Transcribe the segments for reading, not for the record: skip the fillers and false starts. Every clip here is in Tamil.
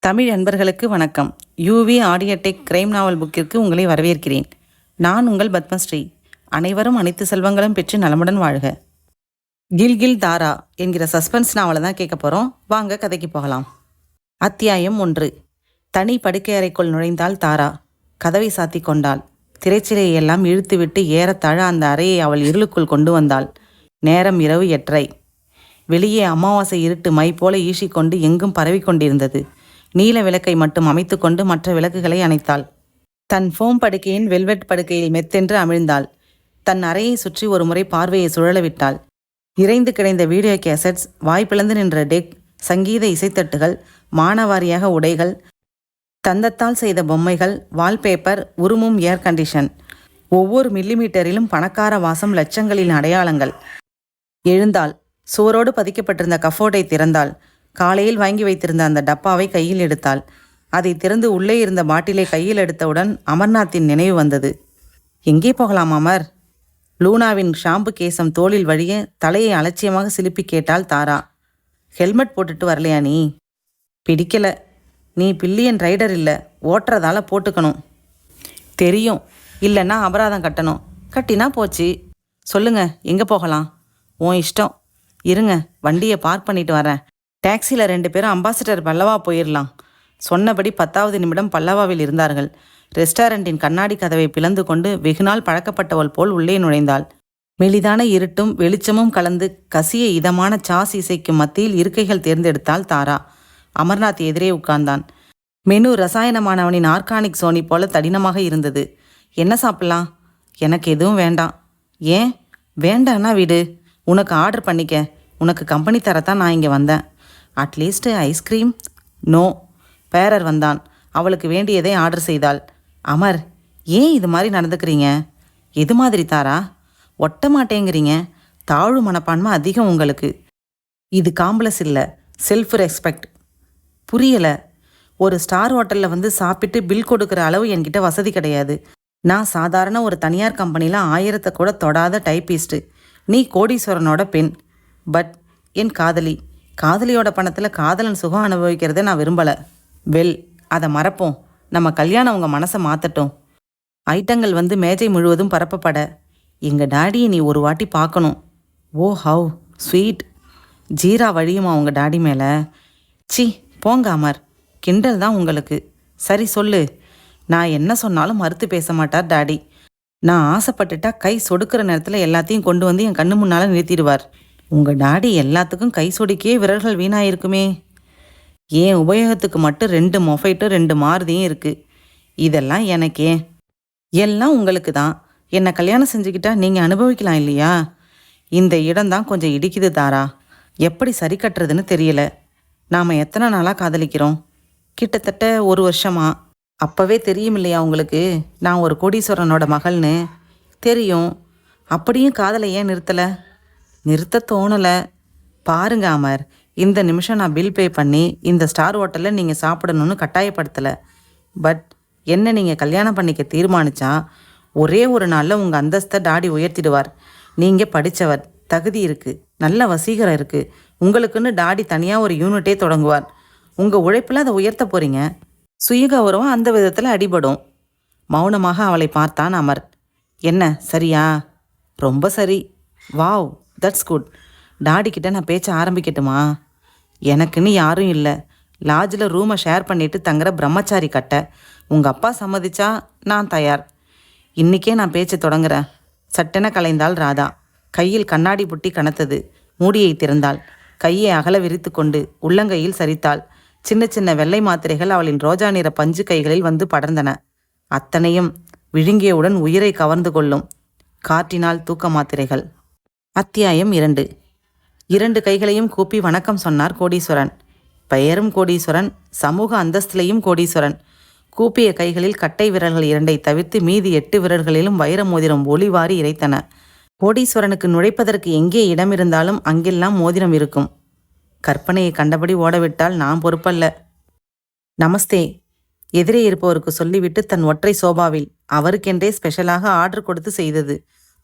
தமிழ் அன்பர்களுக்கு வணக்கம். யூவி ஆடியோடெக் கிரைம் நாவல் புக்கிற்கு உங்களை வரவேற்கிறேன். நான் உங்கள் பத்மஸ்ரீ. அனைவரும் அனைத்து செல்வங்களும் பெற்று நலமுடன் வாழ்க. கில்கில் தாரா என்கிற சஸ்பென்ஸ் நாவலை தான் கேட்க போகிறோம். வாங்க கதைக்கு போகலாம். அத்தியாயம் 1. தனி படுக்கை அறைக்குள் நுழைந்தாள் தாரா. கதவை சாத்தி கொண்டாள். திரைச்சிலையை எல்லாம் இழுத்துவிட்டு ஏறத்தாழ அந்த அறையை அவள் இருளுக்குள் கொண்டு வந்தாள். நேரம் இரவு 8:30. வெளியே அமாவாசை இருட்டு மை போல ஈசிக்கொண்டு எங்கும் பரவி கொண்டிருந்தது. நீல விளக்கை மட்டும் அமைத்து கொண்டு மற்ற விளக்குகளை அணைத்தாள். தன் ஃபோம் படுக்கையின் வெல்வெட் படுக்கையில் மெத்தென்று அமிழ்ந்தாள். தன் அறையை சுற்றி ஒரு முறை பார்வையை சுழலவிட்டாள். இறைந்து கிடைந்த வீடியோ கேசட்ஸ், வாய்ப்பிழந்து நின்ற டெக், சங்கீத இசைத்தட்டுகள், மானவாரியாக உடைகள், தந்தத்தால் செய்த பொம்மைகள், வால்பேப்பர், உருமும் ஏர் கண்டிஷன். ஒவ்வொரு மில்லிமீட்டரிலும் பணக்கார வாசம், லட்சங்களின் அடையாளங்கள். எழுந்தாள். சுவரோடு பதிக்கப்பட்டிருந்த கஃபோர்டை திறந்தாள். காலையில் வாங்கி வைத்திருந்த அந்த டப்பாவை கையில் எடுத்தாள். அதை திறந்து உள்ளே இருந்த பாட்டிலை கையில் எடுத்தவுடன் அமர்நாத்தின் நினைவு வந்தது. எங்கே போகலாம் அமர்? லூனாவின் ஷாம்பு கேசம் தோளில் வழிய தலையை அலட்சியமாக சிலுப்பி கேட்டாள் தாரா. ஹெல்மெட் போட்டுட்டு வரலையா நீ? பிடிக்கல. நீ பில்லியன் ரைடர் இல்லை, ஓட்டுறதால போட்டுக்கணும். தெரியும். இல்லைன்னா அபராதம் கட்டணும். கட்டினா போச்சு. சொல்லுங்க, எங்கே போகலாம்? உன் இஷ்டம். இருங்க, வண்டியை பார்க் பண்ணிட்டு வரேன். டாக்ஸியில் 2 பேரும் அம்பாசிடர் பல்லவா போயிடலாம். சொன்னபடி 10வது நிமிடம் பல்லவாவில் இருந்தார்கள். ரெஸ்டாரண்டின் கண்ணாடி கதவை பிளந்து கொண்டு வெகுநாள் பழக்கப்பட்டவள் போல் உள்ளே நுழைந்தாள். மெலிதான இருட்டும் வெளிச்சமும் கலந்து கசிய இதமான சாஸ் இசைக்கும் மத்தியில் இருக்கைகள் தேர்ந்தெடுத்தாள் தாரா. அமர்நாத் எதிரே உட்கார்ந்தான். மெனு ரசாயனமானவனின் ஆர்கானிக் சோனி போல தடினமாக இருந்தது. என்ன சாப்பிடலாம்? எனக்கு எதுவும் வேண்டாம். ஏன்? வேண்டான்னா விடு. உனக்கு ஆர்டர் பண்ணிக்க. உனக்கு கம்பெனி தரத்தான் நான் இங்கே வந்தேன். At least ice cream? நோ. பேரர் வந்தான். அவளுக்கு வேண்டியதை ஆர்டர் செய்தாள். அமர், ஏன் இது மாதிரி நடந்துக்கிறீங்க? எது மாதிரி தாரா? ஒட்ட மாட்டேங்கிறீங்க. தாழ்வு மனப்பான்மை அதிகம் உங்களுக்கு. இது காம்ப்ளெக்ஸ் இல்லை, செல்ஃப் ரெஸ்பெக்ட். புரியலை. ஒரு ஸ்டார் ஹோட்டலில் வந்து சாப்பிட்டு பில் கொடுக்குற அளவு என்கிட்ட வசதி கிடையாது. நான் சாதாரண ஒரு தனியார் கம்பெனியில் 1000 கூட தொடாத டைப்பிஸ்ட்டு. நீ கோடீஸ்வரனோட பெண். பட் என் காதலி. காதலியோட பணத்தில் காதலன் சுகம் அனுபவிக்கிறத நான் விரும்பலை. வெல், அதை மறப்போம். நம்ம கல்யாணம் உங்கள் மனசை மாற்றட்டும். ஐட்டங்கள் வந்து மேஜை முழுவதும் பரப்பப்பட. எங்கள் டாடியை நீ ஒரு வாட்டி பார்க்கணும். Oh how sweet. ஜீரா வழியுமா உங்கள் டாடி மேலே? சி போங்க அமர். கிண்டல் தான் உங்களுக்கு. சரி சொல்லு. நான் என்ன சொன்னாலும் மறுத்து பேச மாட்டார் டாடி. நான் ஆசைப்பட்டுட்டா கை சொடுக்கிற நேரத்தில் எல்லாத்தையும் கொண்டு வந்து என் கண்ணு முன்னால் நிறுத்திடுவார். உங்கள் டாடி எல்லாத்துக்கும் கை சொடுக்கியே விரல்கள் வீணாயிருக்குமே. ஏன் உபயோகத்துக்கு மட்டும் 2 மொஃபைட்டும் 2 மாருதியும் இருக்குது. இதெல்லாம் எனக்கே? எல்லாம் உங்களுக்கு தான். என்னை கல்யாணம் செஞ்சுக்கிட்டா நீங்கள் அனுபவிக்கலாம் இல்லையா? இந்த இடம்தான் கொஞ்சம் இடிக்குது தாரா. எப்படி சரி கட்டுறதுன்னு தெரியல. நாம் எத்தனை நாளாக காதலிக்கிறோம்? கிட்டத்தட்ட 1 வருஷமா. அப்போவே தெரியும் இல்லையா உங்களுக்கு, நான் ஒரு கோடீஸ்வரனோட மகள்னு? தெரியும். அப்படியும் காதலை ஏன் நிறுத்தலை? நிறுத்த தோணலை. பாருங்க அமர், இந்த நிமிஷம் நான் பில் பே பண்ணி இந்த ஸ்டார் ஹோட்டலில் நீங்கள் சாப்பிடணும்னு கட்டாயப்படுத்தலை. பட் என்ன நீங்கள் கல்யாணம் பண்ணிக்க தீர்மானிச்சா ஒரே ஒரு நாளில் உங்கள் அந்தஸ்தை டாடி உயர்த்திடுவார். நீங்கள் படித்தவர், தகுதி இருக்குது, நல்ல வசீகரம் இருக்குது. உங்களுக்குன்னு டாடி தனியாக ஒரு யூனிட்டே தொடங்குவார். உங்கள் உழைப்பில் அதை உயர்த்த போகிறீங்க. சுயகௌரவம் அந்த விதத்தில் அடிபடும். மௌனமாக அவளை பார்த்தான் அமர். என்ன சரியா? ரொம்ப சரி. Wow, that's good. டாடிக்கிட்ட நான் பேச்ச ஆரம்பிக்கட்டுமா? எனக்குன்னு யாரும் இல்லை. லாட்ஜில் ரூமை ஷேர் பண்ணிட்டு தங்குற பிரம்மச்சாரி கட்ட. உங்கள் அப்பா சம்மதிச்சா நான் தயார். இன்றைக்கே நான் பேச்ச தொடங்குறேன். சட்டென கலைந்தாள் ராதா. கையில் கண்ணாடி புட்டி கனத்தது. மூடியை திறந்தாள். கையை அகல விரித்து கொண்டு உள்ளங்கையில் சரித்தாள். சின்ன சின்ன வெள்ளை மாத்திரைகள் அவளின் ரோஜா நிற பஞ்சு கைகளில் வந்து படர்ந்தன. அத்தனையும் விழுங்கியவுடன் உயிரை கவர்ந்து கொள்ளும் காற்றினால் தூக்க மாத்திரைகள். அத்தியாயம் 2. 2 கைகளையும் கூப்பி வணக்கம் சொன்னார் கோடீஸ்வரன். பெயரும் கோடீஸ்வரன், சமூக அந்தஸ்திலையும் கோடீஸ்வரன். கூப்பிய கைகளில் கட்டை விரல்கள் 2 தவிர்த்து மீதி 8 விரல்களிலும் வைர மோதிரம் ஒளிவாரி இறைத்தன. கோடீஸ்வரனுக்கு நுழைப்பதற்கு எங்கே இடம் இருந்தாலும் அங்கெல்லாம் மோதிரம் இருக்கும். கற்பனையை கண்டபடி ஓடவிட்டால் நான் பொறுப்பல்ல. நமஸ்தே. எதிரே இருப்பவருக்கு சொல்லிவிட்டு தன் ஒற்றை சோபாவில் அவருக்கென்றே ஸ்பெஷலாக ஆர்டர் கொடுத்து செய்தது.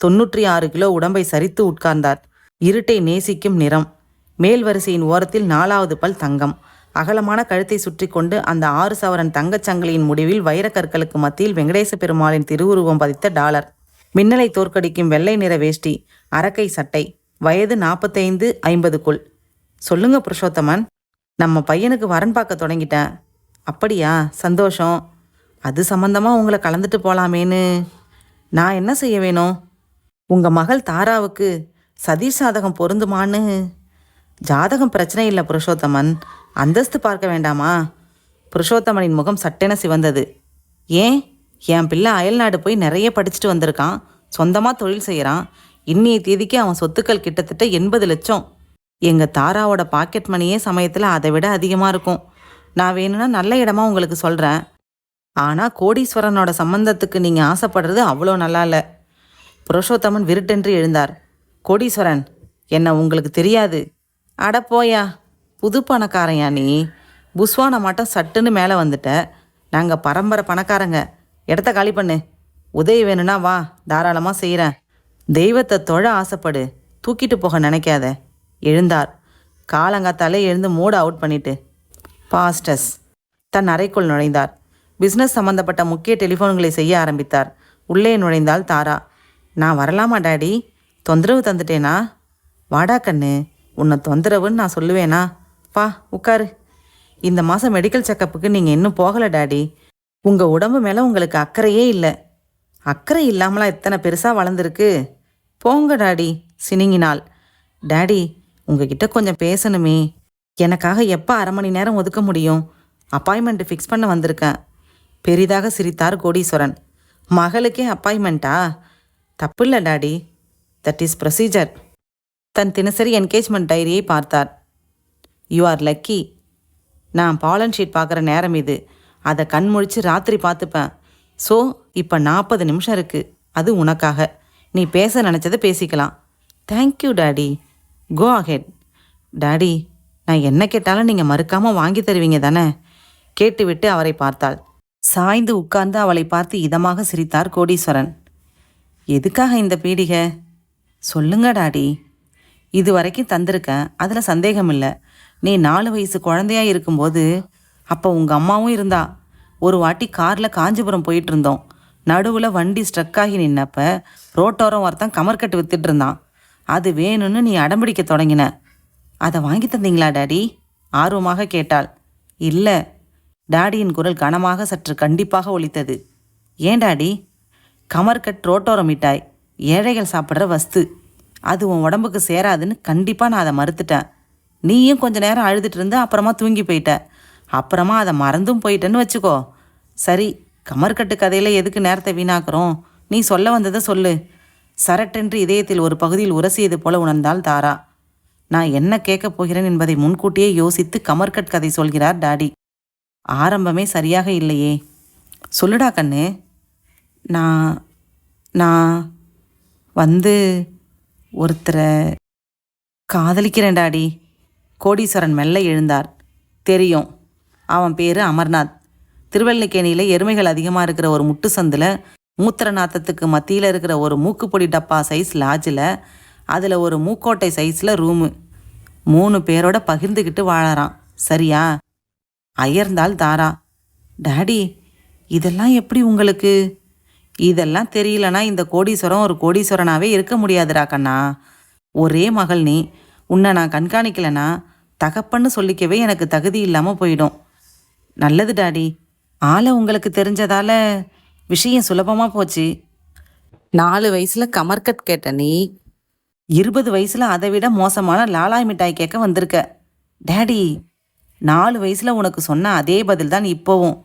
96 கிலோ உடம்பை சரித்து உட்கார்ந்தார். இருட்டை நேசிக்கும் நிறம். மேல் வரிசையின் ஓரத்தில் 4வது பல் தங்கம். அகலமான கழுத்தை சுற்றி கொண்டு அந்த 6 சவரன் தங்கச் சங்கிலியின் முடிவில் வைரக்கற்களுக்கு மத்தியில் வெங்கடேச பெருமாளின் திருவுருவம் பதித்த டாலர், மின்னலை தோற்கடிக்கும் வெள்ளை நிற வேஷ்டி, அரக்கை சட்டை, வயது 45-50க்குள். சொல்லுங்க புருஷோத்தமன், நம்ம பையனுக்கு வரன் பார்க்க தொடங்கிட்டேன். அப்படியா, சந்தோஷம். அது சம்பந்தமாக உங்களை கலந்துட்டு போகலாமேன்னு. நான் என்ன செய்ய வேணும்? உங்கள் மகள் தாராவுக்கு சதீஷ் சாதகம் பொருந்துமான்னு. ஜாதகம் பிரச்சனை இல்லை புருஷோத்தமன், அந்தஸ்து பார்க்க வேண்டாமா? புருஷோத்தமனின் முகம் சட்டென சிவந்தது. ஏன்? என் பிள்ளை அயல்நாடு போய் நிறைய படிச்சுட்டு வந்திருக்கான், சொந்தமாக தொழில் செய்கிறான். இன்னைய தேதிக்கு அவன் சொத்துக்கள் கிட்டத்தட்ட 80 லட்சம். எங்கள் தாராவோட பாக்கெட் மணியே சமயத்தில் அதை விட அதிகமாக இருக்கும். நான் வேணும்னா நல்ல இடமா உங்களுக்கு சொல்கிறேன். ஆனால் கோடீஸ்வரனோட சம்பந்தத்துக்கு நீங்கள் ஆசைப்படுறது அவ்வளோ நல்லா இல்லை. புருஷோத்தமன் விருட்டென்று எழுந்தார். கோடீஸ்வரன் என்ன உங்களுக்கு தெரியாது? அட போயா, புது பணக்காரையா நீ? புஸ்வானை மட்டும் சட்டுன்னு மேலே வந்துட்ட. நாங்கள் பரம்பரை பணக்காரங்க. இடத்த காலி பண்ணு. உதவி வேணும்னா வா, தாராளமாக செய்கிறேன். தெய்வத்தை தொழ ஆசைப்படு, தூக்கிட்டு போக நினைக்காத. எழுந்தார். காலங்காத்தாலே எழுந்து மூட் அவுட் பண்ணிட்டு பாஸ்டஸ் தன் அறைக்குள் நுழைந்தார். பிஸ்னஸ் சம்பந்தப்பட்ட முக்கிய டெலிஃபோன்களை செய்ய ஆரம்பித்தார். உள்ளே நுழைந்தாள் தாரா. நான் வரலாமா டாடி? தொந்தரவு தந்துட்டேனா? வாடா கண்ணு, உன்னை தொந்தரவுன்னு நான் சொல்லுவேனா? வா உட்காரு. இந்த மாதம் மெடிக்கல் செக்கப்புக்கு நீங்கள் இன்னும் போகலை டாடி. உங்கள் உடம்பு மேலே உங்களுக்கு அக்கறையே இல்லை. அக்கறை இல்லாமலாம் இத்தனை பெருசாக வளர்ந்துருக்கு. போங்க டாடி, சினிங்கினாள். டாடி, உங்ககிட்ட கொஞ்சம் பேசணுமே. எனக்காக எப்போ 1/2 மணி நேரம் ஒதுக்க முடியும்? அப்பாயின்மெண்ட்டு ஃபிக்ஸ் பண்ண வந்திருக்கேன். பெரிதாக சிரித்தார் கோடீஸ்வரன். மகளுக்கே அப்பாயின்மெண்ட்டா? தப்பில்லை டாடி, தட் இஸ் ப்ரொசீஜர். தன் தினசரி என்கேஜ்மெண்ட் டைரியை பார்த்தார். You are lucky. நான் பாலன் ஷீட் பார்க்குற நேரம் இது. அதை கண் முழிச்சு ராத்திரி பார்த்துப்பேன். ஸோ இப்போ 40 நிமிஷம் இருக்குது. அது உனக்காக. நீ பேச நினச்சதை பேசிக்கலாம். Thank you daddy. Go ahead. Daddy, நான் என்ன கேட்டாலும் நீங்கள் மறுக்காமல் வாங்கி தருவீங்க தானே? கேட்டுவிட்டு அவரை பார்த்தாள். சாய்ந்து உட்கார்ந்து அவளை பார்த்து இதமாக சிரித்தார் கோடீஸ்வரன். எதுக்காக இந்த பீடிகை? சொல்லுங்க டாடி. இது வரைக்கும் தந்திருக்கேன், அதில் சந்தேகம் இல்லை. நீ 4 வயசு குழந்தையாக இருக்கும்போது அப்போ உங்கள் அம்மாவும் இருந்தா. ஒரு வாட்டி காரில் காஞ்சிபுரம் போயிட்டு இருந்தோம். நடுவில் வண்டி ஸ்ட்ரக் ஆகி நின்னப்ப ரோட்டோரம் ஒருத்தன் கமர்கட்டு வித்துட்டு இருந்தான். அது வேணும்னு நீ அடம்பிடிக்க தொடங்கின. அதை வாங்கி தந்தீங்களா டாடி? ஆர்வமாக கேட்டாள். இல்லை. டாடியின் குரல் கனமாக சற்று கண்டிப்பாக ஒலித்தது. ஏன் டாடி? கமர்கட் ரோட்டோரம் மிட்டாய், ஏழைகள் சாப்பிட்ற வஸ்து. அது உன் உடம்புக்கு சேராதுன்னு கண்டிப்பாக நான் அதை மறுத்துட்டேன். நீயும் கொஞ்ச நேரம் அழுதுட்டு இருந்து அப்புறமா தூங்கி போயிட்ட. அப்புறமா அதை மறந்தும் போயிட்டேன்னு வச்சுக்கோ. சரி, கமர்கட்டு கதையில் எதுக்கு நேரத்தை வீணாக்குறோம்? நீ சொல்ல வந்ததை சொல்லு. சரட்டென்று இதயத்தில் ஒரு பகுதியில் உரசியது போல உணர்ந்தாள் தாரா. நான் என்ன கேட்கப் போகிறேன் என்பதை முன்கூட்டியே யோசித்து கமர்கட் கதை சொல்கிறார் டாடி. ஆரம்பமே சரியாக இல்லையே. சொல்லுடா கண்ணு. நான் நான் வந்து ஒருத்தரை காதலிக்கிறேன் டாடி. கோடீஸ்வரன் மெல்ல எழுந்தார். தெரியும், அவன் பேர் அமர்நாத். திருவல்லிக்கேணியில் எருமைகள் அதிகமாக இருக்கிற ஒரு முட்டு சந்தில் மூத்திர நாத்தத்துக்கு மத்தியில் இருக்கிற ஒரு மூக்குப்பொடி டப்பா சைஸ் லாட்ஜில், அதில் ஒரு மூக்கோட்டை சைஸில் ரூமு. 3 பேரோட பகிர்ந்துக்கிட்டு வாழறான். சரியா? அயர்ந்தாள் தாரா. டாடி, இதெல்லாம் எப்படி உங்களுக்கு? இதெல்லாம் தெரியலனா இந்த கோடீஸ்வரன் ஒரு கோடீஸ்வரனாகவே இருக்க முடியாதுடா கண்ணா. ஒரே மகள் நீ. உன்னை நான் கண்காணிக்கலைன்னா தகப்பன்னு சொல்லிக்கவே எனக்கு தகுதி இல்லாமல் போயிடும். நல்லது டாடி. ஆளை உங்களுக்கு தெரிஞ்சதால விஷயம் சுலபமாக போச்சு. 4 வயசில் கமர்கட் கேட்ட நீ 20 வயசில் அதை விட மோசமான லாலாய் மிட்டாய் கேட்க வந்திருக்க. டாடி, 4 வயசில் உனக்கு சொன்ன அதே பதில் தான் இப்போவும்.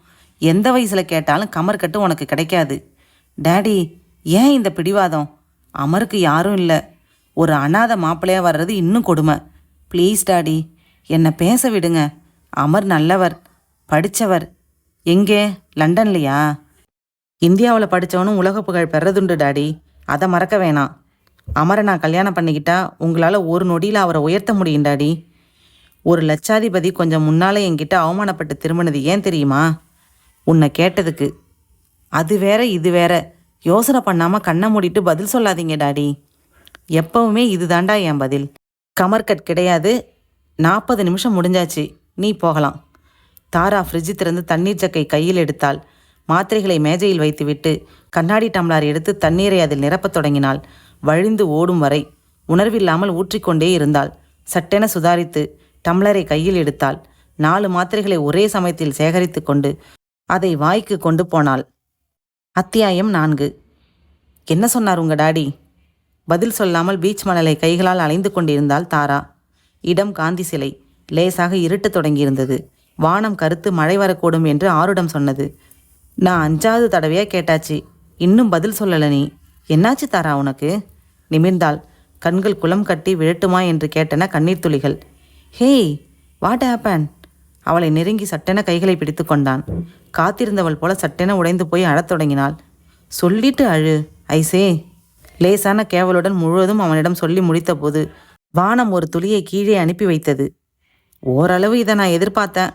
எந்த வயசில் கேட்டாலும் கமர்கட்டு உனக்கு கிடைக்காது. டாடி, ஏன் இந்த பிடிவாதம்? அமருக்கு யாரும் இல்லை. ஒரு அனாதை மாப்பிள்ளையாக வர்றது இன்னும் கொடுமை. ப்ளீஸ் டாடி, என்னை பேச விடுங்க. அமர் நல்லவர், படித்தவர். எங்கே? லண்டன்லையா? இந்தியாவில் படித்தவனும் உலக புகழ் பெறதுண்டு டாடி, அதை மறக்க வேணாம். அமரை நான் கல்யாணம் பண்ணிக்கிட்டா உங்களால் ஒரு நொடியில் அவரை உயர்த்த முடியும் டாடி. ஒரு லட்சாதிபதி கொஞ்சம் முன்னால் என்கிட்ட அவமானப்பட்டு திரும்பினது ஏன் தெரியுமா? உன்னை கேட்டதுக்கு. அது வேற இது வேற. யோசனை பண்ணாமல் கண்ணை மூடிட்டு பதில் சொல்லாதீங்க டாடி. எப்பவுமே இது தாண்டா என் பதில். கமர்கட் கிடையாது. 40 நிமிஷம் முடிஞ்சாச்சு. நீ போகலாம். தாரா ஃப்ரிட்ஜ் திறந்து தண்ணீர் ஜக்கை கையில் எடுத்தாள். மாத்திரைகளை மேஜையில் வைத்துவிட்டு கண்ணாடி டம்ளார் எடுத்து தண்ணீரை அதில் நிரப்பத் தொடங்கினாள். வழிந்து ஓடும் வரை உணர்வில்லாமல் ஊற்றிக்கொண்டே இருந்தாள். சட்டென சுதாரித்து டம்ளரை கையில் எடுத்தாள். 4 மாத்திரைகளை ஒரே சமயத்தில் சேகரித்து கொண்டு அதை வாய்க்கு கொண்டு போனாள். அத்தியாயம் 4. என்ன சொன்னார் உங்க டாடி? பதில் சொல்லாமல் பீச் மணலை கைகளால் அலைந்து கொண்டிருந்தாள் தாரா. இடம் காந்தி சிலை. லேசாக இருட்டத் தொடங்கியிருந்தது. வானம் கருத்து மழை வரக்கூடும் என்று ஆருடம் சொன்னது. நான் 5வது தடவையாக கேட்டாச்சு, இன்னும் பதில் சொல்லல. நீ என்னாச்சு தாரா உனக்கு? நிமிர்ந்தாள். கண்கள் குளம் கட்டி விழட்டுமா என்று கேட்டன கண்ணீர் துளிகள். Hey, what happen? அவளை நெருங்கி சட்டென கைகளை பிடித்து கொண்டான். காத்திருந்தவள் போல சட்டென உடைந்து போய் அழத் தொடங்கினாள். சொல்லிட்டு அழு ஐசே. லேசான கேவலுடன் முழுவதும் அவனிடம் சொல்லி முடித்தபோது வானம் ஒரு துளியை கீழே அனுப்பி வைத்தது. ஓரளவு இதை நான் எதிர்பார்த்தேன்.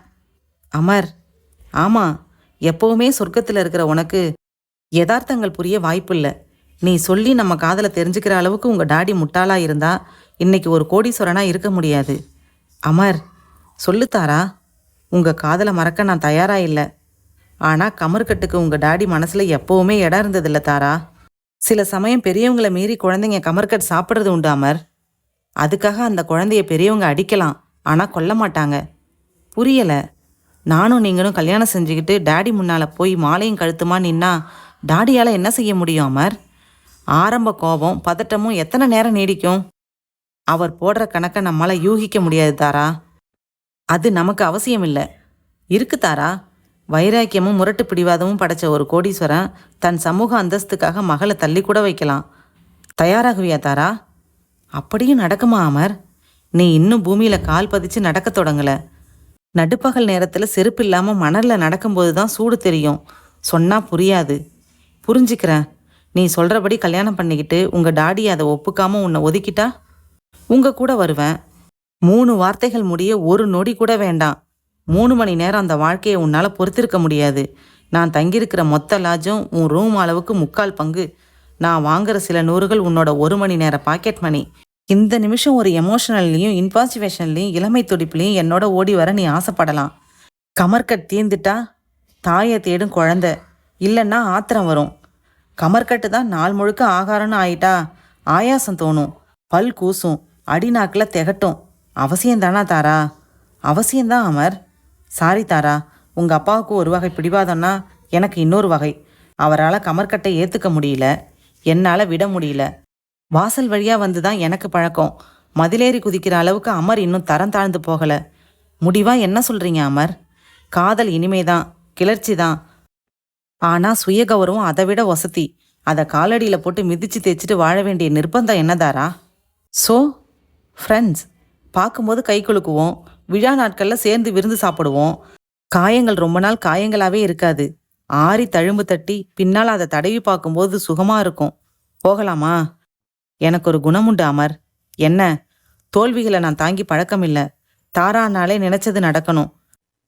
அமர், ஆமாம், எப்பவுமே சொர்க்கத்தில் இருக்கிற உனக்கு யதார்த்தங்கள் புரிய வாய்ப்பில்லை. நீ சொல்லி நம்ம காதலை தெரிஞ்சுக்கிற அளவுக்கு உங்கள் டாடி முட்டாளாக இருந்தா இன்னைக்கு ஒரு கோடீஸ்வரனாக இருக்க முடியாது. அமர், சொல்லுத்தாரா, உங்கள் காதலை மறக்க நான் தயாராக இல்லை. ஆனால் கமர்கட்டுக்கு உங்கள் டாடி மனசில் எப்போவுமே இடம் இருந்ததில்ல தாரா. சில சமயம் பெரியவங்களை மீறி குழந்தைங்க கமர்கட் சாப்பிட்றது உண்டு அமர். அதுக்காக அந்த குழந்தைய பெரியவங்க அடிக்கலாம், ஆனால் கொல்ல மாட்டாங்க. புரியலை. நானும் நீங்களும் கல்யாணம் செஞ்சுக்கிட்டு டாடி முன்னால் போய் மாலையும் கழுத்துமா நின்னா டாடியால் என்ன செய்ய முடியும் அமர்? ஆரம்ப கோபம் பதட்டமும் எத்தனை நேரம் நீடிக்கும்? அவர் போடுற கணக்கை நம்மளால் யூகிக்க முடியாது தாரா. அது நமக்கு அவசியம் இல்லை. இருக்கு தாரா. வைராக்கியமும் முரட்டு பிடிவாதமும் படைச்ச ஒரு கோடீஸ்வரன் தன் சமூக அந்தஸ்துக்காக மகளை தள்ளி கூட வைக்கலாம். தயாராகுவியா தாரா? அப்படியும் நடக்குமா அமர்? நீ இன்னும் பூமியில் கால் பதிச்சு நடக்க தொடங்கலை. நடுப்பகல் நேரத்தில் செருப்பு இல்லாமல் மணலில் நடக்கும்போது தான் சூடு தெரியும். சொன்னால் புரியாது. புரிஞ்சுக்கிறேன். நீ சொல்கிறபடி கல்யாணம் பண்ணிக்கிட்டு உங்கள் டாடி அதை ஒப்புக்காமல் உன்னை ஒதுக்கிட்டா உங்கள் கூட வருவேன். 3 வார்த்தைகள் முடிய ஒரு நொடி கூட வேண்டாம். 3 மணி நேரம் அந்த வாழ்க்கையை உன்னால் பொறுத்திருக்க முடியாது. நான் தங்கியிருக்கிற மொத்த லாஜும் உன் ரூம் அளவுக்கு 3/4 பங்கு. நான் வாங்குற சில நூறுகள் உன்னோட 1 மணி நேர பாக்கெட் மணி. இந்த நிமிஷம் ஒரு எமோஷனல்லையும் இன்பாசிவேஷன்லையும் இளமை துடிப்புலையும் என்னோட ஓடி வர நீ ஆசைப்படலாம். கமர்கட் தீர்ந்துட்டா தாயை தேடும் குழந்தை, இல்லைன்னா ஆத்திரம் வரும். கமர்கட்டு தான் நாள் முழுக்க ஆகாரம்னு ஆயிட்டா ஆயாசம் தோணும், பல் கூசும், அடிநாக்கில் திகட்டும். அவசியம்தானா தாரா? அவசியம்தான் அமர். சாரி தாரா, உங்கள் அப்பாவுக்கு ஒரு வகை பிடிவாதம்னா எனக்கு இன்னொரு வகை. அவரால் கமர்கட்டை ஏற்றுக்க முடியல, என்னால் விட முடியல. வாசல் வழியாக வந்து தான் எனக்கு பழக்கம். மதிலேறி குதிக்கிற அளவுக்கு அமர் இன்னும் தரம் தாழ்ந்து போகலை. முடிவாக என்ன சொல்கிறீங்க அமர்? காதல் இனிமைதான், கிளர்ச்சி தான். ஆனால் சுயகௌரவம் அதை விட வசதி. அதை காலடியில் போட்டு மிதித்து தேய்ச்சிட்டு வாழ வேண்டிய நிர்பந்தம் என்னதாரா? ஸோ ஃப்ரெண்ட்ஸ், பார்க்கும்போது கை குலுக்குவோம், விழா நாட்களில் சேர்ந்து விருந்து சாப்பிடுவோம். காயங்கள் ரொம்ப நாள் காயங்களாகவே இருக்காது. ஆறி தழும்பு தட்டி பின்னால் அதை தடவி பார்க்கும்போது சுகமாக இருக்கும். போகலாமா? எனக்கு ஒரு குணமுண்டு அமர். என்ன? தோல்விகளை நான் தாங்கி பழக்கம் இல்லை. தாரானாலே நினைச்சது நடக்கணும்.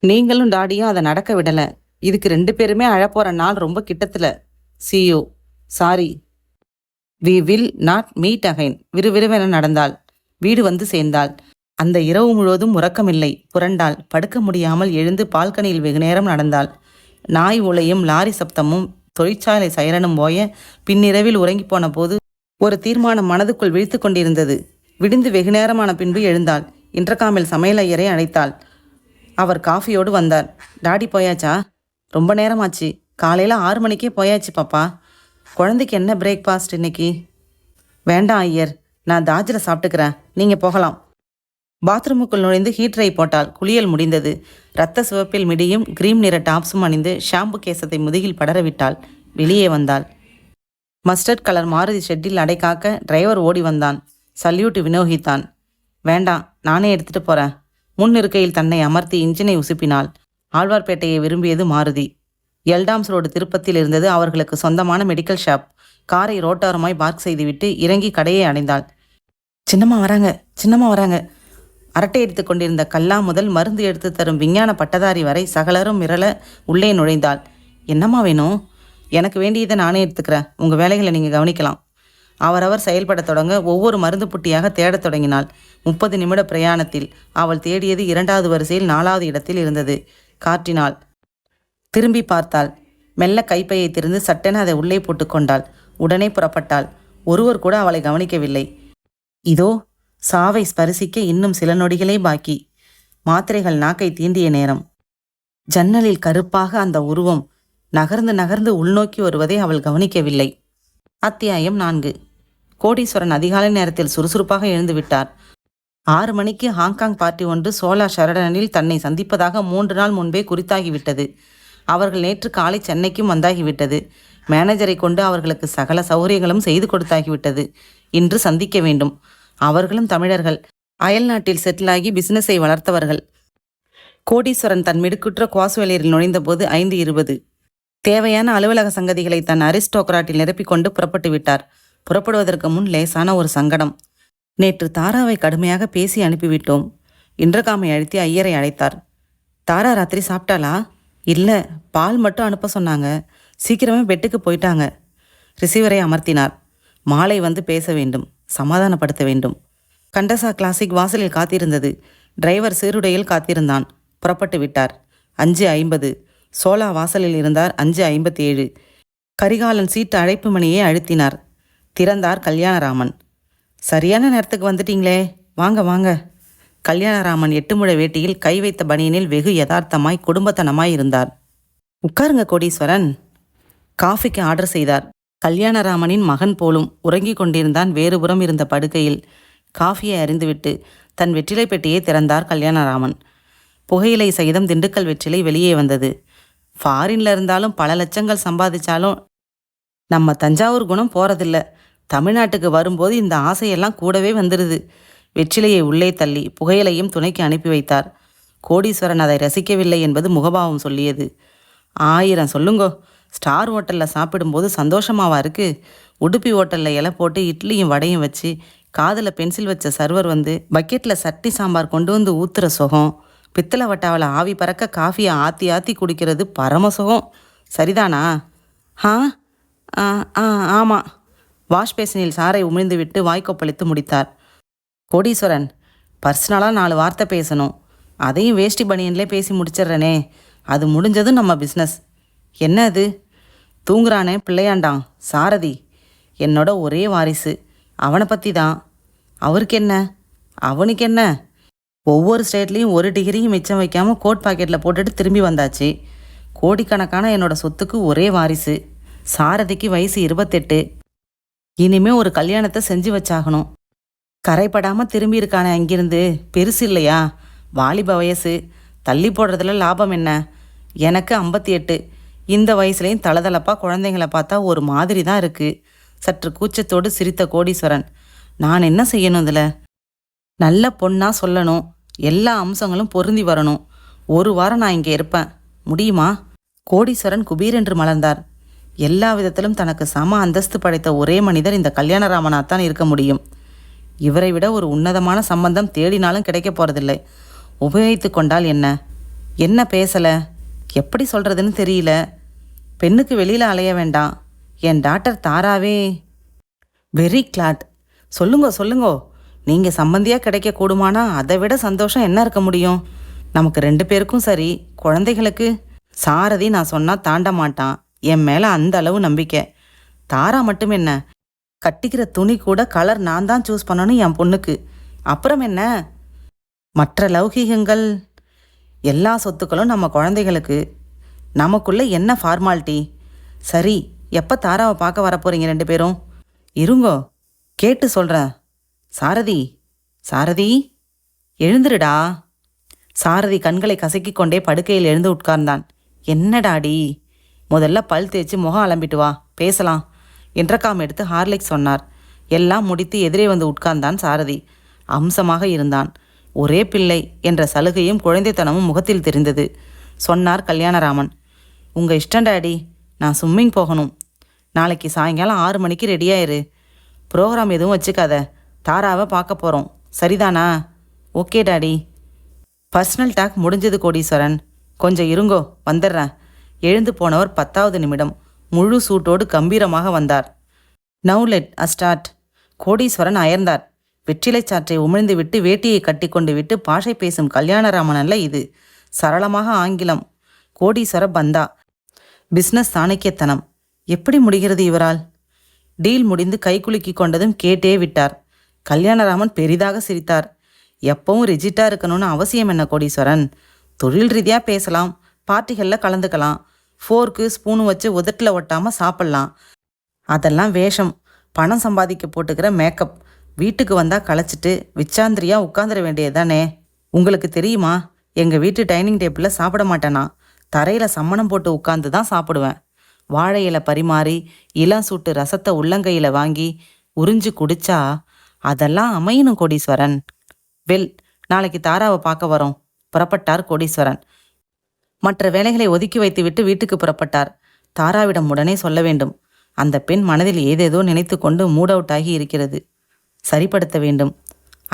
நீங்களும் டாடியும் அதை நடக்க விடலை. இதுக்கு 2 பேருமே அழப்போகிற நாள் ரொம்ப கிட்டத்தில். See you. Sorry. We will not meet again. விறுவிறுவென நடந்தாள். வீடு வந்து சேர்ந்தாள். அந்த இரவு முழுவதும் உறக்கமில்லை. புரண்டாள். படுக்க முடியாமல் எழுந்து பால்கனியில் வெகு நேரம் நடந்தாள். நாய் உலையும் லாரி சப்தமும் தொழிற்சாலை சைரனும் போய பின்னிரவில் உறங்கி போன போது ஒரு தீர்மானம் மனதுக்குள் விழித்து கொண்டிருந்தது. விடிந்து வெகு நேரமான பின்பு எழுந்தாள். இன்டர்காமில் சமையலையரை அழைத்தாள். அவர் காஃபியோடு வந்தார். டாடி போயாச்சா? ரொம்ப நேரமாச்சு. காலையில் 6 மணிக்கே போயாச்சு பாப்பா. குழந்தைக்கு என்ன பிரேக்ஃபாஸ்ட் இன்னைக்கு? வேண்டாம் ஐயர், நான் தாஜில் சாப்பிட்டுக்கிறேன், நீங்கள் போகலாம். பாத்ரூமுக்குள் நுழைந்து ஹீட்டரை போட்டால் குளியல் முடிந்தது. இரத்த சிவப்பில் மிடியும் கிரீம் நிற டாப்ஸும் அணிந்து ஷாம்பு கேசத்தை முதுகில் படரவிட்டாள். வெளியே வந்தாள். மஸ்டர்ட் கலர் மாருதி ஷெட்டில் அடைக்காக்க டிரைவர் ஓடி வந்தான். சல்யூட் வினோகித்தான். வேண்டாம், நானே எடுத்துட்டு போறேன். முன் இருக்கையில் தன்னை அமர்த்தி இன்ஜினை உசுப்பினாள். ஆழ்வார்பேட்டையை விரும்பியது மாருதி. எல்டாம்ஸ் ரோடு திருப்பத்தில் இருந்தது அவர்களுக்கு சொந்தமான மெடிக்கல் ஷாப். காரை ரோட்டாரமாய் பார்க் செய்துவிட்டு இறங்கி கடையை அடைந்தாள். சின்னம்மா வராங்க, சின்னம்மா வராங்க. அரட்டை எடுத்து கொண்டிருந்த கல்லா முதல் மருந்து எடுத்து தரும் விஞ்ஞான பட்டதாரி வரை சகலரும் மிரள உள்ளே நுழைந்தாள். என்னம்மா வேணும்? எனக்கு வேண்டியதை நானே எடுத்துக்கிறேன், உங்கள் வேலைகளை நீங்கள் கவனிக்கலாம். அவரவர் செயல்படத் தொடங்க ஒவ்வொரு மருந்து புட்டியாக தேடத் தொடங்கினாள். 30 நிமிட பிரயாணத்தில் அவள் தேடியது 2வது வரிசையில் 4வது இடத்தில் இருந்தது. காற்றினாள். திரும்பி பார்த்தாள். மெல்ல கைப்பையை திறந்து சட்டென அதை உள்ளே போட்டுக்கொண்டாள். உடனே புறப்பட்டாள். ஒருவர் கூட அவளை கவனிக்கவில்லை. இதோ சாவை ஸ்பரிசிக்க இன்னும் சில நொடிகளே பாக்கி. மாத்திரைகள் நாக்கை தீண்டிய நேரம். ஜன்னலில் கருப்பாக அந்த உருவம் நகர்ந்து நகர்ந்து உள்நோக்கி வருவதை அவள் கவனிக்கவில்லை. அத்தியாயம் 4. கோடீஸ்வரன் அதிகாலை நேரத்தில் சுறுசுறுப்பாக எழுந்து விட்டார். 6 மணிக்கு ஹாங்காங் பார்ட்டி ஒன்று சோலா ஷெரடனில் தன்னை சந்திப்பதாக 3 நாள் முன்பே குறித்தாகிவிட்டது. அவர்கள் நேற்று காலை சென்னைக்கும் வந்தாகிவிட்டது. மேனேஜரை கொண்டு அவர்களுக்கு சகல சௌகரியங்களும் செய்து கொடுத்தாகிவிட்டது. இன்று சந்திக்க வேண்டும். அவர்களும் தமிழர்கள், அயல் நாட்டில் செட்டிலாகி பிசினஸை வளர்த்தவர்கள். கோடீஸ்வரன் தன் மிடுக்குற்ற குவாஸ்வேலியரில் நுழைந்தபோது 5:20. தேவையான அலுவலக சங்கதிகளை தன் அரிஸ்டோக்ராட்டில் நிரப்பிக்கொண்டு புறப்பட்டு விட்டார். புறப்படுவதற்கு முன் லேசான ஒரு சங்கடம். நேற்று தாராவை கடுமையாக பேசி அனுப்பிவிட்டோம். இன்றகாமை அழுத்தி ஐயரை அழைத்தார். தாரா ராத்திரி சாப்பிட்டாளா? இல்லை, பால் மட்டும் அனுப்ப சொன்னாங்க. சீக்கிரமே பெட்டுக்கு போயிட்டாங்க. ரிசீவரை அமர்த்தினார். மாலை வந்து பேச வேண்டும், சமாதானப்படுத்த வேண்டும். கண்டசா கிளாசிக் வாசலில் காத்திருந்தது. டிரைவர் சீருடையில் காத்திருந்தான். புறப்பட்டு விட்டார். 5:50. சோலா வாசலில் இருந்தார். 5:57. கரிகாலன் சீட்டு அழைப்பு மணியை அழுத்தினார். திறந்தார் கல்யாணராமன். சரியான நேரத்துக்கு வந்துட்டீங்களே, வாங்க வாங்க. கல்யாணராமன் 8 முழ வேட்டியில் கை வைத்த பனியனில் வெகு யதார்த்தமாய் குடும்பத்தனமாய் இருந்தார். உட்காருங்க கோடீஸ்வரன். காஃபிக்கு ஆர்டர் செய்தார். கல்யாணராமனின் மகன் போலும் உறங்கிக் கொண்டிருந்தான் வேறுபுறம் இருந்த படுக்கையில். காஃபியை அறிந்துவிட்டு தன் வெற்றிலை பெட்டியை திறந்தார் கல்யாணராமன். புகையிலை சகிதம் திண்டுக்கல் வெற்றிலை வெளியே வந்தது. ஃபாரின்ல இருந்தாலும் பல லட்சங்கள் சம்பாதிச்சாலும் நம்ம தஞ்சாவூர் குணம் போறதில்ல. தமிழ்நாட்டுக்கு வரும்போது இந்த ஆசையெல்லாம் கூடவே வந்துடுது. வெற்றிலையை உள்ளே தள்ளி புகையிலையும் துணைக்கு அனுப்பி வைத்தார். கோடீஸ்வரன் அதை ரசிக்கவில்லை என்பது முகபாவம் சொல்லியது. 1000 சொல்லுங்கோ. ஸ்டார் ஹோட்டலில் சாப்பிடும்போது சந்தோஷமாவா இருக்கு? உடுப்பி ஹோட்டலில் இலை போட்டு இட்லியும் வடையும் வச்சு காதில் பென்சில் வச்ச சர்வர் வந்து பக்கெட்டில் சட்னி சாம்பார் கொண்டு வந்து ஊத்துற சுகம், பித்தளை வட்டாவில் ஆவி பறக்க காஃபியை ஆற்றி ஆற்றி குடிக்கிறது பரம சுகம். சரிதானா? ஆமாம். வாஷ் பேசினில் சாரை உமிழ்ந்து விட்டு வாய்க்கொப்பளித்து முடித்தார். கோடீஸ்வரன், பர்சனலாக 4 வார்த்தை பேசணும். அதையும் வேஷ்டி பனியன்லே பேசி முடிச்சிட்றனே. அது முடிஞ்சதும் நம்ம பிஸ்னஸ். என்ன அது? தூங்குறானே பிள்ளையாண்டான் சாரதி, என்னோட ஒரே வாரிசு. அவனை பற்றி தான். அவருக்கு என்ன, அவனுக்கு என்ன? ஒவ்வொரு ஸ்டேட்லேயும் 1 டிகிரியும் மிச்சம் வைக்காமல் கோட் பாக்கெட்டில் போட்டுட்டு திரும்பி வந்தாச்சு. கோடிக்கணக்கான என்னோட சொத்துக்கு ஒரே வாரிசு. சாரதிக்கு வயசு 28. இனிமே ஒரு கல்யாணத்தை செஞ்சு வச்சாகணும். கரைப்படாமல் திரும்பி இருக்கானே அங்கிருந்து, பெருசு இல்லையா? வாலிப வயசு. தள்ளி போடுறதுல லாபம் என்ன? எனக்கு 58. இந்த வயசுலேயும் தளதளப்பாக குழந்தைங்களை பார்த்தா ஒரு மாதிரி தான் இருக்குது. சற்று கூச்சத்தோடு சிரித்த கோடீஸ்வரன், நான் என்ன செய்யணும் இதில்? நல்ல பொண்ணாக சொல்லணும். எல்லா அம்சங்களும் பொருந்தி வரணும். 1 வாரம் நான் இங்கே இருப்பேன். முடியுமா? கோடீஸ்வரன் குபீரென்று மலர்ந்தார். எல்லா விதத்திலும் தனக்கு சம அந்தஸ்து படைத்த ஒரே மனிதர் இந்த கல்யாணராமனாத்தான் இருக்க முடியும். இவரை விட ஒரு உன்னதமான சம்பந்தம் தேடினாலும் கிடைக்க போகிறதில்லை. உபயோகித்து கொண்டால் என்ன? என்ன பேசலை, எப்படி சொல்கிறதுன்னு தெரியல. பெண்ணுக்கு வெளியில் அலைய வேண்டாம். என் டாக்டர் தாராவே வெரி கிளாட். சொல்லுங்கோ சொல்லுங்கோ. நீங்கள் சம்பந்தியாக கிடைக்க கூடுமானா அதை விட சந்தோஷம் என்ன இருக்க முடியும்? நமக்கு 2 பேருக்கும் சரி. குழந்தைகளுக்கு சாரதி நான் சொன்னால் தாண்ட மாட்டான். என் மேலே அந்த அளவு நம்பிக்கை. தாரா மட்டும் என்ன, கட்டிக்கிற துணி கூட கலர் நான் தான் சூஸ் பண்ணணும் என் பொண்ணுக்கு. அப்புறம் என்ன? மற்ற லௌகீகங்கள், எல்லா சொத்துக்களும் நம்ம குழந்தைகளுக்கு. நமக்குள்ளே என்ன ஃபார்மாலிட்டி? சரி, எப்போ தாராவை பார்க்க வரப்போறீங்க 2 பேரும்? இருங்கோ, கேட்டு சொல்கிறேன். சாரதி, சாரதி, எழுந்துருடா. சாரதி கண்களை கசக்கி கொண்டே படுக்கையில் எழுந்து உட்கார்ந்தான். என்னடாடி? முதல்ல பல் தேய்ச்சி முகம் அலம்பிட்டு வா, பேசலாம். இன்டர்காம் எடுத்து ஹார்லிக்ஸ் சொன்னார். எல்லாம் முடித்து எதிரே வந்து உட்கார்ந்தான் சாரதி. அம்சமாக இருந்தான். ஒரே பிள்ளை என்ற சலுகையும் குழந்தைத்தனமும் முகத்தில் தெரிந்தது. சொன்னார் கல்யாணராமன். உங்கள் இஷ்டம் டாடி, நான் ஸ்விம்மிங் போகணும். நாளைக்கு சாயங்காலம் 6 மணிக்கு ரெடியாயிரு. ப்ரோக்ராம் எதுவும் வச்சுக்காத. தாராவை பார்க்க போகிறோம். சரிதானா? Okay daddy. பர்சனல் டாக் முடிஞ்சது கோடீஸ்வரன். கொஞ்சம் இருங்கோ, வந்துடுறேன். எழுந்து போனவர் 10வது நிமிடம் முழு சூட்டோடு கம்பீரமாக வந்தார். நவ் லெட் அ ஸ்டார்ட். கோடீஸ்வரன் அயர்ந்தார். வெற்றிலை சாற்றை உமிழ்ந்து விட்டு வேட்டியை கட்டிக்கொண்டு விட்டு பாஷை பேசும் கல்யாணராமன் அல்ல இது. சரளமாக ஆங்கிலம். கோடீஸ்வர பந்தா. பிஸ்னஸ் சாணக்கியத்தனம். எப்படி முடிகிறது இவரால்? டீல் முடிந்து கைக்குலுக்கி கொண்டதும் கேட்டே விட்டார். கல்யாணராமன் பெரிதாக சிரித்தார். எப்பவும் ரிஜிட்டா இருக்கணும்னு அவசியம் என்ன கோடீஸ்வரன்? தொழில் ரீதியாக பேசலாம், பார்ட்டிகளில் கலந்துக்கலாம், ஃபோர்க்கு ஸ்பூனு வச்சு உதட்டில் ஒட்டாமல் சாப்பிட்லாம். அதெல்லாம் வேஷம், பணம் சம்பாதிக்க போட்டுக்கிற மேக்கப். வீட்டுக்கு வந்தால் களைச்சிட்டு விச்சாந்திரியாக உட்காந்துட வேண்டியதுதானே. உங்களுக்கு தெரியுமா, எங்கள் வீட்டு டைனிங் டேபிளில் சாப்பிட மாட்டேனா. தரையில் சம்மணம் போட்டு உட்காந்து தான் சாப்பிடுவேன். வாழை இலை பரிமாறி இளம் சூட்டு ரசத்தை உள்ளங்கையில் வாங்கி உறிஞ்சு குடிச்சா அதெல்லாம் அமையணும் கோடீஸ்வரன். வெல், நாளைக்கு தாராவை பார்க்க வரோம். புறப்பட்டார் கோடீஸ்வரன். மற்ற வேலைகளை ஒதுக்கி வைத்துவிட்டு வீட்டுக்கு புறப்பட்டார். தாராவிடம் உடனே சொல்ல வேண்டும். அந்த பெண் மனதில் ஏதேதோ நினைத்து கொண்டு மூட் அவுட் ஆகி இருக்கிறது. சரிப்படுத்த வேண்டும்.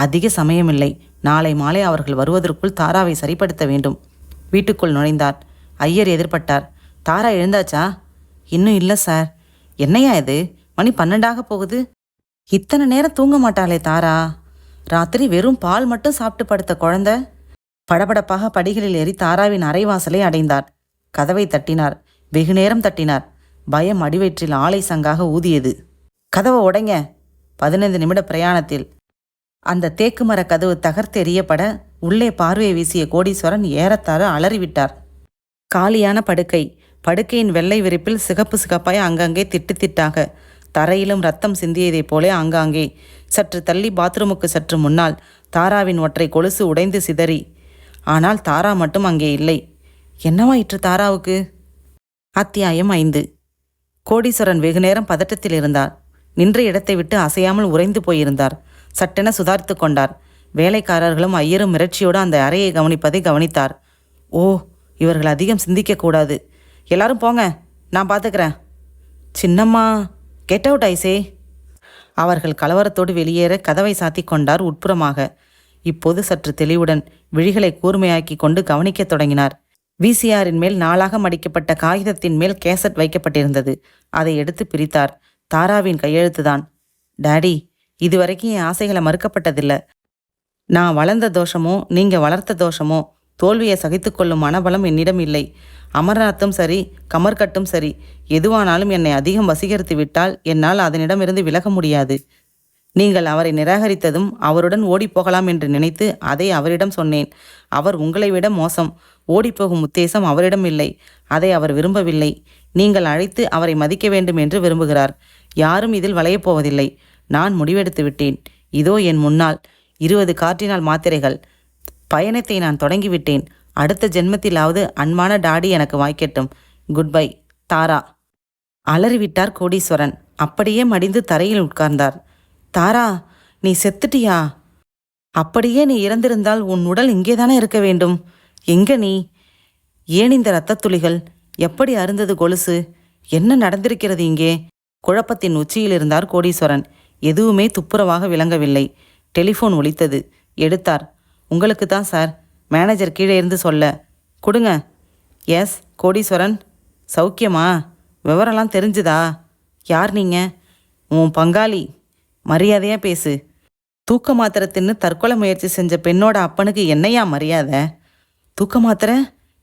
அதிக சமயமில்லை. நாளை மாலை அவர்கள் வருவதற்குள் தாராவை சரிப்படுத்த வேண்டும். வீட்டுக்குள் நுழைந்தார். ஐயர் எதிர்பட்டார். தாரா எழுந்தாச்சா? இன்னும் இல்லை சார். என்னையா இது, மணி 12 போகுது. இத்தனை நேரம் தூங்க மாட்டாளே தாரா. ராத்திரி வெறும் பால் மட்டும் சாப்பிட்டு படுத்த குழந்தை. படபடப்பாக படிகளில் ஏறி தாராவின் அரைவாசலை அடைந்தார். கதவை தட்டினார். வெகு நேரம் தட்டினார். பயம் அடிவயிற்றில் ஆலை சங்காக ஊதியது. கதவை உடைங்க. 15 நிமிட பிரயாணத்தில் அந்த தேக்கு மர கதவு தகர்த்தெறியப்பட உள்ளே பார்வையை வீசிய கோடீஸ்வரன் ஏறத்தாழ அலறிவிட்டார். காலியான படுக்கை. படுக்கையின் வெள்ளை விரிப்பில் சிகப்பு சிகப்பாய் அங்கங்கே திட்டு திட்டாக. தரையிலும் ரத்தம் சிந்தியதைப் போலே ஆங்காங்கே. சற்று தள்ளி பாத்ரூமுக்கு சற்று முன்னால் தாராவின் ஒற்றை கொலுசு உடைந்து சிதறி. ஆனால் தாரா மட்டும் அங்கே இல்லை. என்னவாயிற்று தாராவுக்கு? அத்தியாயம் 5. கோடீஸ்வரன் வெகுநேரம் பதட்டத்தில் இருந்தார். நின்ற இடத்தை விட்டு அசையாமல் உறைந்து போயிருந்தார். சட்டென சுதாரித்து கொண்டார். வேலைக்காரர்களும் ஐயரும் மிரட்சியோடு அந்த அறையை கவனிப்பதை கவனித்தார். ஓ, இவர்கள் அதிகம் சிந்திக்கக்கூடாது. எல்லாரும் போங்க, நான் பார்த்துக்கிறேன். சின்னம்மா, கெட் அவுட் ஐசே. அவர்கள் கலவரத்தோடு வெளியேற கதவை சாத்தி கொண்டார் உட்புறமாக. இப்போது சற்று தெளிவுடன் விழிகளை கூர்மையாக்கி கொண்டு கவனிக்கத் தொடங்கினார். விசிஆரின் மேல் நாளாக மடிக்கப்பட்ட காகிதத்தின் மேல் கேசட் வைக்கப்பட்டிருந்தது. அதை எடுத்து பிரித்தார். தாராவின் கையெழுத்துதான். டாடி, இதுவரைக்கும் என் ஆசைகளை மறுக்கப்பட்டதில்லை. நான் வளர்ந்த தோஷமோ நீங்க வளர்த்த தோஷமோ தோல்வியை சகித்துக்கொள்ளும் மனபலம் என்னிடம் இல்லை. அமர்நாத்தும் சரி, கமர்கட்டும் சரி, எதுவானாலும் என்னை அதிகம் வசீகரித்து விட்டால் என்னால் அதனிடமிருந்து விலக முடியாது. நீங்கள் அவரை நிராகரித்ததும் அவருடன் ஓடிப்போகலாம் என்று நினைத்து அதை அவரிடம் சொன்னேன். அவர் உங்களை விட மோசம். ஓடிப்போகும் உத்தேசம் அவரிடம் இல்லை. அதை அவர் விரும்பவில்லை. நீங்கள் அழைத்து அவரை மதிக்க வேண்டும் என்று விரும்புகிறார். யாரும் இதில் வளையப்போவதில்லை. நான் முடிவெடுத்து விட்டேன். இதோ என் முன்னால் 20 கார்டினால் மாத்திரைகள். பயணத்தை நான் தொடங்கிவிட்டேன். அடுத்த ஜென்மத்திலாவது அன்பான டாடி எனக்கு வாய்க்கட்டும். குட் பை, தாரா. அலறிவிட்டார் கோடீஸ்வரன். அப்படியே மடிந்து தரையில் உட்கார்ந்தார். தாரா, நீ செத்துட்டியா? அப்படியே நீ இறந்திருந்தால் உன் உடல் இங்கேதானே இருக்க வேண்டும். எங்க நீ? ஏன் இந்த இரத்தத் துளிகள்? எப்படி அருந்தது கொலுசு? என்ன நடந்திருக்கிறது இங்கே? குழப்பத்தின் உச்சியில் இருந்தார் கோடீஸ்வரன். எதுவுமே துப்புரவாக விளங்கவில்லை. டெலிஃபோன் ஒலித்தது. எடுத்தார். உங்களுக்கு தான் சார், மேனேஜர் கீழே இருந்து சொல்ல. கொடுங்க. எஸ் கோடீஸ்வரன். சௌக்கியமா? விவரம்லாம் தெரிஞ்சுதா? யார் நீங்க? உன் பங்காளி. மரியாதையாக பேசு. தூக்க மாத்திரை தின்னு தற்கொலை முயற்சி செஞ்ச பெண்ணோட அப்பனுக்கு என்னையா மரியாதை? தூக்க மாத்திரை?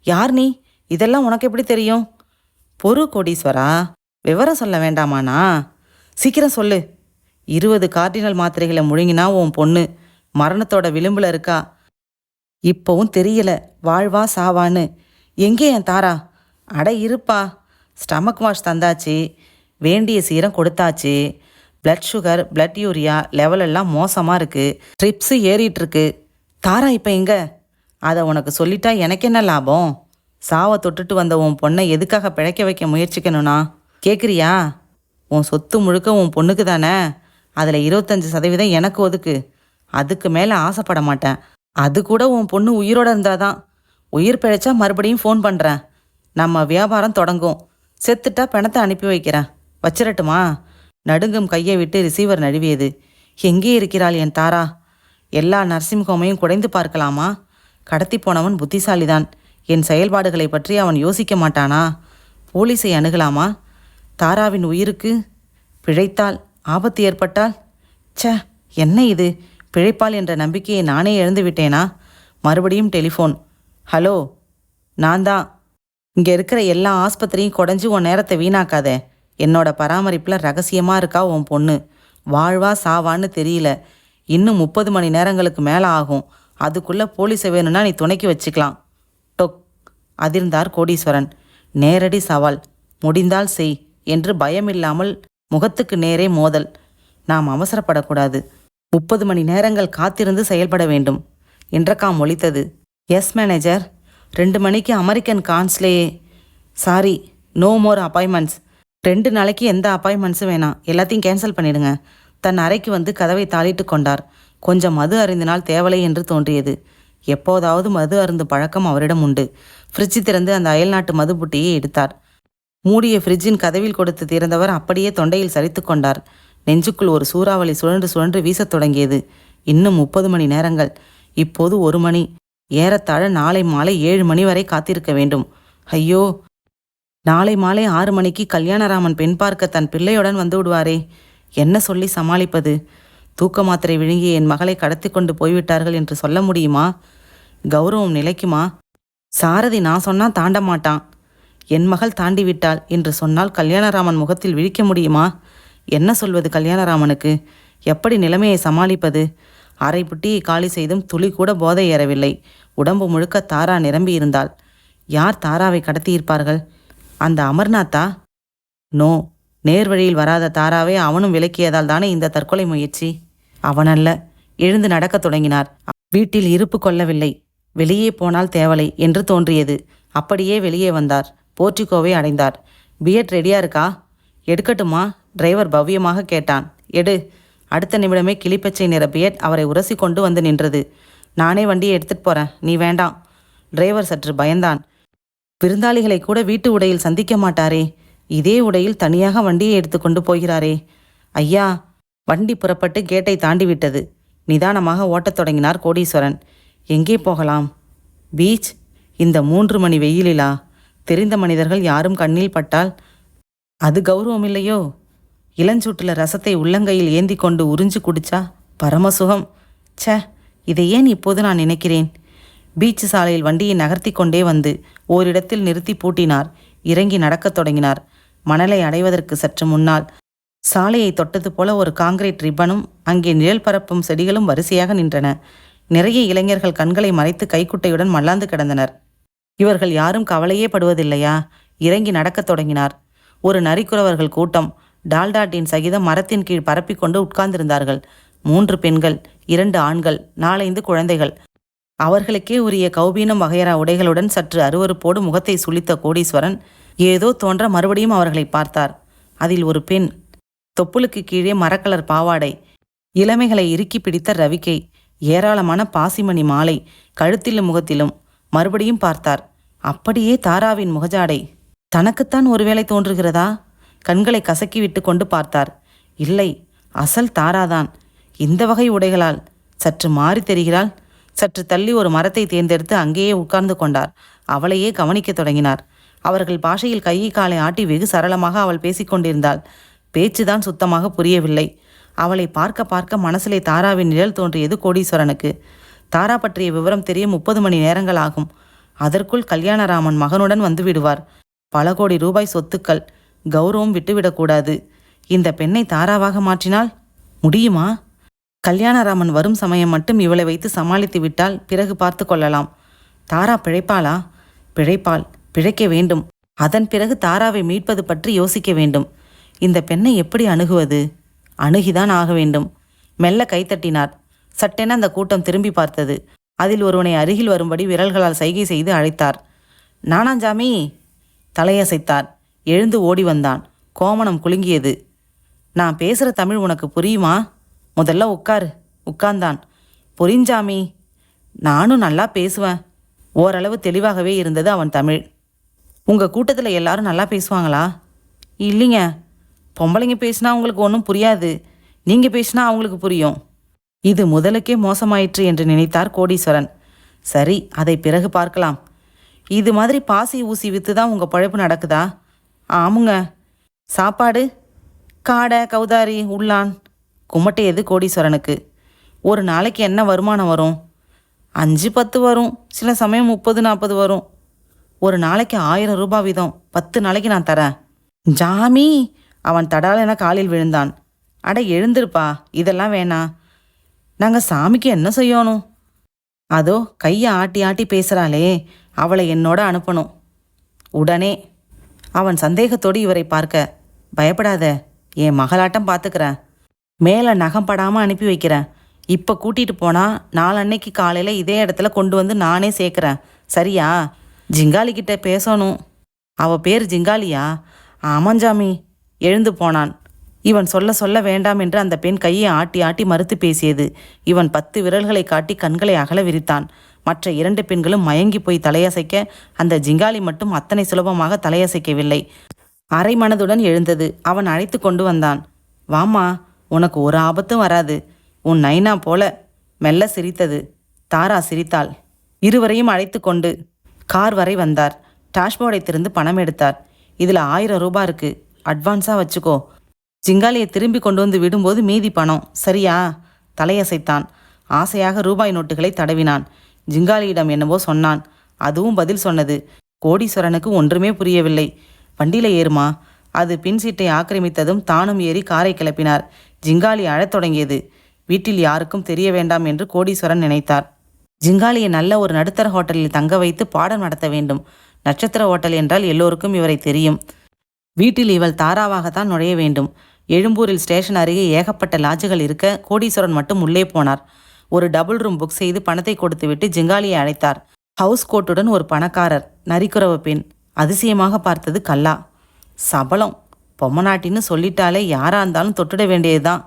யார் நீ? இதெல்லாம் உனக்கு எப்படி தெரியும்? பொறு கோடீஸ்வரா, விவரம் சொல்ல வேண்டாமாண்ணா? சீக்கிரம் சொல்லு. 20 கார்டினல் மாத்திரைகளை முழுங்கினா உன் பொண்ணு மரணத்தோட விளிம்பில் இருக்கா. இப்போவும் தெரியல வாழ்வா சாவான்னு. எங்கே என் தாரா? அட இருப்பா. ஸ்டமக் வாஷ் தந்தாச்சு, வேண்டிய சீரம் கொடுத்தாச்சு. Blood sugar, blood urea level எல்லாம் மோசமாக இருக்குது. ட்ரிப்ஸு ஏறிட்டுருக்கு. தாரா இப்போ எங்க? அதை உனக்கு சொல்லிட்டா எனக்கு என்ன லாபம்? சாவை தொட்டுட்டு வந்த உன் பொண்ணை எதுக்காக பிழைக்க வைக்க முயற்சிக்கணும்னா கேட்குறியா? உன் சொத்து முழுக்க உன் பொண்ணுக்கு தானே. அதில் 25% எனக்கு ஒதுக்கு. அதுக்கு மேலே ஆசைப்பட மாட்டேன். அது கூட உன் பொண்ணு உயிரோடு இருந்தாதான். உயிர் பிழைச்சா மறுபடியும் ஃபோன் பண்ணுறேன். நம்ம வியாபாரம் தொடங்கும். செத்துட்டா பணத்தை அனுப்பி வைக்கிறேன். வச்சிரட்டுமா? நடுங்கும் கையை விட்டு ரிசீவர் நழுவியது. எங்கே இருக்கிறாள் என் தாரா? எல்லா நர்சிங் ஹோமையும் குடைந்து பார்க்கலாமா? கடத்தி போனவன் புத்திசாலிதான். என் செயல்பாடுகளை பற்றி அவன் யோசிக்க மாட்டானா? போலீஸை அணுகலாமா? தாராவின் உயிருக்கு? பிழைத்தால் ஆபத்து ஏற்பட்டால்? ச்சே, என்ன இது? பிழைப்பால் என்ற நம்பிக்கையை நானே இழந்து விட்டேனா? மறுபடியும் டெலிஃபோன். ஹலோ, நான் தான். இங்கே இருக்கிற எல்லா ஆஸ்பத்திரியும் குடஞ்சி உன் நேரத்தை வீணாக்காத. என்னோட பராமரிப்பில் ரகசியமாக இருக்கா உன் பொண்ணு. வாழ்வா சாவான்னு தெரியல. இன்னும் 30 மணி நேரங்களுக்கு மேலே ஆகும். அதுக்குள்ளே போலீஸை வேணும்னா நீ துணைக்கி வச்சுக்கலாம். டொக் அதிர்ந்தார் கோடீஸ்வரன். நேரடி சவால். முடிந்தால் செய் என்று பயமில்லாமல் முகத்துக்கு நேரே மோதல். நாம் அவசரப்படக்கூடாது. 30 மணி நேரங்கள் காத்திருந்து செயல்பட வேண்டும். இன்டர்காம் ஒலித்தது. S manager. 2 மணிக்கு அமெரிக்கன் கான்ஸ்லேயே. Sorry, no more appointments. 2 நாளைக்கு எந்த அப்பாயின்மெண்ட்ஸும் வேணாம். எல்லாத்தையும் கேன்சல் பண்ணிடுங்க. தன் அறைக்கு வந்து கதவை தாளிட்டு கொண்டார். கொஞ்சம் மது அருந்தினால் தேவலை என்று தோன்றியது. எப்போதாவது மது அருந்தும் பழக்கம் அவரிடம் உண்டு. ஃப்ரிட்ஜ் திறந்து அந்த அயல்நாட்டு மது புட்டியை எடுத்தார். மூடிய ஃப்ரிட்ஜின் கதவில் கொடுத்து திறந்தவர் அப்படியே தொண்டையில் சரித்து கொண்டார். நெஞ்சுக்குள் ஒரு சூறாவளி சுழன்று சுழன்று வீசத் தொடங்கியது. இன்னும் 30 மணி நேரங்கள். இப்போது 1 மணி. ஏறத்தாழ நாளை மாலை 7 மணி வரை காத்திருக்க வேண்டும். ஐயோ, நாளை மாலை 6 மணிக்கு கல்யாணராமன் பெண் பார்க்க தன் பிள்ளையுடன் வந்து விடுவாரே. என்ன சொல்லி சமாளிப்பது? தூக்க மாத்திரை விழுங்கிய என் மகளை கடத்தி கொண்டு போய்விட்டார்கள் என்று சொல்ல முடியுமா? கௌரவம் நிலைக்குமா? சாரதி நான் சொன்னா தாண்ட மாட்டான். என் மகள் தாண்டிவிட்டாள் என்று சொன்னால் கல்யாணராமன் முகத்தில் விழிக்க முடியுமா? என்ன சொல்வது கல்யாணராமனுக்கு? எப்படி நிலைமையை சமாளிப்பது? அரை புட்டியை காலி செய்தும் துளி கூட போதை ஏறவில்லை. உடம்பு முழுக்க தாரா நிரம்பி இருந்தாள். யார் தாராவை கடத்தியிருப்பார்கள்? அந்த அமர்நாத்தா? நோ, நேர்வழியில் வராத தாராவை அவனும் விலக்கியதால் தானே இந்த தற்கொலை முயற்சி. அவனல்ல. எழுந்து நடக்கத் தொடங்கினார். வீட்டில் இருப்பு கொள்ளவில்லை. வெளியே போனால் தேவலை என்று தோன்றியது. அப்படியே வெளியே வந்தார். போர்ட்டிகோவை அடைந்தார். பியட் ரெடியா இருக்கா? எடுக்கட்டுமா? டிரைவர் பவ்யமாக கேட்டான். எடு. அடுத்த நிமிடமே கிளிப்பச்சை நிற பியட் அவரை உரசி கொண்டு வந்து நின்றது. நானே வண்டியை எடுத்துட்டு போறேன், நீ வேண்டாம். டிரைவர் சற்று பயந்தான். விருந்தாளிகளை கூட வீட்டு உடையில் சந்திக்க மாட்டாரே, இதே உடையில் தனியாக வண்டியை எடுத்துக்கொண்டு போகிறாரே. ஐயா. வண்டி புறப்பட்டு கேட்டை தாண்டிவிட்டது. நிதானமாக ஓட்டத் தொடங்கினார் கோடீஸ்வரன். எங்கே போகலாம்? பீச்? இந்த 3 மணி வெயிலிலா? தெரிந்த மனிதர்கள் யாரும் கண்ணில் பட்டால் அது கௌரவம் இல்லையோ? இளஞ்சூட்டில் ரசத்தை உள்ளங்கையில் ஏந்தி கொண்டு உறிஞ்சு குடிச்சா பரமசுகம். ச்சே, இதை ஏன் இப்போது நான் நினைக்கிறேன்? பீச் சாலையில் வண்டியை நகர்த்தி கொண்டே வந்து ஓரிடத்தில் நிறுத்தி பூட்டினார். இறங்கி நடக்கத் தொடங்கினார். மணலை அடைவதற்கு சற்று முன்னால் சாலையை தொட்டது போல ஒரு காங்கிரீட் ரிப்பனும் அங்கே நிழல் பரப்பும் செடிகளும் வரிசையாக நின்றன. நிறைய இளைஞர்கள் கண்களை மறைத்து கைக்குட்டையுடன் மல்லாந்து கிடந்தனர். இவர்கள் யாரும் கவலையே படுவதில்லையா? இறங்கி நடக்கத் தொடங்கினார். ஒரு நரிக்குறவர்கள் கூட்டம் டால்டாட்டின் சகிதம் மரத்தின் கீழ் பரப்பிக்கொண்டு உட்கார்ந்திருந்தார்கள். 3 பெண்கள், 2 ஆண்கள், 4-5 குழந்தைகள். அவர்களுக்கே உரிய கௌபீனம் வகையறா உடைகளுடன் சற்று அருவருப்போடு முகத்தை சுளித்த கோடீஸ்வரன் ஏதோ தோன்ற மறுபடியும் அவர்களை பார்த்தார். அதில் ஒரு பெண். தொப்புளுக்கு கீழே மரக்கலர் பாவாடை, இளமைகளை இறுக்கி பிடித்த ரவிக்கை, ஏராளமான பாசிமணி மாலை கழுத்திலும் முகத்திலும். மறுபடியும் பார்த்தார். அப்படியே தாராவின் முகஜாடை. தனக்குத்தான் ஒருவேளை தோன்றுகிறதா? கண்களை கசக்கி விட்டு கொண்டு பார்த்தார். இல்லை, அசல் தாராதான். இந்த வகை உடைகளால் சற்று மாறி தெரிகிறாள். சற்று தள்ளி ஒரு மரத்தை தேர்ந்தெடுத்து அங்கேயே உட்கார்ந்து கொண்டார். அவளையே கவனிக்கத் தொடங்கினார். அவர்கள் பாஷையில் கையை காலை ஆட்டி வெகு சரளமாக அவள் பேசிக்கொண்டிருந்தாள். பேச்சுதான் சுத்தமாக புரியவில்லை. அவளை பார்க்க பார்க்க மனசிலே தாராவின் நிழல் தோன்றியது கோடீஸ்வரனுக்கு. தாரா பற்றிய விவரம் தெரிய 30 மணி நேரங்கள் ஆகும். அதற்குள் கல்யாணராமன் மகனுடன் வந்து விடுவார். பல கோடி ரூபாய் சொத்துக்கள். கௌரவம் விட்டுவிடக்கூடாது. இந்த பெண்ணை தாராவாக மாற்றினால் முடியுமா? கல்யாணராமன் வரும் சமயம் மட்டும் இவளை வைத்து சமாளித்து விட்டால் பிறகு பார்த்து கொள்ளலாம். தாரா பிழைப்பாளா? பிழைப்பாள். பிழைக்க வேண்டும். அதன் பிறகு தாராவை மீட்பது பற்றி யோசிக்க வேண்டும். இந்த பெண்ணை எப்படி அணுகுவது? அணுகிதான் ஆக வேண்டும். மெல்ல கைத்தட்டினார். சட்டென அந்த கூட்டம் திரும்பி பார்த்தது. அதில் ஒருவனை அருகில் வரும்படி விரல்களால் சைகை செய்து அழைத்தார். நானாஞ்சாமி. தலையசைத்தார். எழுந்து ஓடி வந்தான். கோமணம் குலுங்கியது. நான் பேசுகிற தமிழ் உனக்கு புரியுமா? முதல்ல உட்காரு. உட்கார்ந்தான். புரிஞ்சாமி. நானும் நல்லா பேசுவேன். ஓரளவு தெளிவாகவே இருந்தது அவன் தமிழ். உங்கள் கூட்டத்தில் எல்லாரும் நல்லா பேசுவாங்களா? இல்லைங்க. பொம்பளைங்க பேசினா உங்களுக்கு ஒன்றும் புரியாது. நீங்கள் பேசினா அவங்களுக்கு புரியும். இது முதலுக்கே மோசமாயிற்று என்று நினைத்தார் கோடீஸ்வரன். சரி, அதை பிறகு பார்க்கலாம். இது மாதிரி பாசி ஊசி விற்று தான் உங்கள் பழைப்பு நடக்குதா? ஆமுங்க. சாப்பாடு? காடை கௌதாரி உள்ளான் குமட்டையது கோடீஸ்வரனுக்கு. ஒரு நாளைக்கு என்ன வருமானம் வரும்? 5-10 வரும், சில சமயம் 30-40 வரும். ஒரு நாளைக்கு 1000 ரூபாய் வீதம் 10 நாளைக்கு நான் தரேன். ஜாமி, அவன் தடாலென காலில் விழுந்தான். அட எழுந்திருப்பா, இதெல்லாம் வேணாம். நாங்கள் சாமிக்கு என்ன செய்யணும்? அதோ கையை ஆட்டி ஆட்டி பேசுகிறாளே, அவளை என்னோட அனுப்பணும் உடனே. அவன் சந்தேகத்தோடு இவரை பார்க்க, பயப்படாத, என் மகளாட்டம் பார்த்துக்கிறேன். மேலே நகம் படாமல் அனுப்பி வைக்கிறேன். இப்போ கூட்டிகிட்டு போனால் நாளன்னைக்கு காலையில் இதே இடத்துல கொண்டு வந்து நானே சேர்க்குறேன், சரியா? ஜிங்காலிக்கிட்ட பேசணும். அவள் பேர் ஜிங்காலியா? ஆமாஞ்சாமி. எழுந்து போனான். இவன் சொல்ல சொல்ல வேண்டாம் என்று அந்த பெண் கையை ஆட்டி ஆட்டி மறுத்து பேசியது. இவன் 10 விரல்களை காட்டி கண்களை அகல விரித்தான். மற்ற 2 பெண்களும் மயங்கி போய் தலையசைக்க, அந்த ஜிங்காலி மட்டும் அத்தனை சுலபமாக தலையசைக்கவில்லை. அரை மனதுடன் எழுந்தது. அவன் அழைத்து கொண்டு வந்தான். வாமா, உனக்கு ஒரு ஆபத்தும் வராது. உன் நைனா போல. மெல்ல சிரித்தது. தாரா சிரித்தாள். இருவரையும் அழைத்து கொண்டு கார் வரை வந்தார். டாஷ்போர்டை திறந்து பணம் எடுத்தார். இதில் 1000 ரூபாய் இருக்கு, அட்வான்ஸாக வச்சுக்கோ. ஜிங்காலியை திரும்பி கொண்டு வந்து விடும்போது மீதி பணம், சரியா? தலையசைத்தான். ஆசையாக ரூபாய் நோட்டுகளை தடவினான். ஜிங்காலியிடம் என்னவோ சொன்னான். அதுவும் பதில் சொன்னது. கோடீஸ்வரனுக்கு ஒன்றுமே புரியவில்லை. வண்டியில் ஏறுமா. அது பின் சீட்டை ஆக்கிரமித்ததும் தானும் ஏறி காரை கிளப்பினார். ஜிங்காலி அழத் தொடங்கியது. வீட்டில் யாருக்கும் தெரிய வேண்டாம் என்று கோடீஸ்வரன் நினைத்தார். ஜிங்காலியை நல்ல ஒரு நடுத்தர ஹோட்டலில் தங்க வைத்து பாடம் நடத்த வேண்டும். நட்சத்திர ஹோட்டல் என்றால் எல்லோருக்கும் இவரை தெரியும். வீட்டில் இவள் தாராவாகத்தான் நுழைய வேண்டும். எழும்பூரில் ஸ்டேஷன் அருகே ஏகப்பட்ட லாட்ஜுகள் இருக்க கோடீஸ்வரன் மட்டும் உள்ளே போனார். ஒரு டபுள் ரூம் புக் செய்து பணத்தை கொடுத்துவிட்டு ஜிங்காலியை அழைத்தார். ஹவுஸ் கோட்டுடன் ஒரு பணக்காரர், நரிக்குறவ பெண். அதிசயமாக பார்த்தது கல்லா. சபலம். பொம்மநாட்டின்னு சொல்லிட்டாலே யாரா இருந்தாலும் தொட்டுட வேண்டியதுதான்.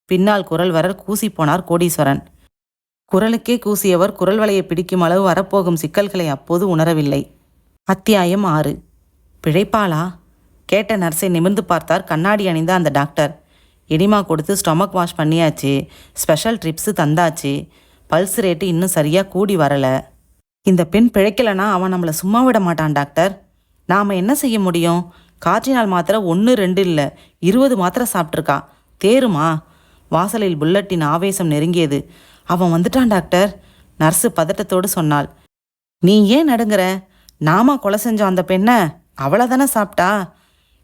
பின்னால் குரல் வர கூசி போனார் கோடீஸ்வரன். குரலுக்கே கூசியவர் குரல் வலையை பிடிக்கும் அளவு வரப்போகும் சிக்கல்களை அப்போது உணரவில்லை. அத்தியாயம் 6. பிழைப்பாளா? கேட்ட நர்ஸை நிமிர்ந்து பார்த்தார் கண்ணாடி அணிந்த அந்த டாக்டர். எடிமா கொடுத்து ஸ்டொமக் வாஷ் பண்ணியாச்சு, ஸ்பெஷல் ட்ரிப்ஸு தந்தாச்சு, பல்ஸ் ரேட்டு இன்னும் சரியாக கூடி வரலை. இந்த பெண் பிழைக்கலைன்னா அவன் நம்மளை சும்மா விட மாட்டான் டாக்டர். நாம் என்ன செய்ய முடியும்? காற்றினால் மாத்திரை 1-2 இல்லை, 20 மாத்திரை சாப்பிட்ருக்கா. தேருமா? வாசலில் புல்லட்டின் ஆவேசம் நெருங்கியது. அவன் வந்துட்டான் டாக்டர், நர்ஸு பதட்டத்தோடு சொன்னாள். நீ ஏன் நடுங்குற? நாம கொலை செஞ்சோம் அந்த பெண்ணை, அவளை தானே சாப்பிட்டா.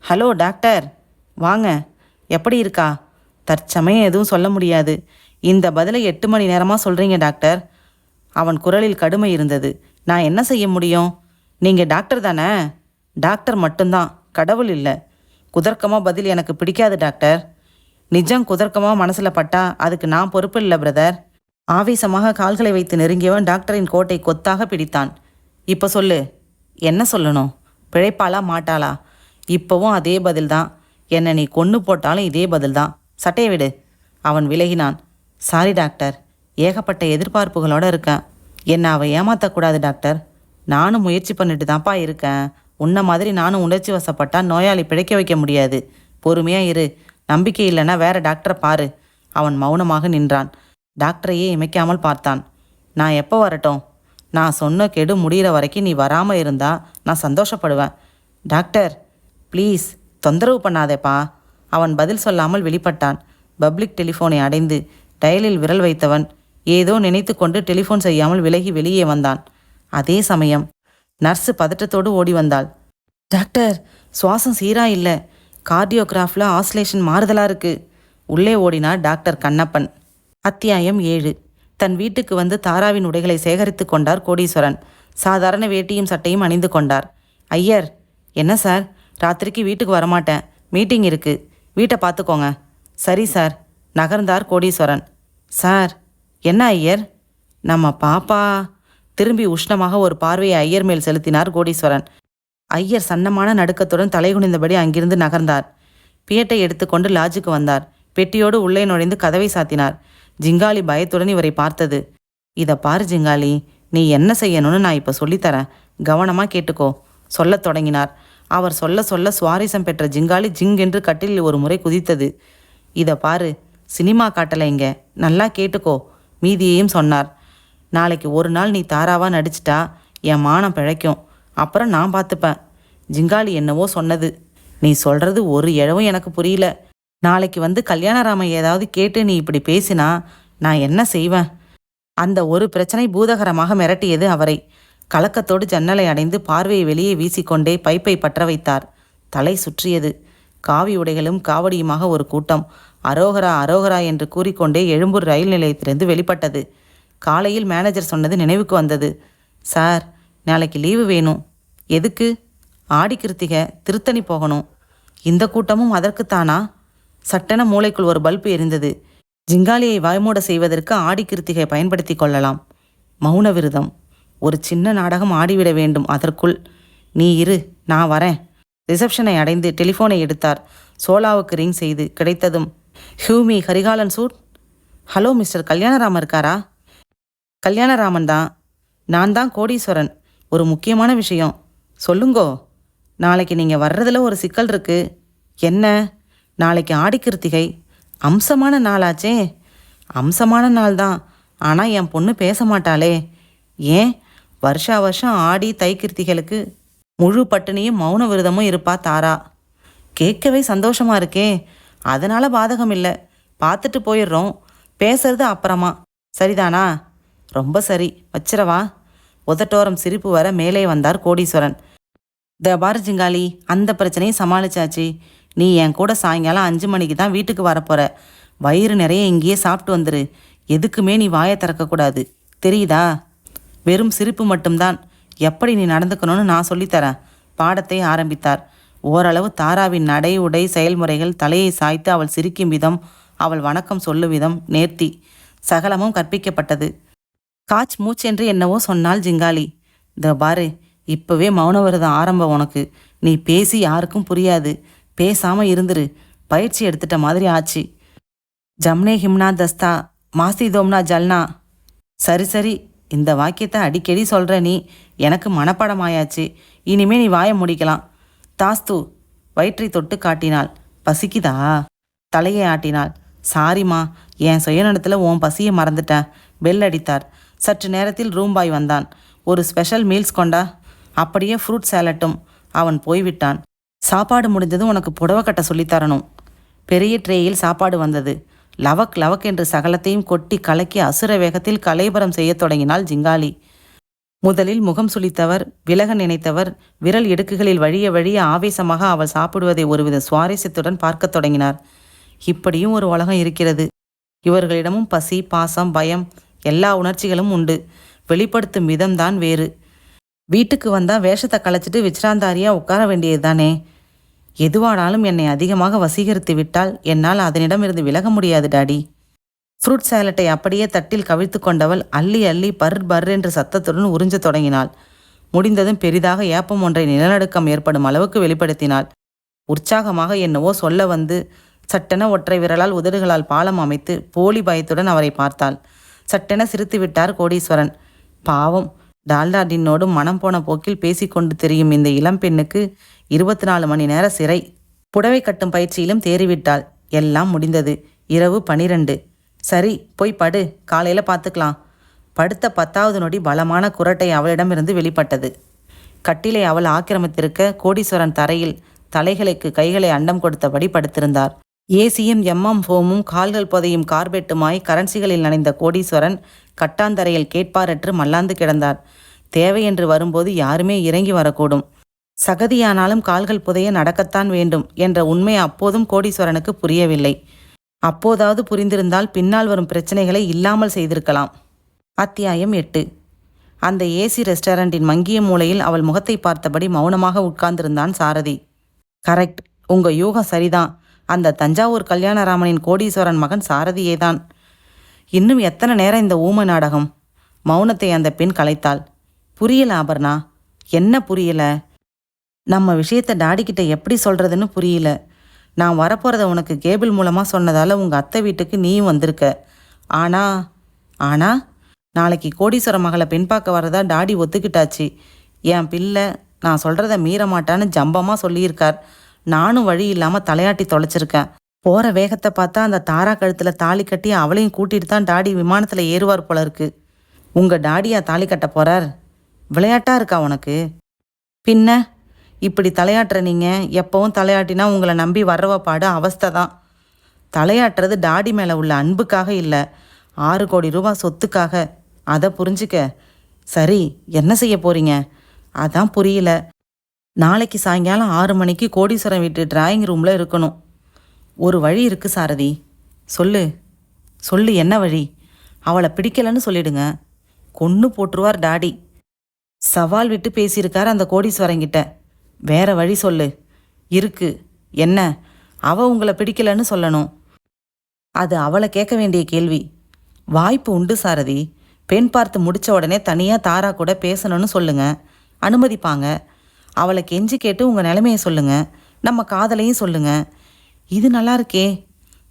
ஹலோ டாக்டர், வாங்க. எப்படி இருக்கா? தற்சமயம் எதுவும் சொல்ல முடியாது. இந்த பதிலை 8 மணி நேரமாக சொல்கிறீங்க டாக்டர். அவன் குரலில் கடுமை இருந்தது. நான் என்ன செய்ய முடியும்? நீங்கள் டாக்டர் தானே? டாக்டர் மட்டும்தான், கடவுள் இல்லை. குதர்க்கமாக பதில் எனக்கு பிடிக்காது டாக்டர். நிஜம் குதர்க்கமாக மனசில் பட்டா அதுக்கு நான் பொறுப்பு இல்லை பிரதர். ஆவேசமாக கால்களை வைத்து நெருங்கியவன் டாக்டரின் கோட்டை கொத்தாக பிடித்தான். இப்போ சொல்லு, என்ன சொல்லணும்? பிழைப்பாளா மாட்டாளா? இப்போவும் அதே பதில்தான். என்னை நீ கொன்று போட்டாலும் இதே பதில்தான். சட்டையை விடு. அவன் விலகினான். சாரி டாக்டர், ஏகப்பட்ட எதிர்பார்ப்புகளோடு இருக்கேன். என்னை அவள் ஏமாற்றக்கூடாது டாக்டர். நானும் முயற்சி பண்ணிட்டு தான்ப்பா இருக்கேன். உன்ன மாதிரி நானும் உணர்ச்சி வசப்பட்டா நோயாளி பிழைக்க வைக்க முடியாது. பொறுமையாக இரு. நம்பிக்கை இல்லைன்னா வேற டாக்டரை பாரு. அவன் மௌனமாக நின்றான். டாக்டரையே இமைக்காமல் பார்த்தான். நான் எப்போ வரட்டும்? நான் சொன்ன கெடு முடிகிற வரைக்கும் நீ வராமல் இருந்தா நான் சந்தோஷப்படுவேன். டாக்டர் ப்ளீஸ், தொந்தரவு பண்ணாதேப்பா. அவன் பதில் சொல்லாமல் வெளிப்பட்டான். பப்ளிக் டெலிஃபோனை அடைந்து டயலில் விரல் வைத்தவன் ஏதோ நினைத்து கொண்டு டெலிஃபோன் செய்யாமல் விலகி வெளியே வந்தான். அதே சமயம் நர்ஸு பதட்டத்தோடு ஓடி வந்தாள். டாக்டர், சுவாசம் சீராக இல்லை, கார்டியோகிராஃபில் ஆஸ்லேஷன் மாறுதலாக இருக்கு. உள்ளே ஓடினார் டாக்டர் கண்ணப்பன். அத்தியாயம் 7. தன் வீட்டுக்கு வந்து தாராவின் உடைகளை சேகரித்து கொண்டார் கோடீஸ்வரன். சாதாரண வேட்டியும் சட்டையும் அணிந்து கொண்டார். ஐயர், என்ன சார், ராத்திரிக்கு வீட்டுக்கு வரமாட்டேன், மீட்டிங் இருக்கு, வீட்டை பார்த்துக்கோங்க. சரி சார், நகர்ந்தார் கோடீஸ்வரன். சார். என்ன ஐயர்? நம்ம பாப்பா. திரும்பி உஷ்ணமாக ஒரு பார்வையை ஐயர் மேல் செலுத்தினார் கோடீஸ்வரன். ஐயர் சன்னமான நடுக்கத்துடன் தலைகுனிந்தபடி அங்கிருந்து நகர்ந்தார். பியட்டை எடுத்துக்கொண்டு லாட்ஜுக்கு வந்தார். பெட்டியோடு உள்ளே நுழைந்து கதவை சாத்தினார். ஜிங்காலி பயத்துடன் இவரை பார்த்தது. இதை பாரு ஜிங்காலி, நீ என்ன செய்யணும்னு நான் இப்போ சொல்லித்தரேன், கவனமாக கேட்டுக்கோ சொல்லத் தொடங்கினார். அவர் சொல்ல சொல்ல சுவாரஸ்யம் பெற்ற ஜிங்காலி ஜிங்கென்று கட்டிலில் ஒரு முறை குதித்தது. இதை பாரு, சினிமா காட்டலை இங்கே, நல்லா கேட்டுக்கோ மீதியையும் சொன்னார். நாளைக்கு ஒரு நாள் நீ தாராவாக நடிச்சிட்டா என் மானம் பிழைக்கும், அப்புறம் நான் பார்த்துப்பேன். ஜிங்காலி என்னவோ சொன்னது. நீ சொல்கிறது ஒரு இழவும் எனக்கு புரியல. நாளைக்கு வந்து கல்யாணராமன் ஏதாவது கேட்டு நீ இப்படி பேசினா நான் என்ன செய்வேன்? அந்த ஒரு பிரச்சனை பூதகரமாக மிரட்டியது அவரை. கலக்கத்தோடு ஜன்னலை அடைந்து பார்வையை வெளியே வீசிக்கொண்டே பைப்பை பற்ற வைத்தார். தலை சுற்றியது. காவி உடைகளும் காவடியுமாக ஒரு கூட்டம் அரோகரா அரோகரா என்று கூறிக்கொண்டே எழும்பூர் ரயில் நிலையத்திலிருந்து வெளிப்பட்டது. காலையில் மேனேஜர் சொன்னது நினைவுக்கு வந்தது. சார், நாளைக்கு லீவு வேணும். எதுக்கு? ஆடி கிருத்திகை, திருத்தணி போகணும். இந்த கூட்டமும் அதற்குத்தானா? சட்டென மூளைக்குள் ஒரு பல்பு எரிந்தது. ஜிங்காலியை வாய்மூட செய்வதற்கு ஆடி கிருத்திகை பயன்படுத்தி கொள்ளலாம். மௌன விரதம். ஒரு சின்ன நாடகம் ஆடிவிட வேண்டும். அதற்குள் நீ இரு, நான் வரேன். ரிசப்ஷனை அடைந்து டெலிஃபோனை எடுத்தார். சோலாவுக்கு ரிங் செய்து கிடைத்ததும், ஹியூமி கரிகாலன் சூட். ஹலோ மிஸ்டர் கல்யாணராமன் இருக்காரா? கல்யாணராமன் தான். நான் தான் கோடீஸ்வரன். ஒரு முக்கியமான விஷயம். சொல்லுங்கோ. நாளைக்கு நீங்கள் வர்றதில் ஒரு சிக்கல் இருக்கு. என்ன? நாளைக்கு ஆடி கிருத்திகை. அம்சமான நாளாச்சே. அம்சமான நாள் தான். ஆனால் என் பொண்ணு பேச மாட்டாளே. ஏன்? வருஷா வருஷம் ஆடி தை கிருத்திகளுக்கு முழு பட்டினியும் மௌன விரதமும் இருப்பா தாரா. கேட்கவே சந்தோஷமா இருக்கே. அதனால பாதகம் இல்லை. பார்த்துட்டு போயிடுறோம். பேசுறது அப்புறமா. சரிதானா? ரொம்ப சரி. வச்சிரவா. உதட்டோரம் சிரிப்பு வர மேலே வந்தார் கோடீஸ்வரன். பாரு ஜிங்காலி, அந்த பிரச்சனையும் சமாளிச்சாச்சு. நீ என் கூட சாயங்காலம் 5 மணிக்கு தான் வீட்டுக்கு வரப்போற. வயிறு நிறைய இங்கேயே சாப்பிட்டு வந்துரு. எதுக்குமே நீ வாயை திறக்கக்கூடாது. தெரியுதா? வெறும் சிரிப்பு மட்டும்தான். எப்படி நீ நடந்துக்கணும்னு நான் சொல்லித்தரேன். பாடத்தை ஆரம்பித்தார். ஓரளவு தாராவின் நடை, உடை, செயல்முறைகள், தலையை சாய்த்து அவள் சிரிக்கும் விதம், அவள் வணக்கம் சொல்லும் விதம், நேர்த்தி சகலமும் கற்பிக்கப்பட்டது. காச் மூச்சென்று என்னவோ சொன்னாள் ஜிங்காலி. பாரு, இப்பவே மௌன விரதம் ஆரம்பம் உனக்கு. நீ பேசி யாருக்கும் புரியாது. பேசாம இருந்துரு. பயிற்சி எடுத்துட்ட மாதிரி ஆச்சு. ஜம்னே ஹிம்னா தஸ்தா மாஸ்தி தோம்னா ஜல்னா. சரி சரி, இந்த வாக்கியத்தை அடிக்கடி சொல்கிற நீ. எனக்கு மனப்படமாயாச்சு. இனிமே நீ வாய முடிக்கலாம். தாஸ்து. வயிற்றை தொட்டு காட்டினாள். பசிக்குதா? தலையை ஆட்டினாள். சாரிம்மா, என் சுயநலத்தில் உன் பசியை மறந்துட்டேன். பெல் அடித்தார். சற்று நேரத்தில் ரூம்பாய் வந்தான். ஒரு ஸ்பெஷல் மீல்ஸ் கொண்டா. அப்படியே ஃப்ரூட் சாலட்டும். அவன் போய்விட்டான். சாப்பாடு முடிஞ்சதும் உனக்கு புடவை கட்ட சொல்லித்தரணும். பெரிய ட்ரேயில் சாப்பாடு வந்தது. லவக் லவக் என்று சகலத்தையும் கொட்டி கலக்கி அசுர வேகத்தில் கலைபரம் செய்யத் தொடங்கினாள் ஜிங்காலி. முதலில் முகம் சுளித்தவர், விலக நினைத்தவர், விரல் இடுக்குகளில் வழிய வழிய ஆவேசமாக அவள் சாப்பிடுவதை ஒருவித சுவாரஸ்யத்துடன் பார்க்கத் தொடங்கினார். இப்படியும் ஒரு உலகம் இருக்கிறது. இவர்களிடமும் பசி, பாசம், பயம், எல்லா உணர்ச்சிகளும் உண்டு. வெளிப்படுத்தும் விதம்தான் வேறு. வீட்டுக்கு வந்தால் வேஷத்தை களைச்சிட்டு விச்ராந்தாரியா உட்கார வேண்டியது தானே. எதுவானாலும் என்னை அதிகமாக வசீகரித்து விட்டால் என்னால் அதனிடமிருந்து விலக முடியாது டாடி. ஃப்ரூட் சாலட்டை அப்படியே தட்டில் கவிழ்த்து கொண்டவள் அள்ளி அள்ளி பர் பர் என்று சத்தத்துடன் உறிஞ்சத் தொடங்கினாள். முடிந்ததும் பெரிதாக ஏப்பம் ஒன்றை நிலநடுக்கம் ஏற்படும் அளவுக்கு வெளிப்படுத்தினாள். உற்சாகமாக என்னவோ சொல்ல வந்து சட்டென ஒற்றை விரலால் உதடுகளால் பாலம் அமைத்து போலி பயத்துடன் அவரை பார்த்தாள். சட்டென சிரித்து விட்டார் கோடீஸ்வரன். பாவம், டால்டா டின்னோடு மனம் போன போக்கில் பேசிக்கொண்டு தெரியும் இந்த இளம்பெண்ணுக்கு 24 மணி நேர சிறை. புடவை கட்டும் பயிற்சியிலும் தேறிவிட்டாள். எல்லாம் முடிந்தது. இரவு 12. சரி, போய் படு, காலையில் பார்த்துக்கலாம். படுத்த 10வது நொடி பலமான குரட்டை அவளிடமிருந்து வெளிப்பட்டது. கட்டிலை அவள் ஆக்கிரமித்திருக்க கோடீஸ்வரன் தரையில் தலைகளுக்கு கைகளை அண்டம் கொடுத்தபடி படுத்திருந்தார். ஏசியும் எம்எம் ஃபோமும் கால்கள் புதையும் கார்பெட்டுமாய் கரன்சிகளில் நனைந்த கோடீஸ்வரன் கட்டாந்தரையில் கேட்பாரற்று மல்லாந்து கிடந்தார். தேவையென்று வரும்போது யாருமே இறங்கி வரக்கூடும். சகதியானாலும் கால்கள் புதைய நடக்கத்தான் வேண்டும் என்ற உண்மை அப்போதும் கோடீஸ்வரனுக்கு புரியவில்லை. அப்போதாவது புரிந்திருந்தால் பின்னால் வரும் பிரச்சனைகளை இல்லாமல் செய்திருக்கலாம். அத்தியாயம் 8. அந்த ஏசி ரெஸ்டாரண்டின் மங்கிய மூலையில் அவள் முகத்தை பார்த்தபடி மௌனமாக உட்கார்ந்திருந்தான் சாரதி. கரெக்ட், உங்க யூகம் சரிதான். அந்த தஞ்சாவூர் கல்யாணராமனின் கோடீஸ்வரன் மகன் சாரதியேதான். இன்னும் எத்தனை நேரம் இந்த ஊமை நாடகம்? மௌனத்தை அந்த பெண் கலைத்தாள். புரியல அபர்ணா. என்ன புரியல? நம்ம விஷயத்தை டாடிக்கிட்ட எப்படி சொல்கிறதுன்னு புரியல. நான் வரப்போகிறத உனக்கு கேபிள் மூலமாக சொன்னதால் உங்கள் அத்தை வீட்டுக்கு நீயும் வந்திருக்க. ஆனா நாளைக்கு கோடீஸ்வர மகளை பெண் பார்க்க வரதா டாடி ஒத்துக்கிட்டாச்சு. என் பிள்ளை நான் சொல்கிறத மீற மாட்டான்னு ஜம்பமாக சொல்லியிருக்கார். நானும் வழி இல்லாமல் தலையாட்டி தொலைச்சிருக்கேன். போகிற வேகத்தை பார்த்தா அந்த தாரா கழுத்தில் தாலி கட்டி அவளையும் கூட்டிகிட்டு தான் டாடி விமானத்தில் ஏறுவார் போல இருக்கு. உங்கள் டாடியா தாலி கட்ட போகிறார்? விளையாட்டாக இருக்கா உனக்கு? பின்ன இப்படி தலையாட்டுற நீங்கள் எப்பவும் தலையாட்டினா உங்களை நம்பி வர்றவ பாடு அவஸ்தை தான். தலையாட்டுறது டாடி மேலே உள்ள அன்புக்காக இல்லை, 6 கோடி ரூபாய் சொத்துக்காக. அதை புரிஞ்சுக்க. சரி, என்ன செய்ய போறீங்க? அதான் புரியல. நாளைக்கு சாயங்காலம் 6 மணிக்கு கோடீஸ்வரன் வீட்டு டிராயிங் ரூமில் இருக்கணும். ஒரு வழி இருக்கு சாரதி. சொல்லு சொல்லு, என்ன வழி? அவளை பிடிக்கலன்னு சொல்லிடுங்க. கொன்று போட்டுருவார் டாடி. சவால் விட்டு பேசியிருக்கார் அந்த கோடீஸ்வரங்கிட்ட. வேற வழி சொல்லு. இருக்கு. என்ன? அவ உங்களை பிடிக்கலன்னு சொல்லணும். அது அவளை கேட்க வேண்டிய கேள்வி. வாய்ப்பு உண்டு சாரதி. பெண் பார்த்து முடிச்ச உடனே தனியாக தாரா கூட பேசணும்னு சொல்லுங்க, அனுமதிப்பாங்க. அவளை கெஞ்சி கேட்டு உங்கள் நிலைமையை சொல்லுங்க, நம்ம காதலையும் சொல்லுங்க. இது நல்லா இருக்கே.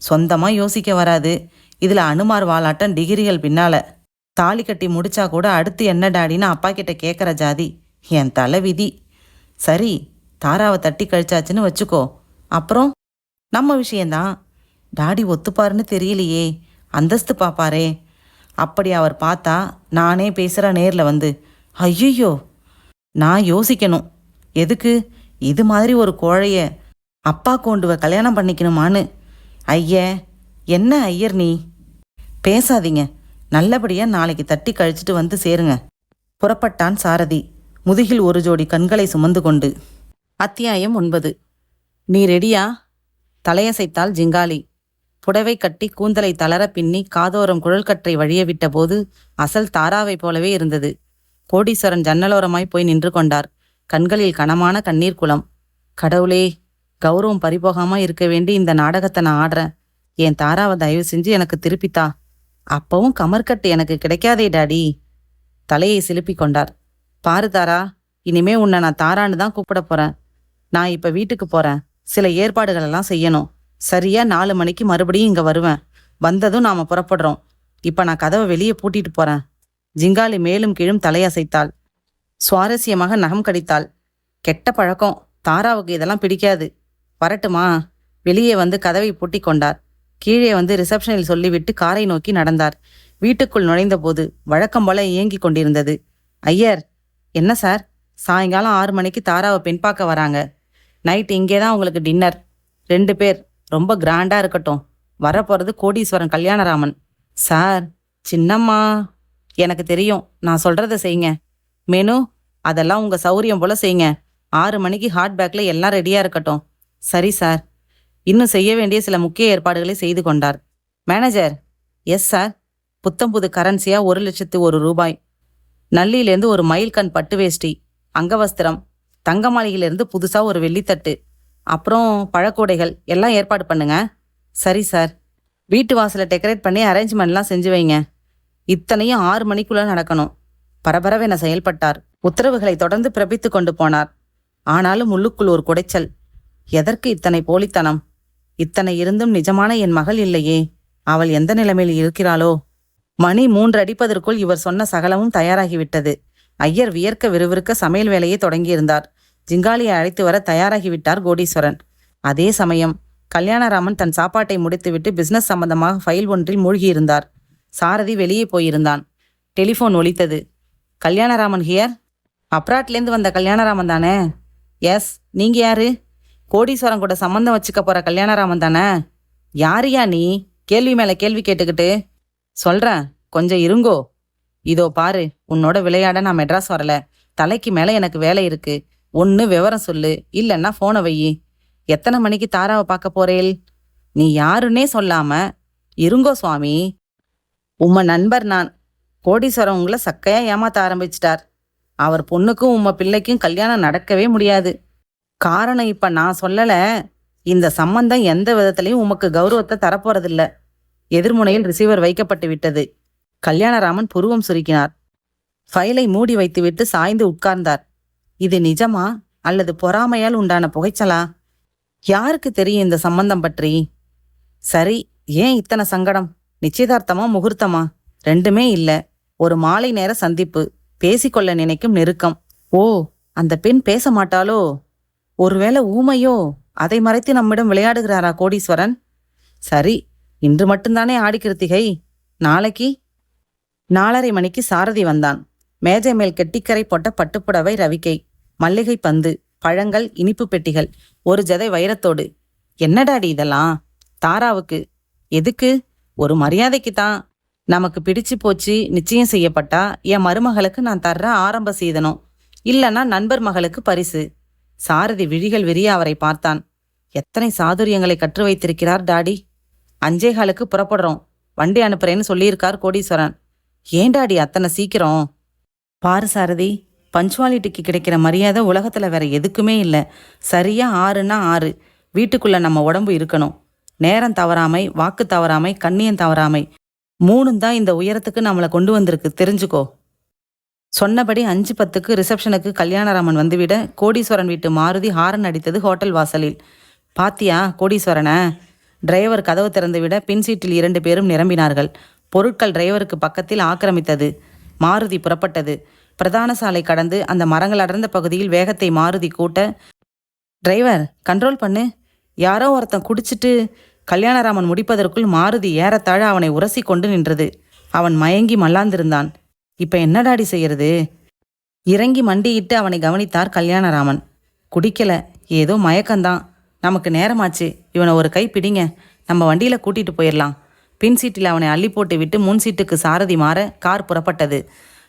சொந்தமாக யோசிக்க வராது. இதில் அனுமார் வாலாட்டம் டிகிரிகள் பின்னால். தாலி கட்டி முடிச்சா கூட அடுத்து என்ன டாடின்னு அப்பா கிட்ட கேட்குற ஜாதி. என் தலை விதி. சரி, தாராவை தட்டி கழிச்சாச்சுன்னு வச்சுக்கோ. அப்புறம் நம்ம விஷயந்தான். டாடி ஒத்துப்பாருன்னு தெரியலையே. அந்தஸ்து பார்ப்பாரே. அப்படி அவர் பார்த்தா நானே பேசுகிற நேரில் வந்து. ஐயோ, நான் யோசிக்கணும். எதுக்கு இது மாதிரி ஒரு கோழைய அப்பா கொண்டுவ கல்யாணம் பண்ணிக்கணுமான்னு? ஐய, என்ன ஐயர் நீ? பேசாதீங்க. நல்லபடியாக நாளைக்கு தட்டி கழிச்சிட்டு வந்து சேருங்க. புறப்பட்டான் சாரதி, முதுகில் ஒரு ஜோடி கண்களை சுமந்து கொண்டு. அத்தியாயம் 9. நீ ரெடியா? தலையசைத்தாள் ஜிங்காலி. புடவை கட்டி கூந்தலை தளர பின்னி காதோரம் குழல்கற்றை வழிய விட்ட போது அசல் தாராவைப் போலவே இருந்தது. கோடீஸ்வரன் ஜன்னலோரமாய் போய் நின்று கொண்டார். கண்களில் கனமான கண்ணீர் குளம். கடவுளே, கௌரவம் பறிபோகாம இருக்க வேண்டி இந்த நாடகத்தை நான் ஆடுறேன். என் தாராவை தயவு செஞ்சு எனக்கு திருப்பித்தா. அப்பவும் கமர்கட்டு எனக்கு கிடைக்காதே டாடி. தலையை சிலுப்பி கொண்டார். பாரு தாரா, இனிமே உன்னை நான் தாரான்னு தான் கூப்பிட போறேன். நான் இப்ப வீட்டுக்கு போறேன். சில ஏற்பாடுகளெல்லாம் செய்யணும். சரியா 4 மணிக்கு மறுபடியும் இங்க வருவேன். வந்ததும் நாம புறப்படுறோம். இப்ப நான் கதவை வெளியே பூட்டிட்டு போறேன். ஜிங்காலி மேலும் கீழும் தலையசைத்தாள். சுவாரஸ்யமாக நகம் கடித்தாள். கெட்ட பழக்கம். தாராவுக்கு இதெல்லாம் பிடிக்காது. வரட்டுமா? வெளியே வந்து கதவை பூட்டி கொண்டார். கீழே வந்து ரிசப்ஷனில் சொல்லிவிட்டு காரை நோக்கி நடந்தார். வீட்டுக்குள் நுழைந்தபோது வழக்கம் போல இயங்கி கொண்டிருந்தது. ஐயர். என்ன சார்? சாயங்காலம் 6 மணிக்கு தாராவை பெண் பார்க்க வராங்க. நைட் இங்கே தான் உங்களுக்கு டின்னர். 2 பேர். ரொம்ப கிராண்டா இருக்கட்டும். வரப்போறது கோடீஸ்வரன் கல்யாணராமன். சார், சின்னம்மா. எனக்கு தெரியும். நான் சொல்றத செய்யுங்க. மெனு அதெல்லாம் உங்க சௌரியம் போல செய்யுங்க. 6 மணிக்கு ஹாட் பேக்ல எல்லாம் ரெடியா இருக்கட்டும். சரி சார். இன்னும் செய்ய வேண்டிய சில முக்கிய ஏற்பாடுகளை செய்து கொண்டார். மேனேஜர். Yes sir. புத்தம் புது கரன்சியா 1,01,000 ரூபாய். நல்லிலேருந்து ஒரு மயில்கண் பட்டு வேஷ்டி, அங்கவஸ்திரம், தங்க மாளிகையிலேருந்து புதுசா ஒரு வெள்ளித்தட்டு, அப்புறம் பழக்கூடைகள் எல்லாம் ஏற்பாடு பண்ணுங்க. சரி சார். வீட்டு வாசலை டெக்கரேட் பண்ணி அரேஞ்ச்மெண்ட்லாம் செஞ்சு வைங்க. இத்தனையும் 6 மணிக்குள்ள நடக்கணும். பரபரவென செயல்பட்டார். உத்தரவுகளை தொடர்ந்து பிறப்பித்து கொண்டு போனார். ஆனாலும் உள்ளுக்குள் ஒரு குடைச்சல். எதற்கு இத்தனை போலித்தனம்? இத்தனை இருந்தும் நிஜமான என் மகள் இல்லையே. அவள் எந்த நிலைமையில் இருக்கிறாளோ? மணி 3 அடிப்பதற்குள் இவர் சொன்ன சகலமும் தயாராகிவிட்டது. ஐயர் வியர்க்க விறுவிறுக்க சமையல் வேலையை தொடங்கியிருந்தார். ஜிங்காலியை அழைத்து வர தயாராகிவிட்டார் கோடீஸ்வரன். அதே சமயம் கல்யாணராமன் தன் சாப்பாட்டை முடித்துவிட்டு பிசினஸ் சம்பந்தமாக ஃபைல் ஒன்றில் மூழ்கியிருந்தார். சாரதி வெளியே போயிருந்தான். டெலிஃபோன் ஒலித்தது. கல்யாணராமன் ஹியர். அப்ராட்லேருந்து வந்த கல்யாணராமன் தானே? எஸ். நீங்க யாரு? கோடீஸ்வரன் கூட சம்பந்தம் வச்சுக்க போற கல்யாணராமன் தானே? யாரியா நீ? கேள்வி மேல கேள்வி கேட்டுக்கிட்டு. சொல்றேன், கொஞ்சம் இருங்கோ. இதோ பாரு, உன்னோட விளையாட நான் மெட்ராஸ் வரல. தலைக்கு மேல எனக்கு வேலை இருக்கு. ஒன்னு விவரம் சொல்லு, இல்லைன்னா போனை வையி. எத்தனை மணிக்கு தாராவை பார்க்க போறேல்? நீ யாருன்னே சொல்லாம. இருங்கோ சுவாமி. உம்ம நண்பர் நான். கோடீஸ்வரன் உங்களை சக்கையா ஏமாத்த ஆரம்பிச்சிட்டார். அவர் பொண்ணுக்கும் உம்ம பிள்ளைக்கும் கல்யாணம் நடக்கவே முடியாது. காரணம் இப்ப நான் சொல்லல. இந்த சம்பந்தம் எந்த விதத்திலையும் உமக்கு கௌரவத்தை தரப்போறதில்ல. எதிர்முனையில் ரிசீவர் வைக்கப்பட்டு விட்டது. கல்யாணராமன் புருவம் சுருக்கினார். ஃபைலை மூடி வைத்துவிட்டு சாய்ந்து உட்கார்ந்தார். இது நிஜமா அல்லது பொறாமையால் உண்டான புகைச்சலா? யாருக்கு தெரியும் இந்த சம்பந்தம் பற்றி? சரி, ஏன் இத்தனை சங்கடம்? நிச்சயதார்த்தமா முகூர்த்தமா? 2மே இல்ல. ஒரு மாலை நேர சந்திப்பு, பேசிக்கொள்ள நினைக்கும் நெருக்கம். ஓ, அந்த பெண் பேச மாட்டாளோ? ஒருவேளை ஊமையோ? அதை மறைத்து நம்மிடம் விளையாடுகிறாரா கோடீஸ்வரன்? சரி, இன்று மட்டும்தானே ஆடி கிருத்திகை. நாளைக்கு 4:30 மணிக்கு சாரதி வந்தான். மேஜை மேல் கெட்டிக்கரை போட்ட பட்டுப்புடவை ரவிக்கை, மல்லிகை பந்து, பழங்கள், இனிப்பு பெட்டிகள், ஒரு ஜதை வைரத்தோடு. என்னடாடி இதெல்லாம்? தாராவுக்கு. எதுக்கு? ஒரு மரியாதைக்கு தான். நமக்கு பிடிச்சு போச்சு, நிச்சயம் செய்யப்பட்டா என் மருமகளுக்கு நான் தர்ற ஆரம்ப சீதனம், இல்லைன்னா நண்பர் மகளுக்கு பரிசு. சாரதி விழிகள் விரிய அவரை பார்த்தான். எத்தனை சாதுரியங்களை கற்று வைத்திருக்கிறார் டாடி. 5:15க்கு புறப்படுறோம், வண்டி அனுப்புறேன்னு சொல்லியிருக்கார் கோடீஸ்வரன். ஏன் டாடி அத்தனை சீக்கிரம்? பாரு சாரதி, பஞ்சுவாலிட்டிக்கு கிடைக்கிற மரியாதை உலகத்துல வேற எதுக்குமே இல்லை. சரியா 6ன்னா 6. வீட்டுக்குள்ள நம்ம உடம்பு இருக்கணும். நேரம் தவறாமை, வாக்கு தவறாமை, கண்ணியம் தவறாமை, 3 தான் இந்த உயரத்துக்கு நம்மளை கொண்டு வந்திருக்கு, தெரிஞ்சுக்கோ. சொன்னபடி 5:10க்கு ரிசப்ஷனுக்கு கல்யாணராமன் வந்துவிட கோடீஸ்வரன் வீட்டு மாருதி ஹாரன் அடித்தது ஹோட்டல் வாசலில். பாத்தியா கோடீஸ்வரனை? டிரைவர் கதவு திறந்து விட பின் சீட்டில் 2 பேரும் நிரம்பினார்கள். பொருட்கள் டிரைவருக்கு பக்கத்தில் ஆக்கிரமித்தது. மாருதி புறப்பட்டது. பிரதான சாலை கடந்து அந்த மரங்கள் அடர்ந்த பகுதியில் வேகத்தை மாருதி கூட்ட, டிரைவர் கண்ட்ரோல் பண்ணு. யாரோ ஒருத்தன் குடிச்சிட்டு. கல்யாணராமன் முடிப்பதற்குள் மாருதி ஏறத்தாழ அவனை உரசி கொண்டு நின்றது. அவன் மயங்கி மல்லாந்திருந்தான். இப்ப என்னடாடி செய்யறது? இறங்கி மண்டியிட்டு அவனை கவனித்தார் கல்யாணராமன். குடிக்கல, ஏதோ மயக்கம்தான். நமக்கு நேரமாச்சு, இவனை ஒரு கை பிடிங்க, நம்ம வண்டியில கூட்டிட்டு போயிடலாம். பின் சீட்டில் அவனை அள்ளி போட்டு விட்டு முன் சீட்டுக்கு சாரதி மாற கார் புறப்பட்டது.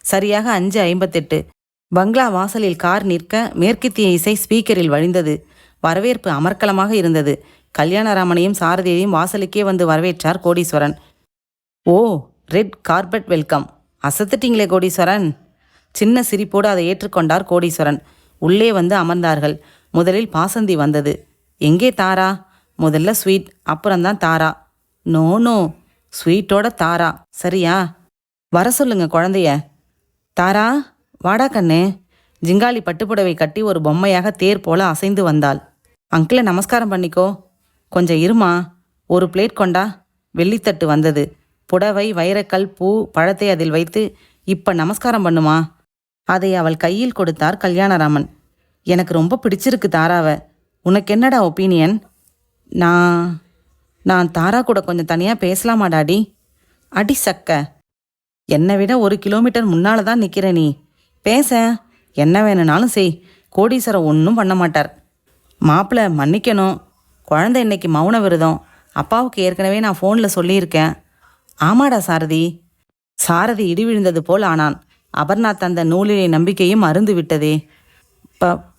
சரியாக 5:58. பங்களா வாசலில் கார் நிற்க மேற்கத்திய இசை ஸ்பீக்கரில் வழிந்தது. வரவேற்பு அமர்க்கலமாக இருந்தது. கல்யாணராமனையும் சாரதியையும் வாசலுக்கே வந்து வரவேற்றார் கோடீஸ்வரன். ஓ, ரெட் கார்பெட் வெல்கம். அசத்துட்டீங்களே கோடீஸ்வரன். சின்ன சிரிப்போடு அதை ஏற்றுக்கொண்டார் கோடீஸ்வரன். உள்ளே வந்து அமர்ந்தார்கள். முதலில் பாசந்தி வந்தது. எங்கே தாரா? முதல்ல ஸ்வீட், அப்புறம்தான் தாரா. நோ நோ, ஸ்வீட்டோட தாரா, சரியா? வர சொல்லுங்க குழந்தைய. தாரா, வாடா கண்ணு. ஜிங்காலி பட்டுப்புடவை கட்டி ஒரு பொம்மையாக தேர் போல அசைந்து வந்தாள். அங்கிளை நமஸ்காரம் பண்ணிக்கோ. கொஞ்சம் இருமா, ஒரு பிளேட் கொண்டா. வெள்ளித்தட்டு வந்தது. புடவை, வைரக்கல், பூ, பழத்தை அதில் வைத்து, இப்ப நமஸ்காரம் பண்ணுமா. அதை அவள் கையில் கொடுத்தார் கல்யாணராமன். எனக்கு ரொம்ப பிடிச்சிருக்கு தாராவை. உனக்கு என்னடா ஒப்பீனியன்? நான் தாரா கூட கொஞ்சம் தனியாக பேசலாமா டாடி? அடி சக்க, என்னை விட 1 கிலோமீட்டர் முன்னால தான் நிற்கிற நீ. பேச, என்ன வேணும்னாலும் செய். கோடீஸ்வரன் ஒன்றும் பண்ண மாட்டார். மாப்பிள்ளை மன்னிக்கணும், குழந்தை இன்னைக்கு மௌன விரதம். அப்பாவுக்கு ஏற்கனவே நான் ஃபோனில் சொல்லியிருக்கேன். ஆமாடா சாரதி. சாரதி இடி விழுந்தது போல் ஆனான். அபர்நாத் அந்த நூலினை நம்பிக்கையும் அருந்து விட்டதே.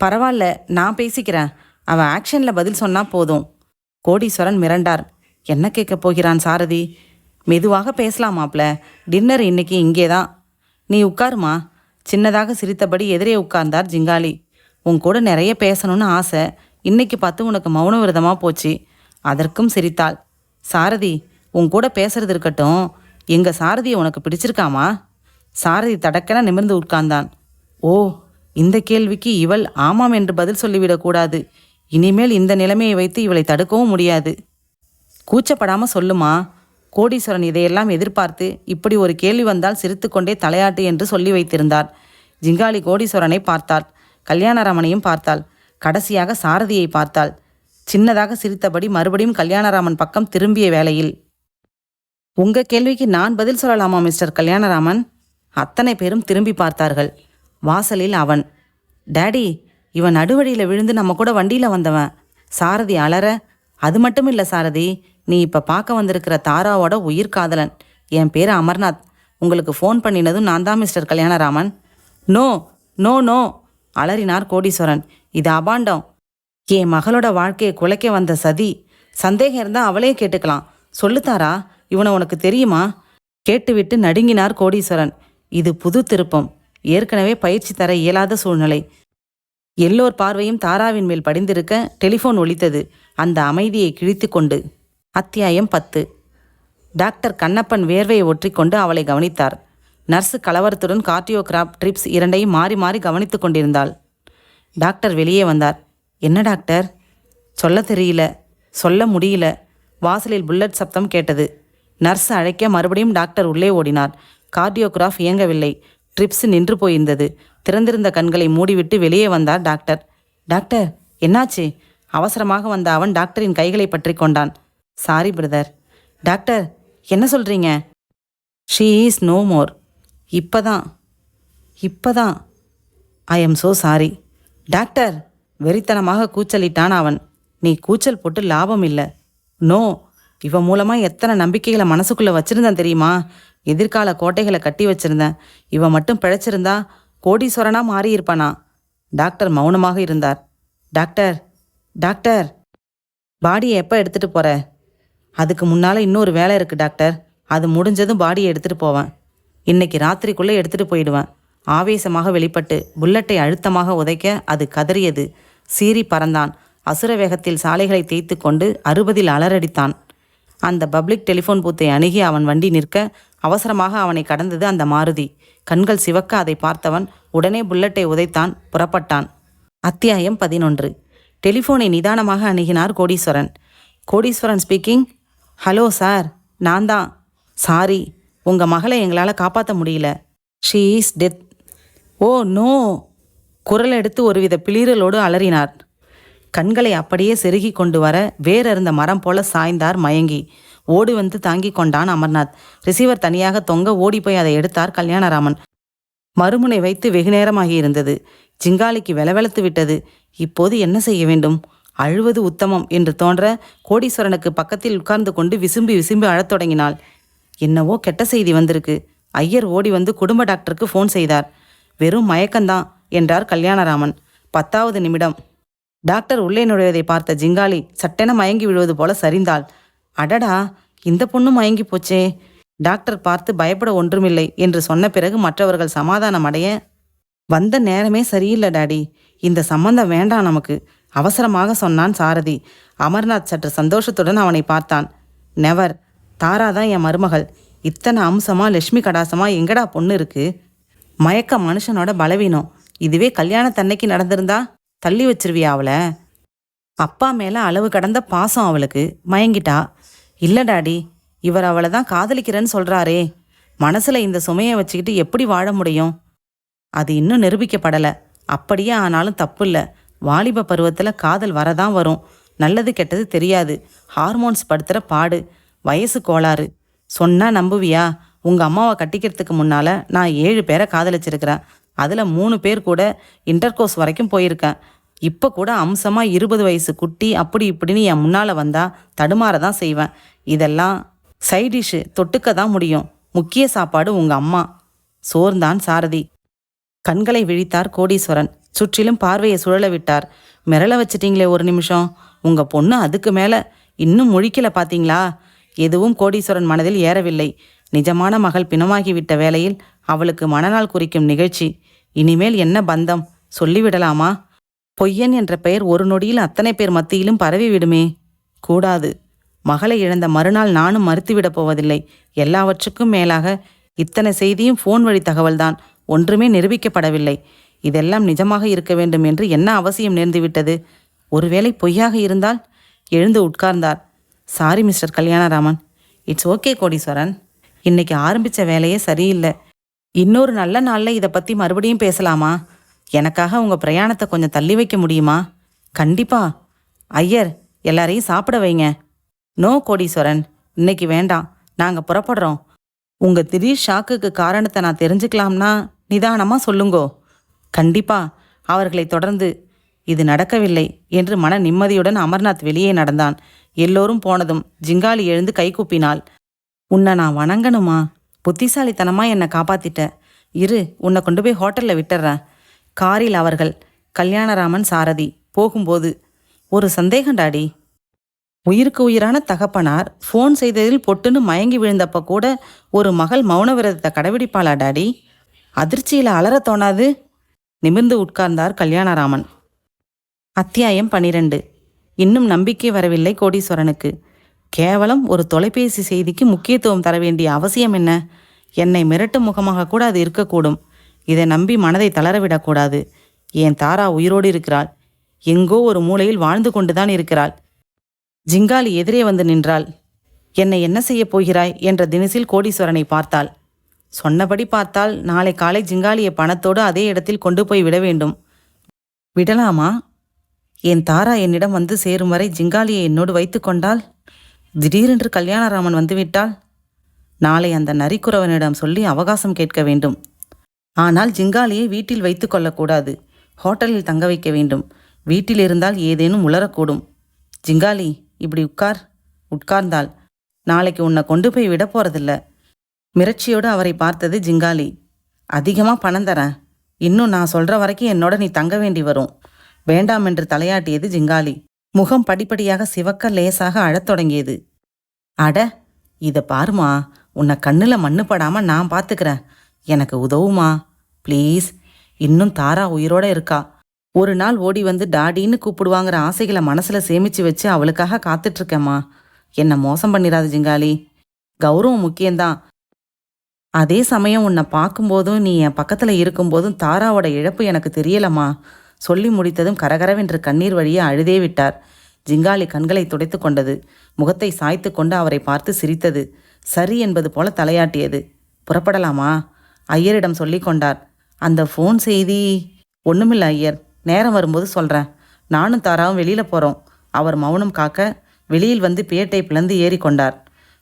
பரவாயில்ல, நான் பேசிக்கிறேன். அவன் ஆக்ஷனில் பதில் சொன்னா போதும். கோடீஸ்வரன் மிரண்டார். என்ன கேட்க போகிறான் சாரதி? மெதுவாக பேசலாம் மாப்ள, டின்னர் இன்னைக்கு இங்கே தான். நீ உட்காருமா. சின்னதாக சிரித்தபடி எதிரே உட்கார்ந்தார் ஜிங்காலி. உன் கூட நிறைய பேசணும்னு ஆசை, இன்னைக்கு பார்த்து உனக்கு மௌன விரதமாக போச்சு. அதற்கும் சிரித்தாள். சாரதி, உன் கூட பேசுறது இருக்கட்டும், எங்க சாரதியை உனக்கு பிடிச்சிருக்காமா? சாரதி தடக்கென நிமிர்ந்து உட்கார்ந்தான். ஓ, இந்த கேள்விக்கு இவள் ஆமாம் என்று பதில் சொல்லிவிடக்கூடாது. இனிமேல் இந்த நிலைமையை வைத்து இவளை தடுக்கவும் முடியாது. கூச்சப்படாம சொல்லுமா. கோடீஸ்வரன் இதையெல்லாம் எதிர்பார்த்து இப்படி ஒரு கேள்வி வந்தால் சிரித்துக்கொண்டே தலையாட்டு என்று சொல்லி வைத்திருந்தார். ஜிங்காலி கோடீஸ்வரனை பார்த்தாள். கல்யாணராமனையும் பார்த்தாள். கடைசியாக சாரதியை பார்த்தாள். சின்னதாக சிரித்தபடி மறுபடியும் கல்யாணராமன் பக்கம் திரும்பிய வேளையில், உங்க கேள்விக்கு நான் பதில் சொல்லலாமா மிஸ்டர் கல்யாணராமன்? அத்தனை பேரும் திரும்பி பார்த்தார்கள். வாசலில் அவன். டேடி, இவன் நடுவழியில் விழுந்து நம்ம கூட வண்டியில் வந்தவன். சாரதி அலற, அது மட்டும் இல்லை சாரதி, நீ இப்போ பார்க்க வந்திருக்கிற தாராவோட உயிர் காதலன். என் பேர் அமர்நாத். உங்களுக்கு ஃபோன் பண்ணினதும் நான் தான் mister Kalyanaraman. No no no, அலறினார் கோடீஸ்வரன். இது அபாண்டம். என் மகளோட வாழ்க்கையை குலைக்க வந்த சதி. சந்தேகம் இருந்தால் அவளே கேட்டுக்கலாம். சொல்லு தாரா, இவனை உனக்கு தெரியுமா? கேட்டுவிட்டு நடுங்கினார் கோடீஸ்வரன். இது புது திருப்பம். ஏற்கனவே பயிற்சி தர இயலாத சூழ்நிலை. எல்லோர் பார்வையும் தாராவின் மேல் படிந்திருக்க டெலிஃபோன் ஒலித்தது. அந்த அமைதியை கிழித்து கொண்டு. அத்தியாயம் 10. டாக்டர் கண்ணப்பன் வேர்வையை ஒற்றிக்கொண்டு அவளை கவனித்தார். நர்ஸு கலவரத்துடன் கார்டியோகிராப், ட்ரிப்ஸ் இரண்டையும் மாறி மாறி கவனித்து கொண்டிருந்தாள். டாக்டர் வெளியே வந்தார். என்ன டாக்டர்? சொல்ல தெரியல, சொல்ல முடியல. வாசலில் புல்லட் சப்தம் கேட்டது. நர்ஸ் அழைக்க மறுபடியும் டாக்டர் உள்ளே ஓடினார். கார்டியோகிராஃப் இயங்கவில்லை. ட்ரிப்ஸ் நின்று போயிருந்தது. திறந்திருந்த கண்களை மூடிவிட்டு வெளியே வந்தார் டாக்டர். டாக்டர், என்னாச்சு? அவசரமாக வந்த அவன் டாக்டரின் கைகளை பற்றி கொண்டான். Sorry brother. டாக்டர், என்ன சொல்றீங்க? She is no more. இப்பதான் I am so sorry. Doctor, வெறித்தனமாக கூச்சலிட்டான் அவன். நீ கூச்சல் போட்டு லாபம் இல்லை. நோ, இவன் மூலமாக எத்தனை நம்பிக்கைகளை மனசுக்குள்ளே வச்சுருந்தேன் தெரியுமா? எதிர்கால கோட்டைகளை கட்டி வச்சிருந்தேன். இவன் மட்டும் பிழைச்சிருந்தா கோடீஸ்வரனா மாறியிருப்பானா? டாக்டர் மௌனமாக இருந்தார். டாக்டர், டாக்டர், பாடியை எப்போ எடுத்துகிட்டு போகிற? அதுக்கு முன்னால் இன்னொரு வேலை இருக்குது டாக்டர். அது முடிஞ்சதும் பாடியை எடுத்துகிட்டு போவேன். இன்னைக்கு ராத்திரிக்குள்ளே எடுத்துகிட்டு போயிடுவேன். ஆவேசமாக வெளிப்பட்டு புல்லட்டை அழுத்தமாக உதைக்க அது கதறியது. சீறி பறந்தான். அசுர வேகத்தில் சாலைகளை தேய்த்து கொண்டு 60இல் அலறடித்தான். அந்த பப்ளிக் டெலிஃபோன் பூத்தை அணுகி அவன் வண்டி நிற்க அவசரமாக அவனை கடந்தது அந்த மாருதி. கண்கள் சிவக்க அதை பார்த்தவன் உடனே புல்லட்டை உதைத்தான், புறப்பட்டான். அத்தியாயம் 11. டெலிஃபோனை நிதானமாக அணுகினார் கோடீஸ்வரன். கோடீஸ்வரன் ஸ்பீக்கிங். ஹலோ சார், நான் தான். சாரி, உங்கள் மகளை எங்களால் காப்பாற்ற முடியல. She is death. Oh no! குரல் எடுத்து ஒருவித பிளிரலோடு அலறினார். கண்களை அப்படியே செருகி கொண்டு வர வேறறுந்த மரம் போல சாய்ந்தார் மயங்கி. ஓடி வந்து தாங்கி கொண்டான் அமர்நாத். ரிசீவர் தனியாக தொங்க ஓடி போய் அதை எடுத்தார் கல்யாணராமன். மறுமுனை வைத்து வெகுநேரமாகி இருந்தது. ஜிங்காலிக்கு வெலவெலத்து விட்டது. இப்போது என்ன செய்ய வேண்டும்? அழுவது உத்தமம் என்று தோன்ற கோடீஸ்வரனுக்கு பக்கத்தில் உட்கார்ந்து கொண்டு விசும்பி விசும்பி அழத் தொடங்கினாள். என்னவோ கெட்ட செய்தி வந்திருக்கு. ஐயர் ஓடி வந்து குடும்ப டாக்டருக்கு ஃபோன் செய்தார். வெறும் மயக்கம்தான் என்றார் கல்யாணராமன். 10வது நிமிடம். டாக்டர் உள்ளே நுழைவதை பார்த்த ஜிங்காலி சட்டென மயங்கி விழுவது போல சரிந்தாள். அடடா, இந்த பொண்ணு மயங்கி போச்சே. டாக்டர் பார்த்து பயப்பட ஒன்றுமில்லை என்று சொன்ன பிறகு மற்றவர்கள் சமாதானம் அடைய, வந்த நேரமே சரியில்லை டாடி, இந்த சம்பந்தம் வேண்டாம் நமக்கு, அவசரமாக சொன்னான் சாரதி. அமர்நாத் சற்று சந்தோஷத்துடன் அவனை பார்த்தான். நெவர், தாராதான் என் மருமகள். இத்தனை அம்சமா லட்சுமி கடாசமா எங்கடா பொண்ணு இருக்கு? மயக்க மனுஷனோட பலவீனம். இதுவே கல்யாணத்தன்னைக்கு நடந்திருந்தா தள்ளி வச்சிருவியா அவளை? அப்பா மேலே அளவு கடந்த பாசம் அவளுக்கு, மயங்கிட்டா. இல்லை டாடி, இவர் அவளை தான் காதலிக்கிறேன்னு சொல்கிறாரே. மனசில் இந்த சுமையை வச்சுக்கிட்டு எப்படி வாழ முடியும்? அது இன்னும் நிரூபிக்கப்படலை. அப்படியே ஆனாலும் தப்பு இல்லை. வாலிப பருவத்தில் காதல் வரதான் வரும். நல்லது கெட்டது தெரியாது. ஹார்மோன்ஸ் படுத்துகிற பாடு, வயசு கோளாறு. சொன்னால் நம்புவியா? உங்கள் அம்மாவை கட்டிக்கிறதுக்கு முன்னால் நான் 7 பேரை காதலிச்சிருக்கிறேன். அதில் 3 பேர் கூட இன்டர்கோர்ஸ் வரைக்கும் போயிருக்கேன். இப்போ கூட அம்சமாக 20 வயசு குட்டி அப்படி இப்படின்னு என் முன்னால் வந்தால் தடுமாற தான் செய்வேன். இதெல்லாம் சைட் டிஷ்ஷு, தொட்டுக்க தான் முடியும். முக்கிய சாப்பாடு உங்கள் அம்மா. சோர்ந்தான் சாரதி. கண்களை விழித்தார் கோடீஸ்வரன். சுற்றிலும் பார்வையை சுழல விட்டார். மிரள வச்சிட்டீங்களே ஒரு நிமிஷம். உங்கள் பொண்ணு அதுக்கு மேலே இன்னும் முழிக்கல பார்த்தீங்களா? எதுவும் கோடீஸ்வரன் மனதில் ஏறவில்லை. நிஜமான மகள் பிணமாகிவிட்ட வேளையில் அவளுக்கு மனநாள் குறிக்கும் நிகழ்ச்சி. இனிமேல் என்ன பந்தம் சொல்லிவிடலாமா? பொய்யன் என்ற பெயர் ஒரு நொடியில் அத்தனை பேர் மத்தியிலும் பரவி விடுமே. கூடாது. மகளை இழந்த மறுநாள் நானும் மறுத்துவிடப் போவதில்லை. எல்லாவற்றுக்கும் மேலாக இத்தனை செய்தியும் ஃபோன் வழி தகவல்தான். ஒன்றுமே நிரூபிக்கப்படவில்லை. இதெல்லாம் நிஜமாக இருக்க வேண்டும் என்று என்ன அவசியம் நேர்ந்துவிட்டது? ஒருவேளை பொய்யாக இருந்தால்? எழுந்து உட்கார்ந்தார். Sorry mister Kalyanaraman. It's okay கோடீஸ்வரன். இன்னைக்கு ஆரம்பித்த வேலையே சரியில்லை. இன்னொரு நல்ல நாளில் இதை பற்றி மறுபடியும் பேசலாமா? எனக்காக உங்கள் பிரயாணத்தை கொஞ்சம் தள்ளி வைக்க முடியுமா? கண்டிப்பா. ஐயர், எல்லாரையும் சாப்பிட வைங்க. நோ கோடீஸ்வரன், இன்னைக்கு வேண்டாம். நாங்கள் புறப்படுறோம். உங்கள் திடீர் ஷாக்குக்கு காரணத்தை நான் தெரிஞ்சுக்கலாம்னா நிதானமாக சொல்லுங்கோ. கண்டிப்பா. அவர்களை தொடர்ந்து, இது நடக்கவில்லை என்று மன நிம்மதியுடன் அமர்நாத் வெளியே நடந்தான். எல்லோரும் போனதும் ஜிங்காலி எழுந்து கைகூப்பினாள். உன்னை நான் வணங்கணுமா? புத்திசாலித்தனமா என்னை காப்பாத்திட்ட. இரு, உன்னை கொண்டு போய் ஹோட்டலில் விட்டுறேன். காரில் அவர்கள். கல்யாணராமன் சாரதி. போகும்போது, ஒரு சந்தேகம் டாடி. உயிருக்கு உயிரான தகப்பனார் ஃபோன் செய்ததில் பொட்டுன்னு மயங்கி விழுந்தப்ப கூட ஒரு மகள் மௌன விரதத்தை கடைபிடிப்பாளா டாடி? அதிர்ச்சியில் அலற தோணாது? நிமிர்ந்து உட்கார்ந்தார் கல்யாணராமன். அத்தியாயம் 12. இன்னும் நம்பிக்கை வரவில்லை கோடீஸ்வரனுக்கு. கேவலம் ஒரு தொலைபேசி செய்திக்கு முக்கியத்துவம் தர வேண்டிய அவசியம் என்ன? என்னை மிரட்டும் முகமாக கூட அது இருக்கக்கூடும். இதை நம்பி மனதை தளரவிடக்கூடாது. என் தாரா உயிரோடு இருக்கிறாள். எங்கோ ஒரு மூலையில் வாழ்ந்து கொண்டுதான் இருக்கிறாள். ஜிங்காலி எதிரே வந்து நின்றாள். என்னை என்ன செய்யப் போகிறாய் என்ற தினசில் கோடீஸ்வரனை பார்த்தாள். சொன்னபடி பார்த்தால் நாளை காலை ஜிங்காலியை பணத்தோடு அதே இடத்தில் கொண்டு போய் விட வேண்டும். விடலாமா? என் தாரா என்னிடம் வந்து சேரும் வரை ஜிங்காலியை என்னோடு வைத்து கொண்டால், திடீரென்று கல்யாணராமன் வந்துவிட்டால், நாளை அந்த நரிக்குறவனிடம் சொல்லி அவகாசம் கேட்க வேண்டும். ஆனால் ஜிங்காலியை வீட்டில் வைத்து கொள்ளக்கூடாது. ஹோட்டலில் தங்க வைக்க வேண்டும். வீட்டில் இருந்தால் ஏதேனும் உளரக்கூடும். ஜிங்காலி, இப்படி உட்கார்ந்தாள். நாளைக்கு உன்னை கொண்டு போய் விட போறதில்ல. மிரட்சியோடு அவரை பார்த்தது ஜிங்காலி. அதிகமாக பணம் தரேன். இன்னும் நான் சொல்ற வரைக்கும் என்னோட நீ தங்க வேண்டி வரும். வேண்டாம் என்று தலையாட்டியது ஜிங்காலி. முகம் படிப்படியாக சிவக்க லேசாக அழத் தொடங்கியது. அட, இதை பாருமா, உன்னை கண்ணில் மண்ணு படாம நான் பார்த்துக்கிறேன். எனக்கு உதவுமா ப்ளீஸ். இன்னும் தாரா உயிரோட இருக்கா. ஒரு நாள் ஓடி வந்து டாடின்னு கூப்பிடுவாங்கிற ஆசைகளை மனசுல சேமிச்சு வச்சு அவளுக்காக காத்துட்டு இருக்கேம்மா. என்னை மோசம் பண்ணிடாது ஜிங்காலி. கௌரவம் முக்கியம்தான். அதே சமயம் உன்னை பார்க்கும்போதும் நீ என் பக்கத்துல இருக்கும்போதும் தாராவோட இழப்பு எனக்கு தெரியலம்மா. சொல்லி முடித்ததும் கரகரவென்று கண்ணீர் வழியே அழுதே விட்டார். ஜிங்காலி கண்களை துடைத்து கொண்டது. முகத்தை சாய்த்து கொண்டு அவரை பார்த்து சிரித்தது. சரி என்பது போல தலையாட்டியது. புறப்படலாமா? ஐயரிடம் சொல்லி கொண்டார். அந்த ஃபோன் செய்தி ஒண்ணுமில்ல ஐயர், நேரம் வரும்போது சொல்றேன். நானும் தாராவும் வெளியில போறோம். அவர் மௌனம் காக்க வெளியில் வந்து பேட்டை பிளந்து ஏறி கொண்டார்.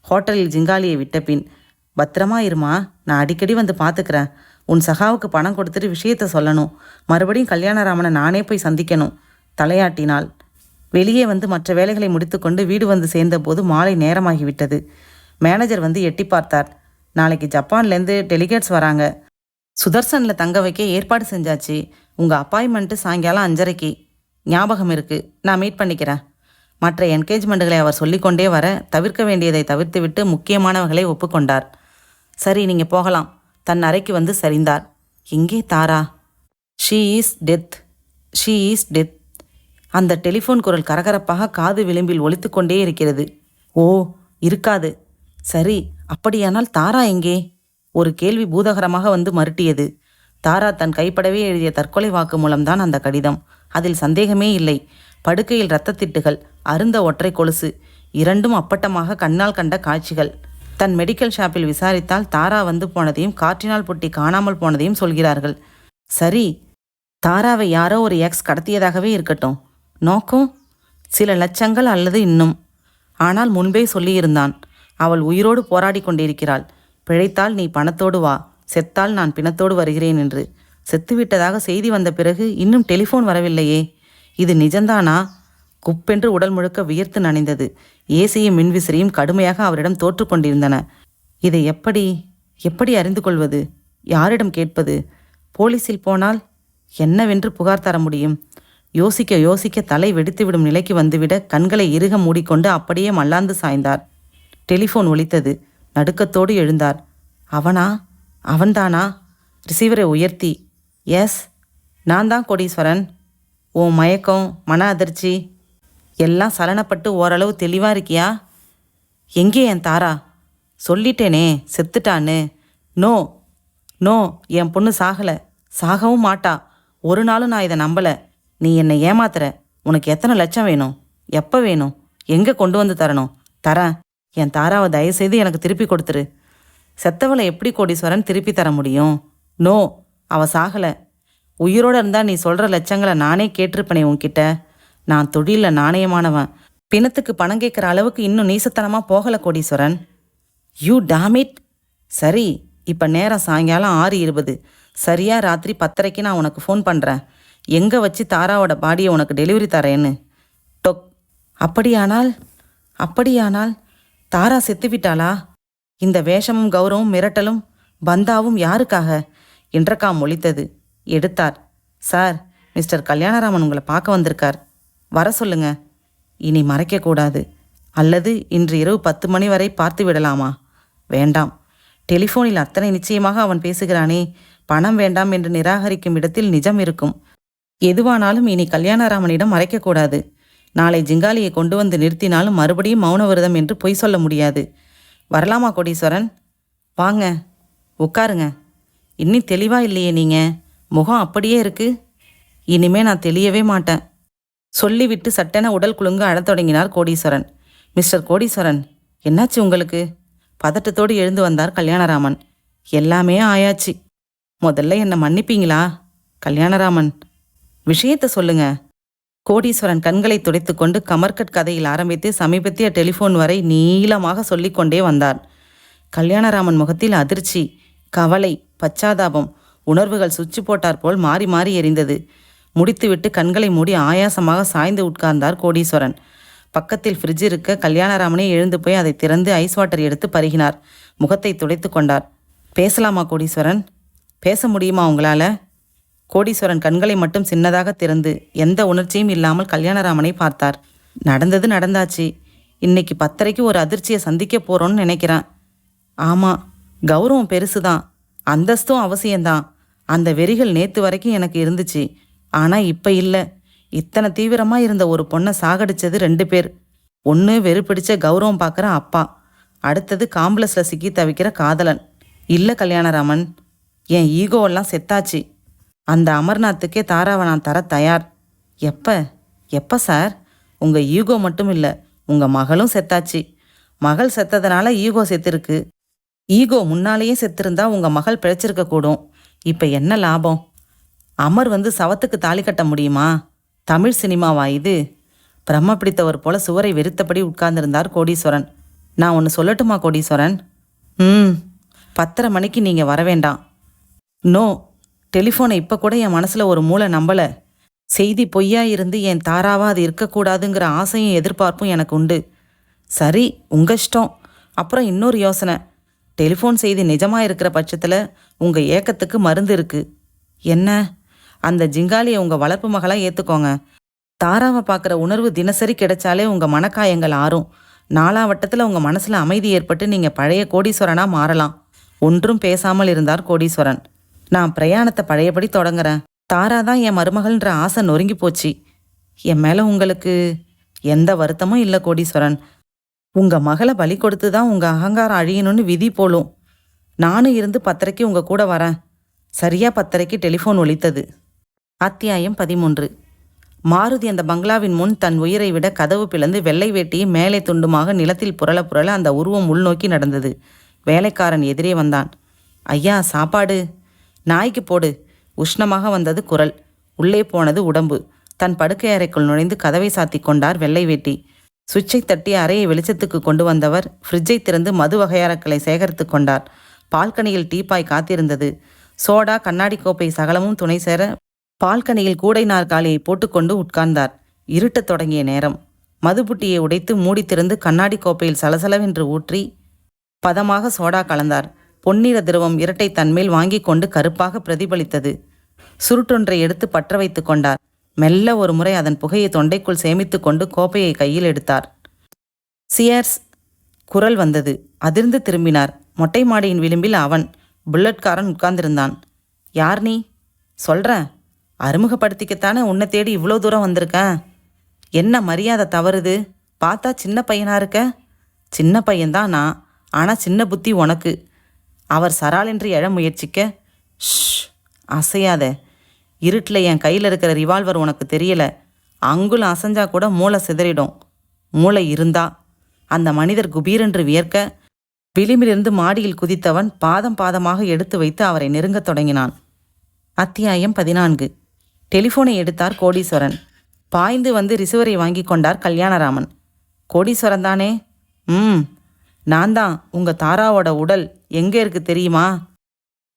ஹோட்டலில் ஜிங்காலியை விட்ட பின், பத்திரமா இருமா, நான் அடிக்கடி வந்து பார்த்துக்கிறேன். உன் சகாவுக்கு பணம் கொடுத்துட்டு விஷயத்த சொல்லணும். மறுபடியும் கல்யாணராமனை நானே போய் சந்திக்கணும். தலையாட்டினாள். வெளியே வந்து மற்ற வேலைகளை முடித்துக்கொண்டு வீடு வந்து சேர்ந்தபோது மாலை நேரமாகிவிட்டது. மேனேஜர் வந்து எட்டி பார்த்தார். நாளைக்கு ஜப்பான்லேருந்து டெலிகேட்ஸ் வராங்க. சுதர்சனில் தங்க வைக்க ஏற்பாடு செஞ்சாச்சு. உங்கள் அப்பாயின்மெண்ட்டு சாயங்காலம் 5:30. ஞாபகம் இருக்குது. நான் மீட் பண்ணிக்கிறேன். மற்ற என்கேஜ்மெண்ட்டுகளை அவர் சொல்லிக்கொண்டே வர தவிர்க்க வேண்டியதை தவிர்த்துவிட்டு முக்கியமானவர்களை ஒப்புக்கொண்டார். சரி, நீங்கள் போகலாம். தன் அறைக்கு வந்து சரிந்தார். எங்கே Tara? She is death, she is death. அந்த டெலிஃபோன் குரல் கரகரப்பாக காது விளிம்பில் ஒலித்து கொண்டே இருக்கிறது. ஓ, இருக்காது. சரி, அப்படியானால் தாரா எங்கே? ஒரு கேள்வி பூதகரமாக வந்து மருட்டியது. தாரா தன் கைப்படவே எழுதிய தற்கொலை வாக்கு மூலம்தான் அந்த கடிதம். அதில் சந்தேகமே இல்லை. படுக்கையில் இரத்தத்திட்டுகள், அருந்த ஒற்றை கொலுசு, இரண்டும் அப்பட்டமாக கண்ணால் கண்ட காட்சிகள். தன் மெடிக்கல் ஷாப்பில் விசாரித்தால் தாரா வந்து போனதையும் காற்றினால் பொட்டி காணாமல் போனதையும் சொல்கிறார்கள். சரி, தாராவை யாரோ ஒரு எக்ஸ் கடத்தியதாகவே இருக்கட்டும். நோக்கம் சில லட்சங்கள் அல்லது இன்னும். ஆனால் முன்பே சொல்லியிருந்தான், அவள் உயிரோடு போராடி கொண்டிருக்கிறாள். பிழைத்தால் நீ பணத்தோடு வா, செத்தால் நான் பிணத்தோடு வருகிறேன் என்று. செத்துவிட்டதாக செய்தி வந்த பிறகு இன்னும் டெலிஃபோன் வரவில்லையே. இது நிஜந்தானா? குப்பென்று உடல் முழுக்க வியர்த்து நனைந்தது. ஏசியும் மின்விசிறியும் கடுமையாக அவரிடம் தோற்று கொண்டிருந்தன. இதை எப்படி அறிந்து கொள்வது? யாரிடம் கேட்பது? போலீஸில் போனால் என்னவென்று புகார் தர முடியும்? யோசிக்க யோசிக்க தலை வெடித்துவிடும் நிலைக்கு வந்துவிட கண்களை இறுக மூடிக்கொண்டு அப்படியே மல்லாந்து சாய்ந்தார். டெலிஃபோன் ஒலித்தது. நடுக்கத்தோடு எழுந்தார். அவனா? அவன்தானா? ரிசீவரை உயர்த்தி, எஸ், நான் தான் கோடீஸ்வரன். உன் மயக்கம், மன அதிர்ச்சி எல்லாம் சலனப்பட்டு ஓரளவு தெளிவாக இருக்கியா? எங்கே என் தாரா? சொல்லிட்டேனே, செத்துட்டான்னு. நோ நோ, என் பொண்ணு சாகலை, சாகவும் மாட்டா. ஒரு நாளும் நான் இதை நம்பலை. நீ என்னை ஏமாத்துற. உனக்கு எத்தனை லட்சம் வேணும்? எப்போ வேணும்? எங்கே கொண்டு வந்து தரணும்? தரேன். என் தாராவை தயவுசெய்து எனக்கு திருப்பி கொடுத்துரு. செத்தவளை எப்படி கோடீஸ்வரன் திருப்பி தர முடியும்? நோ, அவ சாகலை. உயிரோடு இருந்தால் நீ சொல்கிற லட்சங்களை நானே கேட்டிருப்பனே உன்கிட்ட. நான் தொழிலில் நாணயமானவன். பிணத்துக்கு பணம் கேட்குற அளவுக்கு இன்னும் நீசத்தனமாக போகலை கோடீஸ்வரன். யூ டாமிட். சரி, இப்போ நேரம் சாயங்காலம் 6:20. சரியாக ராத்திரி 10:30 நான் உனக்கு ஃபோன் பண்ணுறேன். எங்கே வச்சு தாராவோட பாடியை உனக்கு டெலிவரி தரேன்னு. டொக். அப்படியானால் தாரா செத்துவிட்டாளா? இந்த வேஷமும் கௌரவம் மிரட்டலும் பந்தாவும் யாருக்காக? இன்டர்காம் ஒலித்தது. எடுத்தார். சார், மிஸ்டர் கல்யாணராமன் உங்களை பார்க்க வந்திருக்கார். வர சொல்லுங்க. இனி மறைக்கக்கூடாது. அல்லது இன்று இரவு 10 மணி வரை பார்த்து விடலாமா? வேண்டாம். டெலிஃபோனில் அத்தனை நிச்சயமாக அவன் பேசுகிறானே. பணம் வேண்டாம் என்று நிராகரிக்கும் இடத்தில் நிஜம் இருக்கும். எதுவானாலும் இனி கல்யாணராமனிடம் மறைக்கக்கூடாது. நாளை ஜிங்காலியை கொண்டு வந்து நிறுத்தினாலும் மறுபடியும் மௌன விரதம் என்று பொய் சொல்ல முடியாது. வரலாமா கோடீஸ்வரன்? வாங்க, உட்காருங்க. இன்னும் தெளிவா இல்லையே நீங்க. முகம் அப்படியே இருக்கு. இனிமே நான் தெளியவே மாட்டேன். சொல்லிவிட்டு சட்டென உடல் குலுங்க அழத் தொடங்கினார் கோடீஸ்வரன். மிஸ்டர் கோடீஸ்வரன், என்னாச்சு உங்களுக்கு? பதட்டத்தோடு எழுந்து வந்தார் கல்யாணராமன். எல்லாமே ஆயாச்சு. முதல்ல என்னை மன்னிப்பீங்களா? கல்யாணராமன், விஷயத்த சொல்லுங்க. கோடீஸ்வரன் கண்களை துடைத்து கொண்டு கமர்கட் கதையில் ஆரம்பித்து சமீபத்திய டெலிஃபோன் வரை நீளமாக சொல்லிக்கொண்டே வந்தார். கல்யாணராமன் முகத்தில் அதிர்ச்சி, கவலை, பச்சாதாபம், உணர்வுகள் சுவிட்ச் போட்டார் போல் மாறி மாறி எரிந்தது. முடித்துவிட்டு கண்களை மூடி ஆயாசமாக சாய்ந்து உட்கார்ந்தார் கோடீஸ்வரன். பக்கத்தில் ஃப்ரிட்ஜ் இருக்க கல்யாணராமனே எழுந்து போய் அதை திறந்து ஐஸ் வாட்டர் எடுத்து பருகினார். முகத்தை துடைத்து கொண்டார். பேசலாமா கோடீஸ்வரன்? பேச முடியுமா உங்களால? கோடீஸ்வரன் கண்களை மட்டும் சின்னதாக திறந்து எந்த உணர்ச்சியும் இல்லாமல் கல்யாணராமனை பார்த்தார். நடந்தது நடந்தாச்சு. இன்னைக்கு 10:30 ஒரு அதிர்ச்சியை சந்திக்க போறோன்னு நினைக்கிறேன். ஆமாம், கௌரவம் பெருசுதான், அந்தஸ்தும் அவசியம்தான். அந்த வெறிகள் நேத்து வரைக்கும் எனக்கு இருந்துச்சு. ஆனால் இப்போ இல்லை. இத்தனை தீவிரமாக இருந்த ஒரு பொண்ணை சாகடிச்சது 2 பேர். ஒன்று வெறுப்பிடிச்ச கௌரவம் பார்க்குற அப்பா, அடுத்தது காம்ப்ளெக்ஸில் சிக்கி தவிக்கிற காதலன். இல்லை கல்யாணராமன், என் ஈகோவெல்லாம் செத்தாச்சு. அந்த அமர்நாத்துக்கே தாராவை நான் தர தயார். எப்போ சார்? உங்கள் ஈகோ மட்டும் இல்லை, உங்கள் மகளும் செத்தாச்சு. மகள் செத்ததுனால ஈகோ செத்துருக்கு. ஈகோ முன்னாலேயே செத்திருந்தா உங்கள் மகள் பிழைச்சிருக்க கூடும். இப்போ என்ன லாபம்? அமர் வந்து சவத்துக்கு தாலி கட்ட முடியுமா? தமிழ் சினிமாவா இது? பிரம்ம பிடித்தவர் போல சுவரை வெறுத்தபடி உட்கார்ந்திருந்தார் கோடீஸ்வரன். நான் ஒன்று சொல்லட்டுமா கோடீஸ்வரன்? 10:30 மணிக்கு நீங்கள் வர வேண்டாம். நோ. டெலிஃபோனை இப்போ கூட என் மனசில் ஒரு மூளை நம்பலை. செய்தி பொய்யா இருந்து என் தாராவா அது இருக்கக்கூடாதுங்கிற ஆசையும் எதிர்பார்ப்பும் எனக்கு உண்டு. சரி, உங்கள் இஷ்டம். அப்புறம் இன்னொரு யோசனை. டெலிஃபோன் செய்தி நிஜமாக இருக்கிற பட்சத்தில் உங்கள் ஏக்கத்துக்கு மருந்து இருக்குது. என்ன? அந்த ஜிங்காலியை உங்கள் வளர்ப்பு மகளாக ஏற்றுக்கோங்க. தாராவை பார்க்குற உணர்வு தினசரி கிடைச்சாலே உங்கள் மனக்காயங்கள் ஆறும். 4ஆம் வட்டத்தில் உங்கள் மனசில் அமைதி ஏற்பட்டு நீங்கள் பழைய கோடீஸ்வரனாக மாறலாம். ஒன்றும் பேசாமல் இருந்தார் கோடீஸ்வரன். நான் பிரயாணத்தை பழையபடி தொடங்குறேன். தாரா தான் என் மருமகள்ன்ற ஆசை நொறுங்கி போச்சு. என் மேலே உங்களுக்கு எந்த வருத்தமும் இல்லை கோடீஸ்வரன். உங்கள் மகளை பலி கொடுத்து தான் உங்கள் அகங்காரம் அழியணும்னு விதி போலும். நானும் இருந்து 10:30 உங்கள் கூட வரேன். சரியா 10:30 டெலிஃபோன் ஒலித்தது. அத்தியாயம் 13. மாருதி அந்த பங்களாவின் முன் தன் உயிரை விட கதவு பிளந்து வெள்ளை வேட்டியை மேலே துண்டுமாக நிலத்தில் புரள புரள அந்த உருவம் உள்நோக்கி நடந்தது. வேலைக்காரன் எதிரே வந்தான். ஐயா, சாப்பாடு. நாய்க்கு போடு. உஷ்ணமாக வந்தது குரல். உள்ளே போனது உடம்பு. தன் படுக்கை அறைக்குள் நுழைந்து கதவை சாத்தி கொண்டார் வெள்ளை வேட்டி. சுவிட்சை தட்டி அறையை வெளிச்சத்துக்கு கொண்டு வந்தவர் ஃப்ரிட்ஜை திறந்து மது வகையாரக்களை சேகரித்து கொண்டார். பால்கனியில் டீப்பாய் காத்திருந்தது. சோடா, கண்ணாடி கோப்பை சகலமும் துணை சேர பால்கனியில் கூடை நாற்காலியை போட்டுக்கொண்டு உட்கார்ந்தார். இருட்டத் தொடங்கிய நேரம். மதுபுட்டியை உடைத்து மூடி திறந்து கண்ணாடி கோப்பையில் சலசலவென்று ஊற்றி பதமாக சோடா கலந்தார். பொன்னிற திரவம் இரட்டை தன்மேல் வாங்கி கொண்டு கருப்பாக பிரதிபலித்தது. சுருட்டொன்றை எடுத்து பற்ற வைத்து கொண்டார். மெல்ல ஒரு முறை அதன் புகையை தொண்டைக்குள் சேமித்து கொண்டு கோப்பையை கையில் எடுத்தார். சியர்ஸ். குரல் வந்தது. அதிர்ந்து திரும்பினார். மொட்டை மாடியின் விளிம்பில் அவன், புல்லட்காரன், உட்கார்ந்திருந்தான். யார் நீ? சொல்கிறேன். அறிமுகப்படுத்திக்கத்தானே உன்னை தேடி இவ்வளோ தூரம் வந்திருக்கேன். என்ன மரியாதை தவறுது? பார்த்தா சின்ன பையனா இருக்க. சின்ன பையன்தான் நான், ஆனால் சின்ன புத்தி உனக்கு. அவர் சராலென்று எழ முயற்சிக்க, ஷ், அசையாத. இருட்டில் என் கையில் இருக்கிற ரிவால்வர் உனக்கு தெரியல. அங்குலம் அசைஞ்சா கூட மூளை சிதறிடும். மூளை இருந்தா. அந்த மனிதர் குபீரென்று வியர்க்க விளிம்பிலிருந்து மாடியில் குதித்தவன் பாதம் பாதமாக எடுத்து வைத்து அவரை நெருங்கத் தொடங்கினான். அத்தியாயம் 14. டெலிஃபோனை எடுத்தார் கோடீஸ்வரன். பாய்ந்து வந்து ரிசீவரை வாங்கி கொண்டார் கல்யாணராமன். கோடீஸ்வரன் தானே? நான் தான். உங்கள் தாராவோட உடல் எங்கே இருக்கு தெரியுமா?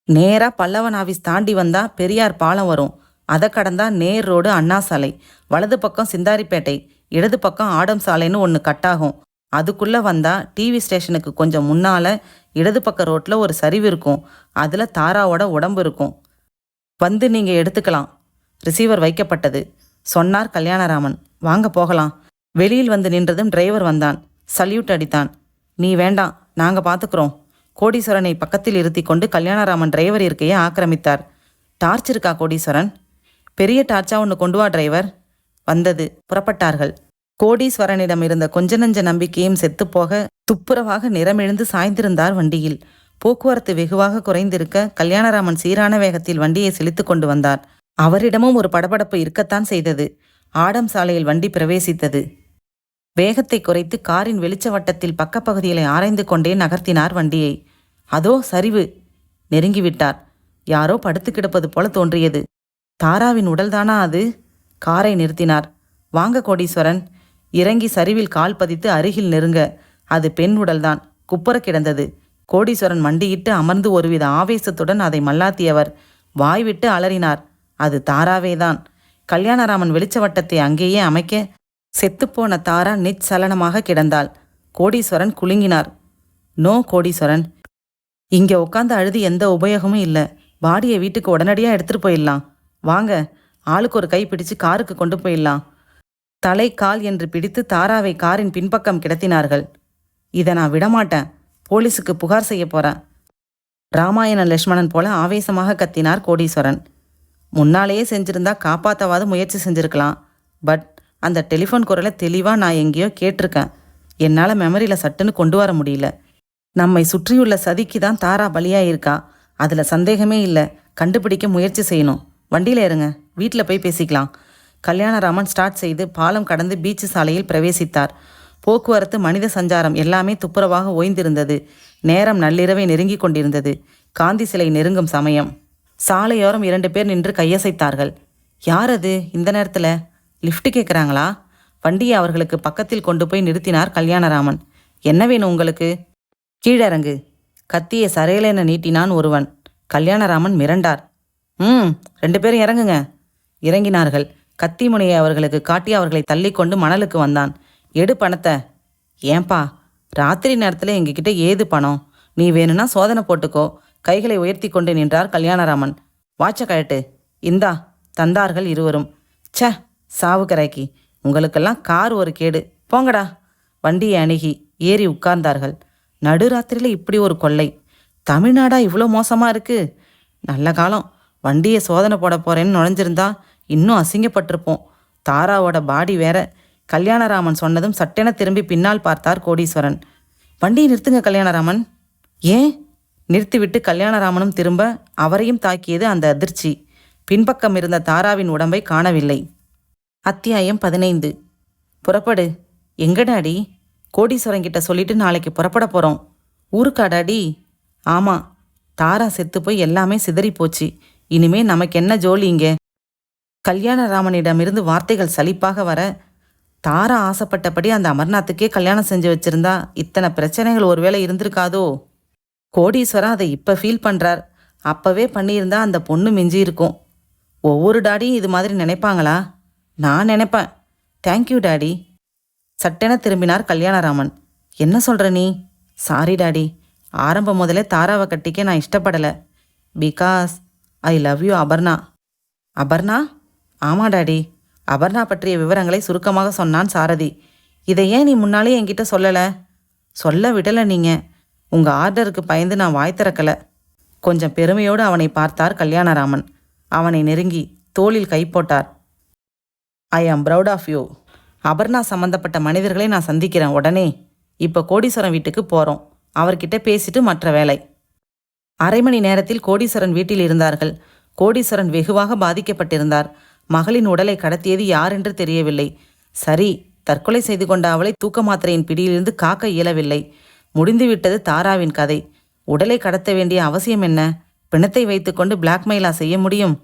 நேராக பல்லவன் ஆஃபீஸ் தாண்டி வந்தா பெரியார் பாலம் வரும். அதை கடந்தா நேர் ரோடு அண்ணா சாலை. வலது பக்கம் சிந்தாரிப்பேட்டை, இடது பக்கம் ஆடம் சாலைன்னு ஒன்று கட்டாகும். அதுக்குள்ளே வந்தால் டிவி ஸ்டேஷனுக்கு கொஞ்சம் முன்னால் இடது பக்க ரோட்டில் ஒரு சரிவு இருக்கும். அதில் தாராவோட உடம்பு இருக்கும். வந்து நீங்கள் எடுத்துக்கலாம். ரிசீவர் வைக்கப்பட்டது. சொன்னார் கல்யாணராமன். வாங்க போகலாம். வெளியில் வந்து நின்றதும் டிரைவர் வந்தான். சல்யூட் அடித்தான். நீ வேண்டாம், நாங்கள் பார்த்துக்குறோம். கோடீஸ்வரனை பக்கத்தில் இருத்தி கொண்டு கல்யாணராமன் டிரைவர் இருக்கையை ஆக்கிரமித்தார். டார்ச் இருக்கா கோடீஸ்வரன்? பெரிய டார்ச்சா ஒன்று கொண்டு வா டிரைவர். வந்தது. புறப்பட்டார்கள். கோடீஸ்வரனிடம் இருந்த கொஞ்ச நஞ்ச நம்பிக்கையும் செத்துப்போக துப்புரவாக நிறமிழந்து சாய்ந்திருந்தார் வண்டியில். போக்குவரத்து வெகுவாக குறைந்திருக்க கல்யாணராமன் சீரான வேகத்தில் வண்டியை செலுத்து கொண்டு வந்தார். அவரிடமும் ஒரு படபடப்பு இருக்கத்தான் செய்தது. ஆடம் சாலையில் வண்டி பிரவேசித்தது. வேகத்தை குறைத்து காரின் வெளிச்ச வட்டத்தில் பக்கப்பகுதிகளை ஆராய்ந்து கொண்டே நகர்த்தினார் வண்டியை. அதோ சரிவு. நெருங்கிவிட்டார். யாரோ படுத்து கிடப்பது போல தோன்றியது. தாராவின் உடல்தானா அது? காரை நிறுத்தினார். வாங்க கோடீஸ்வரன். இறங்கி சரிவில் கால் பதித்து அருகில் நெருங்க. அது பெண் உடல்தான். குப்புற கிடந்தது. கோடீஸ்வரன் மண்டியிட்டு அமர்ந்து ஒருவித ஆவேசத்துடன் அதை மல்லாத்தியவர் வாய்விட்டு அலறினார். அது தாராவேதான். கல்யாணராமன் வெளிச்ச வட்டத்தை அங்கேயே அமைக்க செத்துப்போன தாரா நிச்சலனமாக கிடந்தாள். கோடீஸ்வரன் குலுங்கினார். நோ கோடீஸ்வரன், இங்கே உட்காந்து அழுது எந்த உபயோகமும் இல்லை. பாடியை வீட்டுக்கு உடனடியாக எடுத்துகிட்டு போயிடலாம். வாங்க, ஆளுக்கு ஒரு கை பிடிச்சு காருக்கு கொண்டு போயிடலாம். தலை கால் என்று பிடித்து தாராவை காரின் பின்பக்கம் கிடத்தினார்கள். இதை நான் விடமாட்டேன். போலீஸுக்கு புகார் செய்ய போறேன். ராமாயண லட்சுமணன் போல ஆவேசமாக கத்தினார் கோடீஸ்வரன். முன்னாலேயே செஞ்சிருந்தா காப்பாற்றவாது முயற்சி செஞ்சிருக்கலாம். பட் அந்த டெலிஃபோன் குரலை தெளிவாக நான் எங்கேயோ கேட்டிருக்கேன். என்னால் மெமரியில் சட்டுன்னு கொண்டு வர முடியல. நம்மை சுற்றியுள்ள சதிக்கு தான் தாரா பலியாயிருக்கா. அதில் சந்தேகமே இல்லை. கண்டுபிடிக்க முயற்சி செய்யணும். வண்டியில் இருங்க, வீட்டில் போய் பேசிக்கலாம். கல்யாணராமன் ஸ்டார்ட் செய்து பாலம் கடந்து பீச்சு சாலையில் பிரவேசித்தார். போக்குவரத்து, மனித சஞ்சாரம் எல்லாமே துப்புரவாக ஓய்ந்திருந்தது. நேரம் நள்ளிரவை நெருங்கி கொண்டிருந்தது. காந்தி சிலை நெருங்கும் சமயம். சாலையோரம் 2 பேர் நின்று கையசைத்தார்கள். யார் அது இந்த நேரத்தில்? லிஃப்ட் கேட்குறாங்களா? வண்டியை அவர்களுக்கு பக்கத்தில் கொண்டு போய் நிறுத்தினார் கல்யாணராமன். என்ன வேணும் உங்களுக்கு? கீழிறங்கு. கத்தியை சரையலென நீட்டினான் ஒருவன். கல்யாணராமன் மிரண்டார். 2 பேரும் இறங்குங்க. இறங்கினார்கள். கத்தி முனையை அவர்களுக்கு காட்டி அவர்களை தள்ளி கொண்டு மணலுக்கு வந்தான். எடு பணத்தை. ஏன்பா, ராத்திரி நேரத்தில் எங்ககிட்ட ஏது பணம்? நீ வேணும்னா சோதனை போட்டுக்கோ. கைகளை உயர்த்தி கொண்டு நின்றார் கல்யாணராமன். வாட்ச கழட்டு. இந்தா. தந்தார்கள் இருவரும். ச, சாவு கரைக்கி, உங்களுக்கெல்லாம் கார் ஒரு கேடு. போங்கடா. வண்டியை அணுகி ஏறி உட்கார்ந்தார்கள். நடுராத்திரியில் இப்படி ஒரு கொள்ளை. தமிழ்நாடா இவ்வளோ மோசமாக இருக்கு? நல்ல காலம். வண்டியை சோதனை போட போறேன்னு நுழைஞ்சிருந்தா இன்னும் அசிங்கப்பட்டிருப்போம். தாராவோட பாடி வேற. கல்யாணராமன் சொன்னதும் சட்டென திரும்பி பின்னால் பார்த்தார் கோடீஸ்வரன். வண்டியை நிறுத்துங்க கல்யாணராமன். ஏன்? நிறுத்திவிட்டு கல்யாணராமனும் திரும்ப அவரையும் தாக்கியது அந்த அதிர்ச்சி. பின்பக்கம் இருந்த தாராவின் உடம்பை காணவில்லை. அத்தியாயம் 15. புறப்படு. எங்கடாடி? கோடீஸ்வரன் கிட்ட சொல்லிட்டு நாளைக்கு புறப்பட போகிறோம். ஊருக்காடாடி? ஆமாம். தாரா செத்து போய் எல்லாமே சிதறி போச்சு. இனிமே நமக்கு என்ன ஜோலி இங்கே? கல்யாணராமனிடமிருந்து வார்த்தைகள் சலிப்பாக வர, தாரா ஆசைப்பட்டபடி அந்த அமர்நாத்துக்கே கல்யாணம் செஞ்சு வச்சிருந்தா இத்தனை பிரச்சனைகள் ஒருவேளை இருந்திருக்காதோ? கோடீஸ்வரன் அதை இப்போ ஃபீல் பண்ணுறார். அப்போவே பண்ணியிருந்தா அந்த பொண்ணு மிஞ்சி இருக்கும். ஒவ்வொரு டாடியும் இது மாதிரி நினைப்பாங்களா? நான் நினைப்பேன். Thank you daddy. சட்டென திரும்பினார் கல்யாணராமன். என்ன சொல்கிற நீ? Sorry daddy. ஆரம்பம் முதலே தாராவை கட்டிக்க நான் இஷ்டப்படலை. Because I love you Aparna. Aparna? ஆமா டாடி. அபர்ணா பற்றிய விவரங்களை சுருக்கமாக சொன்னான் சாரதி. இதை ஏன் நீ முன்னாலே என்கிட்ட சொல்லலை? சொல்ல விடலை நீங்கள். உங்கள் ஆர்டருக்கு பயந்து நான் வாய் திறக்கலை. கொஞ்சம் பெருமையோடு அவனை பார்த்தார் கல்யாணராமன். அவனை நெருங்கி தோளில் கை போட்டார். ஐ ஆம் ப்ரவுட் ஆஃப் யூ. அபர்ணா சம்பந்தப்பட்ட மனிதர்களை நான் சந்திக்கிறேன் உடனே. இப்போ கோடீஸ்வரன் வீட்டுக்கு போகிறோம். அவர்கிட்ட பேசிட்டு மற்ற வேலை. அரை மணி நேரத்தில் கோடீஸ்வரன் வீட்டில் இருந்தார்கள். கோடீஸ்வரன் வெகுவாக பாதிக்கப்பட்டிருந்தார். மகளின் உடலை கடத்தியது யாரென்று தெரியவில்லை. சரி, தற்கொலை செய்து கொண்ட அவளை தூக்க மாத்திரையின் பிடியிலிருந்து காக்க இயலவில்லை. முடிந்துவிட்டது தாராவின் கதை. உடலை கடத்த வேண்டிய அவசியம் என்ன? பிணத்தை வைத்துக்கொண்டு பிளாக்மெயிலா செய்ய முடியும்?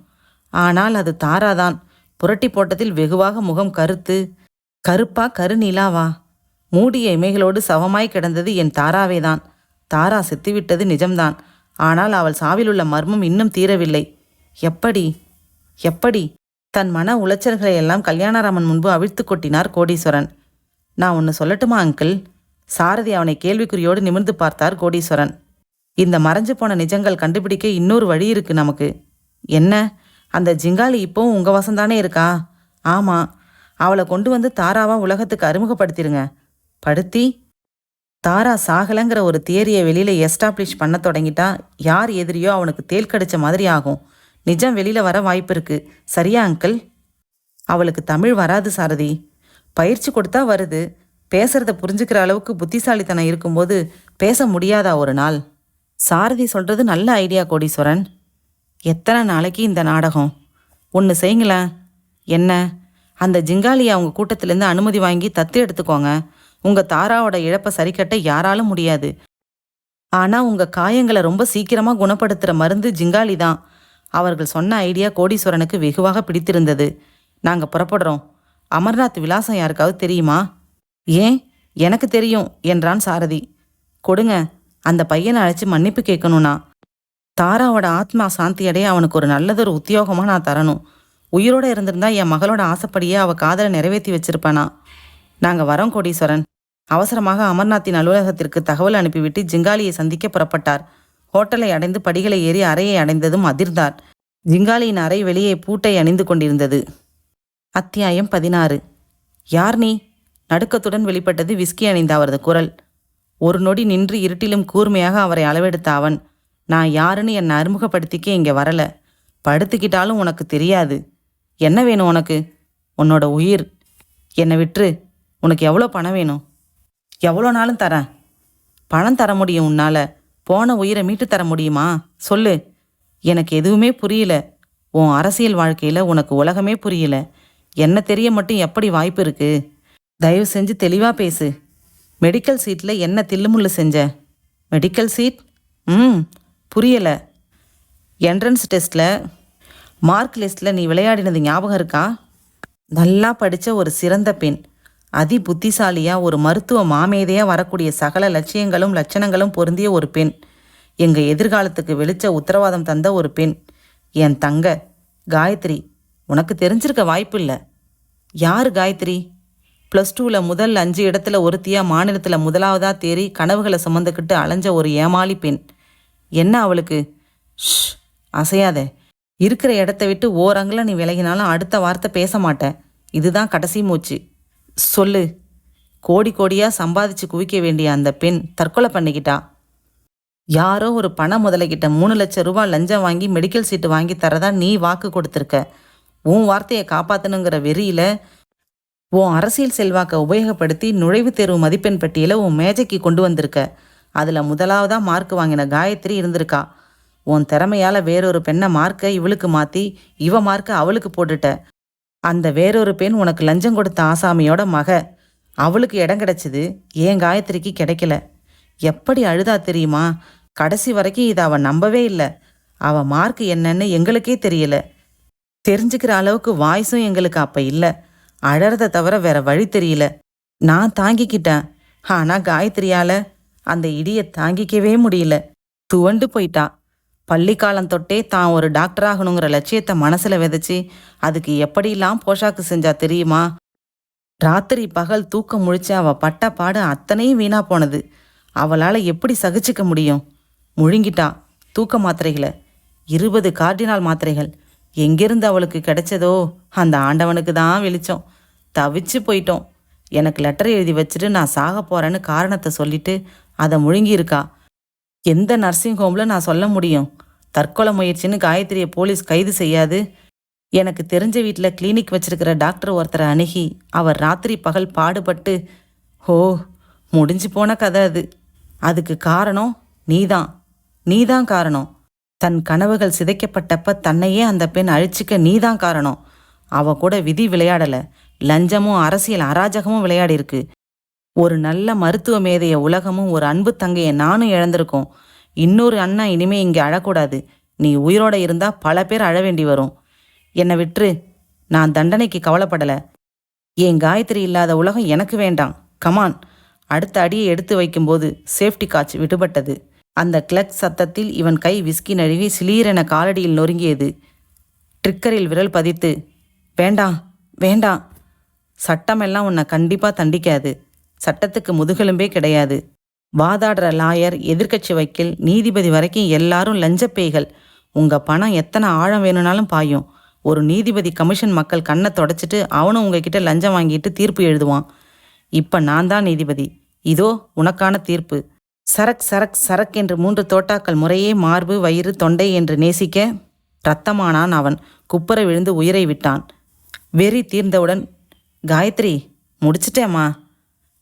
ஆனால் அது தாராதான். புரட்டி போட்டதில் வெகுவாக முகம் கருத்து. கருப்பா கருநிலாவா? மூடிய இமைகளோடு சவமாய் கிடந்தது என் தாராவேதான். தாரா செத்துவிட்டது நிஜம்தான். ஆனால் அவள் சாவிலுள்ள மர்மம் இன்னும் தீரவில்லை. எப்படி? எப்படி? தன் மன உளைச்சல்களை எல்லாம் கல்யாணராமன் முன்பு அவிழ்த்து கொட்டினார் கோடீஸ்வரன். நான் ஒன்று சொல்லட்டுமா அங்கிள்? சாரதி அவனை கேள்விக்குறியோடு நிமிர்ந்து பார்த்தார் கோடீஸ்வரன். இந்த மறைஞ்சு போன நிஜங்கள் கண்டுபிடிக்க இன்னொரு வழி இருக்கு நமக்கு. என்ன? அந்த ஜிங்காலி இப்போவும் உங்கள் வசந்தானே இருக்கா? ஆமாம். அவளை கொண்டு வந்து தாராவா உலகத்துக்கு அறிமுகப்படுத்திடுங்க. படுத்தி தாரா சாகலைங்கிற ஒரு தியரியை வெளியில் எஸ்டாப்ளிஷ் பண்ண தொடங்கிட்டா யார் எதிரியோ அவனுக்கு தேல் கடிச்ச மாதிரி ஆகும். நிஜம் வெளியில் வர வாய்ப்பு இருக்கு. சரியா அங்கிள்? அவளுக்கு தமிழ் வராது சாரதி. பயிற்சி கொடுத்தா வருது. பேசுறத புரிஞ்சுக்கிற அளவுக்கு புத்திசாலித்தனம் இருக்கும்போது பேச முடியாதா ஒரு நாள்? சாரதி சொல்றது நல்ல ஐடியா கோடீஸ்வரன். எத்தனை நாளைக்கு இந்த நாடகம்? ஒன்று செய்யுங்களேன். என்ன? அந்த ஜிங்காலியை அவங்க கூட்டத்திலேருந்து அனுமதி வாங்கி தத்து எடுத்துக்கோங்க. உங்கள் தாராவோட இழப்பை சரிக்கட்ட யாராலும் முடியாது. ஆனால் உங்கள் காயங்களை ரொம்ப சீக்கிரமாக குணப்படுத்துகிற மருந்து ஜிங்காலி தான். அவர்கள் சொன்ன ஐடியா கோடீஸ்வரனுக்கு வெகுவாக பிடித்திருந்தது. நாங்கள் புறப்படுறோம். அமர்நாத் விலாசம் யாருக்காவது தெரியுமா? ஏன், எனக்கு தெரியும் என்றான் சாரதி. கொடுங்க. அந்த பையனை அழைச்சி மன்னிப்பு கேட்கணும்னா. தாராவோட ஆத்மா சாந்தி அடைய அவனுக்கு ஒரு நல்லதொரு உத்தியோகமாக நான் தரணும். உயிரோடு இருந்திருந்தா என் மகளோட ஆசைப்படியே அவள் காதலை நிறைவேற்றி வச்சிருப்பானா. நாங்கள் வரோம் கோடீஸ்வரன். அவசரமாக அமர்நாத்தின் அலுவலகத்திற்கு தகவல் அனுப்பிவிட்டு ஜிங்காலியை சந்திக்க புறப்பட்டார். ஹோட்டலை அடைந்து படிகளை ஏறி அறையை அடைந்ததும் அதிர்ந்தார். ஜிங்காலியின் அறை வெளியே பூட்டை அணிந்து கொண்டிருந்தது. அத்தியாயம் 16. யார் நீ? நடுக்கத்துடன் வெளிப்பட்டது விஸ்கி அணிந்த அவரது குரல். ஒரு நொடி நின்று இருட்டிலும் கூர்மையாக அவரை அளவெடுத்த அவன், நான் யாருன்னு என்னை அறிமுகப்படுத்திக்க இங்கே வரல. படுத்துக்கிட்டாலும் உனக்கு தெரியாது. என்ன வேணும் உனக்கு? உன்னோட உயிர். என்னை விட்டுரு. உனக்கு எவ்வளோ பணம் வேணும்? எவ்வளோ நாளும் தரேன். பணம் தர முடியும் உன்னால். போன உயிரை மீட்டு தர முடியுமா? சொல்லு. எனக்கு எதுவுமே புரியல. உன் அரசியல் வாழ்க்கையில் உனக்கு உலகமே புரியல. என்ன தெரிய மட்டும் எப்படி வாய்ப்பு இருக்கு? தயவு செஞ்சு தெளிவாக பேசு. மெடிக்கல் சீட்டில் என்ன தில்லுமுள்ளு செஞ்ச? Medical seat? புரியலை. என்ட்ரன்ஸ் டெஸ்ட்டில் மார்க் லிஸ்ட்டில் நீ விளையாடினது ஞாபகம் இருக்கா? நல்லா படித்த ஒரு சிறந்த பெண், அதி புத்திசாலியாக ஒரு மருத்துவ மாமேதையாக வரக்கூடிய சகல லட்சியங்களும் லட்சணங்களும் பொருந்திய ஒரு பெண், எங்கள் எதிர்காலத்துக்கு வெளிச்ச உத்தரவாதம் தந்த ஒரு பெண், என் தங்க காயத்ரி. உனக்கு தெரிஞ்சிருக்க வாய்ப்பு இல்லை. யார் காயத்ரி? +2ல் முதல் 5 இடத்துல ஒருத்தியாக மாநிலத்தில் முதலாவதாக தேறி கனவுகளை சுமந்துக்கிட்டு அலைஞ்ச ஒரு ஏமாளி பெண். என்ன அவளுக்கு? ஷ், அசையாத. இருக்கிற இடத்த விட்டு ஓரங்கில் நீ விலகினாலும் அடுத்த வார்த்தை பேச மாட்டேன். இதுதான் கடைசி மூச்சு. சொல்லு. கோடி கோடியாக சம்பாதிச்சு குவிக்க வேண்டிய அந்த பெண் தற்கொலை பண்ணிக்கிட்டா. யாரோ ஒரு பண முதலைக்கிட்ட 3 லட்சம் ரூபாய் லஞ்சம் வாங்கி மெடிக்கல் சீட்டு வாங்கி தரதா நீ வாக்கு கொடுத்துருக்க. உன் வார்த்தையை காப்பாற்றணுங்கிற வெறியில் உன் அரசியல் செல்வாக்கை உபயோகப்படுத்தி நுழைவுத் தேர்வு மதிப்பெண் பட்டியலை உன் மேஜைக்கு கொண்டு வந்திருக்க. அதில் முதலாவதாக மார்க் வாங்கின காயத்ரி இருந்திருக்கா. உன் திறமையால் வேறொரு பெண்ணை மார்க்கை இவளுக்கு மாற்றி இவ மார்க்கை அவளுக்கு போட்டுட்ட. அந்த வேறொரு பெண் உனக்கு லஞ்சம் கொடுத்த ஆசாமியோட மக. அவளுக்கு இடம் கிடைச்சிது, ஏன் காயத்ரிக்கு கிடைக்கல. எப்படி அழுதா தெரியுமா? கடைசி வரைக்கும் இதை அவள் நம்பவே இல்லை. அவள் மார்க் என்னன்னு எங்களுக்கே தெரியல. தெரிஞ்சுக்கிற அளவுக்கு வாய்ஸும் எங்களுக்கு அப்போ இல்லை. அழறதை தவிர வேற வழி தெரியல. நான் தாங்கிக்கிட்டேன். ஆனால் காயத்ரியால் அந்த இடியை தாங்கிக்கவே முடியல. துவண்டு போயிட்டா. பள்ளிக்காலம் தொட்டே தான் ஒரு டாக்டர் ஆகணுங்கிற லட்சியத்தை மனசில் விதைச்சி அதுக்கு எப்படிலாம் போஷாக்கு செஞ்சா தெரியுமா? ராத்திரி பகல் தூக்கம் முழிச்சு அவள் பட்ட பாடு அத்தனையும் வீணா போனது. அவளால் எப்படி சகிச்சுக்க முடியும்? முழுங்கிட்டா தூக்க மாத்திரைகளை. 20 கார்டினால் மாத்திரைகள். எங்கிருந்து அவளுக்கு கிடைச்சதோ அந்த ஆண்டவனுக்கு தான் வெளிச்சம். தவிச்சு போயிட்டோம். எனக்கு லெட்டர் எழுதி வச்சுட்டு நான் சாக போகிறேன்னு காரணத்தை சொல்லிட்டு அதை முழுங்கியிருக்கா. எந்த நர்சிங் ஹோமில் நான் சொல்ல முடியும்? தற்கொலை முயற்சின்னு காயத்ரியை போலீஸ் கைது செய்யாது. எனக்கு தெரிஞ்ச வீட்டில் கிளினிக் வச்சிருக்கிற டாக்டர் ஒருத்தரை அணுகி அவர் ராத்திரி பகல் பாடுபட்டு முடிஞ்சு போன கதை அது. அதுக்கு காரணம் நீதான் காரணம். தன் கனவுகள் சிதைக்கப்பட்டப்ப தன்னையே அந்த பெண் அழிச்சிக்க நீதான் காரணம். அவ கூட விதி விளையாடலை, லஞ்சமும் அரசியல் அராஜகமும் விளையாடி இருக்கு. ஒரு நல்ல மருத்துவ மேதைய உலகமும் ஒரு அன்பு தங்கையை நானும் இழந்திருக்கோம். இன்னொரு அண்ணா இனிமே இங்கே அழக்கூடாது. நீ உயிரோட இருந்தா பல பேர் அழ வேண்டி வரும். என்னை விட்டுரு. நான் தண்டனைக்கு கவலைப்படலை. என் காயத்ரி இல்லாத உலகம் எனக்கு வேண்டாம். கமான். அடுத்த அடியை எடுத்து வைக்கும்போது சேஃப்டி காட்ச் விடுபட்டது. அந்த கிளக் சத்தத்தில் இவன் கை விஸ்கி நழுவி சிலீரென காலடியில் நொறுங்கியது. ட்ரிக்கரில் விரல் பதித்து, வேண்டாம். சட்டமெல்லாம் உன்னை கண்டிப்பாக தண்டிக்காது. சட்டத்துக்கு முதுகெலும்பே கிடையாது. வாதாடுற லாயர், எதிர்க்கட்சி வக்கீல், நீதிபதி வரைக்கும் எல்லாரும் லஞ்சப்பேய்கள். உங்கள் பணம் எத்தனை ஆழம் வேணும்னாலும் பாயும். ஒரு நீதிபதி கமிஷன் மக்கள் கண்ணை தொடச்சிட்டு அவனும் உங்ககிட்ட லஞ்சம் வாங்கிட்டு தீர்ப்பு எழுதுவான். இப்போ நான் தான் நீதிபதி. இதோ உனக்கான தீர்ப்பு. சரக் சரக் சரக் என்று 3 தோட்டாக்கள் முறையே மார்பு, வயிறு, தொண்டை என்று நேசிக்க இரத்தமானான் அவன். குப்புற விழுந்து உயிரை விட்டான். வெறி தீர்ந்தவுடன், காயத்ரி முடிச்சிட்டேம்மா.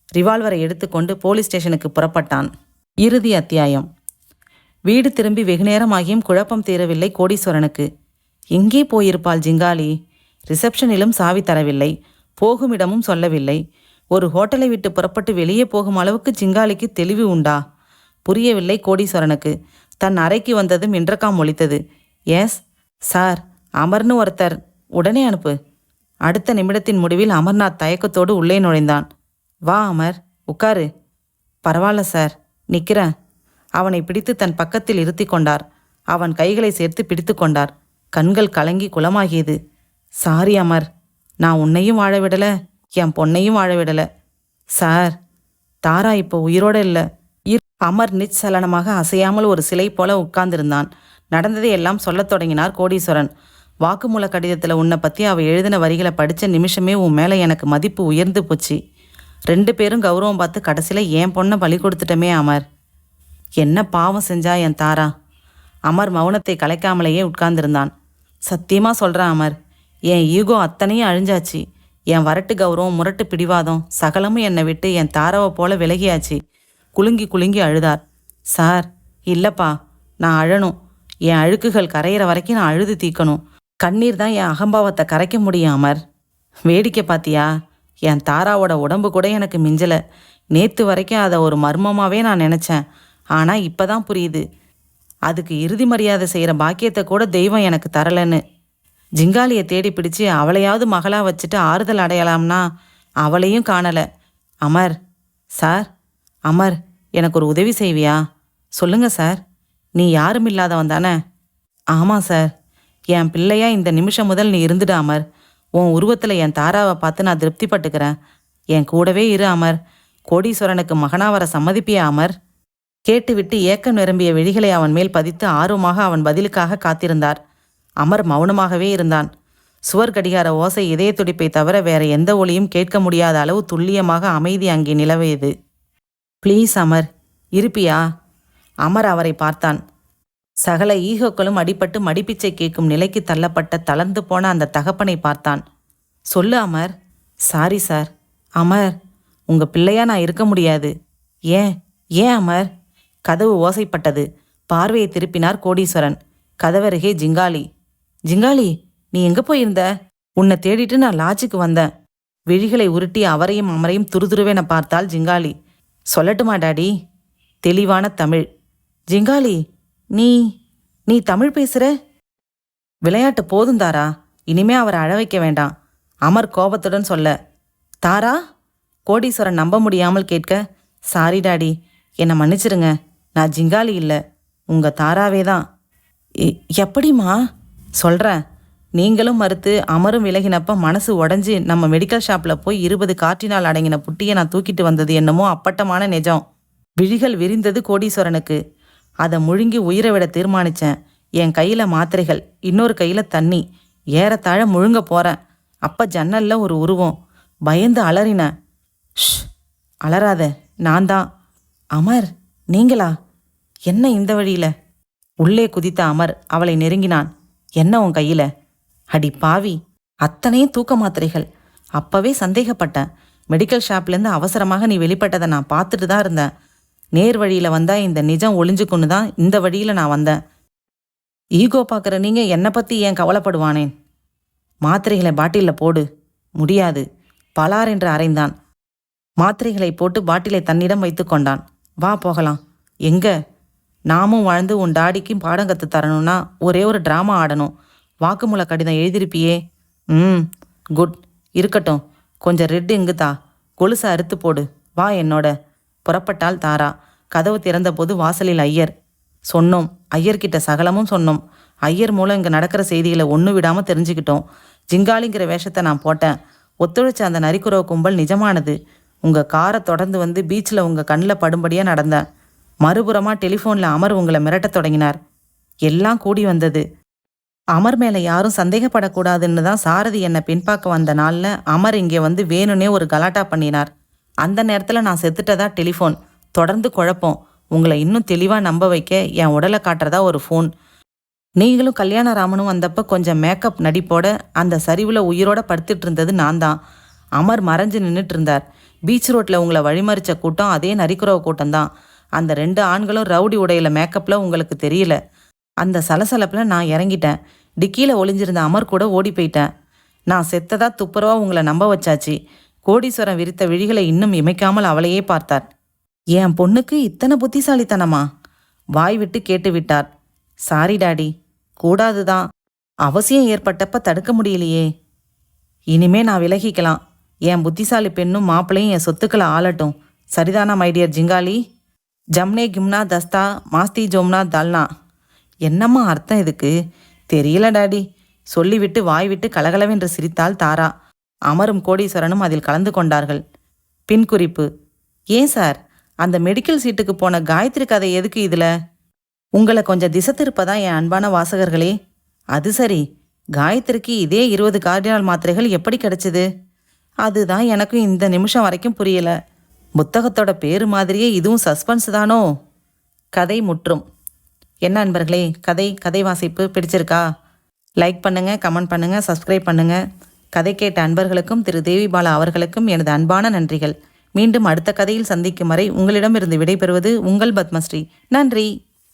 ரிவால்வரை எடுத்துக்கொண்டு போலீஸ் ஸ்டேஷனுக்கு புறப்பட்டான். இறுதி அத்தியாயம். வீடு திரும்பி வெகுநேரமாகியும் குழப்பம் தீரவில்லை கோடீஸ்வரனுக்கு. எங்கே போயிருப்பாள் ஜிங்காலி? ரிசப்ஷனிலும் சாவி தரவில்லை, போகுமிடமும் சொல்லவில்லை. ஒரு ஹோட்டலை விட்டு புறப்பட்டு வெளியே போகும் அளவுக்கு ஜிங்காலிக்கு தெளிவு உண்டா? புரியவில்லை கோடீஸ்வரனுக்கு. தன் அறைக்கு வந்ததும் இன்டர்காம் ஒலித்தது. எஸ் சார், அமர்னு ஒருத்தர். உடனே அனுப்பு. அடுத்த நிமிடத்தின் முடிவில் அமர்நாத் தயக்கத்தோடு உள்ளே நுழைந்தான். வா அமர், உட்காரு. பரவாயில்ல சார், நிற்கிறேன். அவனை பிடித்து தன் பக்கத்தில் இருத்தி கொண்டார். அவன் கைகளை சேர்த்து பிடித்து கொண்டார். கண்கள் கலங்கி குளமாகியது. சாரி அமர், நான் உன்னையும் வாழ விடலை, என் பொண்ணையும் வாழ விடலை. சார், தாரா இப்போ உயிரோட இல்ல. அமர் நிச்சலனமாக அசையாமல் ஒரு சிலை போல உட்கார்ந்திருந்தான். நடந்ததை எல்லாம் சொல்லத் தொடங்கினார் கோடீஸ்வரன். வாக்குமூல கடிதத்தில் உன்னை பற்றி அவ எழுதின வரிகளை படித்த நிமிஷமே உன் மேலே எனக்கு மதிப்பு உயர்ந்து போச்சு. 2 பேரும் கௌரவம் பார்த்து கடைசியில் என் பொண்ணை பலி கொடுத்துட்டமே அமர். என்ன பாவம் செஞ்சா என் தாரா? அமர் மௌனத்தை கலைக்காமலேயே உட்கார்ந்திருந்தான். சத்தியமாக சொல்கிறேன் அமர், என் ஈகோ அத்தனையும் அழிஞ்சாச்சு. என் வரட்டு கௌரவம், முரட்டு பிடிவாதம் சகலமும் என்னை விட்டு என் தாராவை போல விலகியாச்சு. குலுங்கி குலுங்கி அழுதார். சார், இல்லைப்பா, நான் அழணும். என் அழுக்குகள் கரையிற வரைக்கும் நான் அழுது தீக்கணும். கண்ணீர் தான் என் அகம்பாவத்தை கரைக்க முடியும் அமர். வேடிக்கை பாத்தியா? என் தாராவோட உடம்பு கூட எனக்கு மிஞ்சலை. நேற்று வரைக்கும் அதை ஒரு மர்மமாகவே நான் நினச்சேன். ஆனால் இப்போ தான் புரியுது, அதுக்கு இறுதி மரியாதை செய்கிற பாக்கியத்தை கூட தெய்வம் எனக்கு தரலன்னு. ஜிங்காலியை தேடி பிடிச்சு அவளையாவது மகளாக வச்சுட்டு ஆறுதல் அடையலாம்னா அவளையும் காணலை. அமர், சார், அமர், எனக்கு ஒரு உதவி செய்வியா? சொல்லுங்க சார். நீ யாரும் இல்லாதவன் தானே? ஆமாம் சார். என் பிள்ளையா இந்த நிமிஷம் முதல் நீ இருந்துடு அமர். உன் உருவத்தில் என் தாராவை பார்த்து நான் திருப்திப்பட்டுக்கிறேன். என் கூடவே இரு அமர். கோடீஸ்வரனுக்கு மகனா வர சம்மதிப்பியா அமர்? கேட்டுவிட்டு ஏக்கம் நிரம்பிய விழிகளை அவன் மேல் பதித்து ஆர்வமாக அவன் பதிலுக்காக காத்திருந்தார். அமர் மௌனமாகவே இருந்தான். சுவர் கடிகார ஓசை இதய துடிப்பை தவிர வேற எந்த ஒலியும் கேட்க முடியாத அளவு துல்லியமாக அமைதி அங்கே நிலவியது. ப்ளீஸ் அமர், இருப்பியா? அமர் அவரை பார்த்தான். சகல ஈகோக்களும் அடிபட்டு மடிப்பிச்சை கேட்கும் நிலைக்கு தள்ளப்பட்ட தளர்ந்து போன அந்த தகப்பனை பார்த்தான். சொல்லு அமர். Sorry sir. அமர், உங்க பிள்ளையா நான் இருக்க முடியாது. ஏன் ஏன் அமர்? கதவு ஓசைப்பட்டது. பார்வையை திருப்பினார் கோடீஸ்வரன். கதவருகே ஜிங்காலி. ஜிங்காலி, நீ எங்க போயிருந்த? உன்னை தேடிட்டு நான் லாட்ஜுக்கு வந்தேன். விழிகளை உருட்டி அவரையும் அமரையும் துருதுருவென பார்த்தாள் ஜிங்காலி. சொல்லட்டுமா டாடி? தெளிவான தமிழ். ஜிங்காலி, நீ நீ தமிழ் பேசுற? விளையாட்டு போதும் தாரா, இனிமே அவரை அழ வைக்க வேண்டாம். அமர் கோபத்துடன் சொல்ல. தாரா? கோடீஸ்வரன் நம்ப முடியாமல் கேட்க. சாரி டாடி, என்னை மன்னிச்சிருங்க. நான் ஜிங்காலி இல்லை, உங்க தாராவே தான். எப்படிம்மா? சொல்கிறேன். நீங்களும் மறுத்து அமரும் விலகினப்ப மனசு உடஞ்சி நம்ம மெடிக்கல் ஷாப்பில் போய் 20 காற்றினால் அடங்கின புட்டியை நான் தூக்கிட்டு வந்தது என்னமோ அப்பட்டமான நிஜம். விழிகள் விரிந்தது கோடீஸ்வரனுக்கு. அதை முழுங்கி உயிரை விட தீர்மானித்தேன். என் கையில் மாத்திரைகள், இன்னொரு கையில் தண்ணி. ஏறத்தாழ முழுங்க போகிறேன். அப்போ ஜன்னலில் ஒரு உருவம். பயந்து அலறினேன். ஷ், அலறாத, நான் தான். அமர், நீங்களா? என்ன இந்த வழியில்? உள்ளே குதித்த அமர் அவளை நெருங்கினான். என்ன உன் கையில்? அடி பாவி, அத்தனையும் தூக்க மாத்திரைகள். அப்பவே சந்தேகப்பட்டேன். மெடிக்கல் ஷாப்லேருந்து அவசரமாக நீ வெளிப்பட்டதை நான் பார்த்துட்டு தான் இருந்தேன். நேர் வழியில் வந்தா இந்த நிஜம் ஒளிஞ்சுக்குன்னு தான் இந்த வழியில் நான் வந்தேன். ஈகோ பார்க்குற நீங்கள் என்னை பற்றி ஏன் கவலைப்படுவானேன்? மாத்திரைகளை பாட்டிலில் போடு. முடியாது. பலார் என்று அறைந்தான். மாத்திரைகளை போட்டு பாட்டிலை தன்னிடம் வைத்து கொண்டான். வா போகலாம். எங்க? நாமும் வாழ்ந்து உன் டாடிக்கும் பாடம் கற்று தரணும்னா ஒரே ஒரு ட்ராமா ஆடணும். வாக்குமூல கடிதம் எழுதிருப்பியே. குட். இருக்கட்டும். கொஞ்சம் ரெட் இங்குதா. கொலுசை அறுத்து போடு. வா என்னோட. புறப்பட்டாள் தாரா. கதவு திறந்தபோது வாசலில் ஐயர். சொன்னோம், ஐயர்கிட்ட சகலமும் சொன்னோம். ஐயர் மூலம் இங்கே நடக்கிற செய்திகளை ஒன்று விடாமல் தெரிஞ்சுக்கிட்டோம். ஜிங்காலிங்கிற வேஷத்தை நான் போட்டேன். ஒத்துழைச்ச அந்த நரிக்குறவு கும்பல் நிஜமானது. உங்கள் காரை தொடர்ந்து வந்து பீச்சில் உங்கள் கண்ணில் படும்படியாக நடந்தேன். மறுபுறமாக டெலிஃபோனில் அமர் உங்களை மிரட்டத் தொடங்கினார். எல்லாம் கூடி வந்தது. அமர் மேலே யாரும் சந்தேகப்படக்கூடாதுன்னு தான் சாரதி என்னை பின்பாக்க வந்த நாளில் அமர் இங்கே வந்து வேணும்னே ஒரு கலாட்டா பண்ணினார். அந்த நேரத்தில் நான் செத்துட்டதா டெலிஃபோன். தொடர்ந்து குழப்பம். உங்களை இன்னும் தெளிவாக நம்ப வைக்க என் உடலை காட்டுறதா ஒரு ஃபோன். நீங்களும் கல்யாணராமனும் வந்தப்போ கொஞ்சம் மேக்கப் நடிப்போட அந்த சரிவில் உயிரோட படுத்துட்டு இருந்தது நான் தான். அமர் மறைஞ்சு நின்றுட்டு இருந்தார். பீச் ரோட்டில் உங்களை வழிமறிச்ச கூட்டம் அதே நரிக்குறவு கூட்டம்தான். அந்த 2 ஆண்களும் ரவுடி உடையில மேக்கப்பில் உங்களுக்கு தெரியல. அந்த சலசலப்பில் நான் இறங்கிட்டேன். டிக்கியில் ஒளிஞ்சிருந்த அமர் கூட ஓடி போயிட்டேன். நான் செத்ததா துப்புரவா உங்களை நம்ப வச்சாச்சு. கோடீஸ்வரன் விரித்த விழிகளை இன்னும் இமைக்காமல் அவளையே பார்த்தார். என் பொண்ணுக்கு இத்தனை புத்திசாலித்தனமா? வாய் விட்டு கேட்டு விட்டார். சாரி டாடி, கூடாதுதான். அவசியம் ஏற்பட்டப்ப தடுக்க முடியலையே. இனிமே நான் விலகிக்கலாம். என் புத்திசாலி பெண்ணும் மாப்பிள்ளையும் என் சொத்துக்களை ஆளட்டும். சரிதானா மைடியர் ஜிங்காலி? ஜம்னே கிம்னா தஸ்தா மாஸ்தி ஜோம்னா தல்னா. என்னம்மா அர்த்தம் இதுக்கு? தெரியல டாடி. சொல்லிவிட்டு வாய் விட்டு கலகலவென்று சிரித்தாள் தாரா. அமரும் கோடீஸ்வரனும் அதில் கலந்து கொண்டார்கள். பின் குறிப்பு: ஏன் சார், அந்த மெடிக்கல் சீட்டுக்கு போன காயத்ரி கதை எதுக்கு இதில்? உங்களை கொஞ்சம் திசை திருப்பதா என் அன்பான வாசகர்களே. அது சரி, காயத்ரிக்கு இதே 20 கார்டினால் மாத்திரைகள் எப்படி கிடைச்சது? அதுதான் எனக்கும் இந்த நிமிஷம் வரைக்கும் புரியல. புத்தகத்தோட பேரு மாதிரியே இதுவும் சஸ்பென்ஸ் தானோ? கதை முற்றும். என்ன அன்பர்களே, கதை வாசிப்பு பிடிச்சிருக்கா? லைக் பண்ணுங்க, கமெண்ட் பண்ணுங்க, சப்ஸ்கிரைப் பண்ணுங்க. கதை கேட்ட அன்பர்களுக்கும் திரு தேவிபாலா அவர்களுக்கும் எனது அன்பான நன்றிகள். மீண்டும் அடுத்த கதையில் சந்திக்கும் வரை உங்களிடமிருந்து விடைபெறுவது உங்கள் பத்மஸ்ரீ. நன்றி.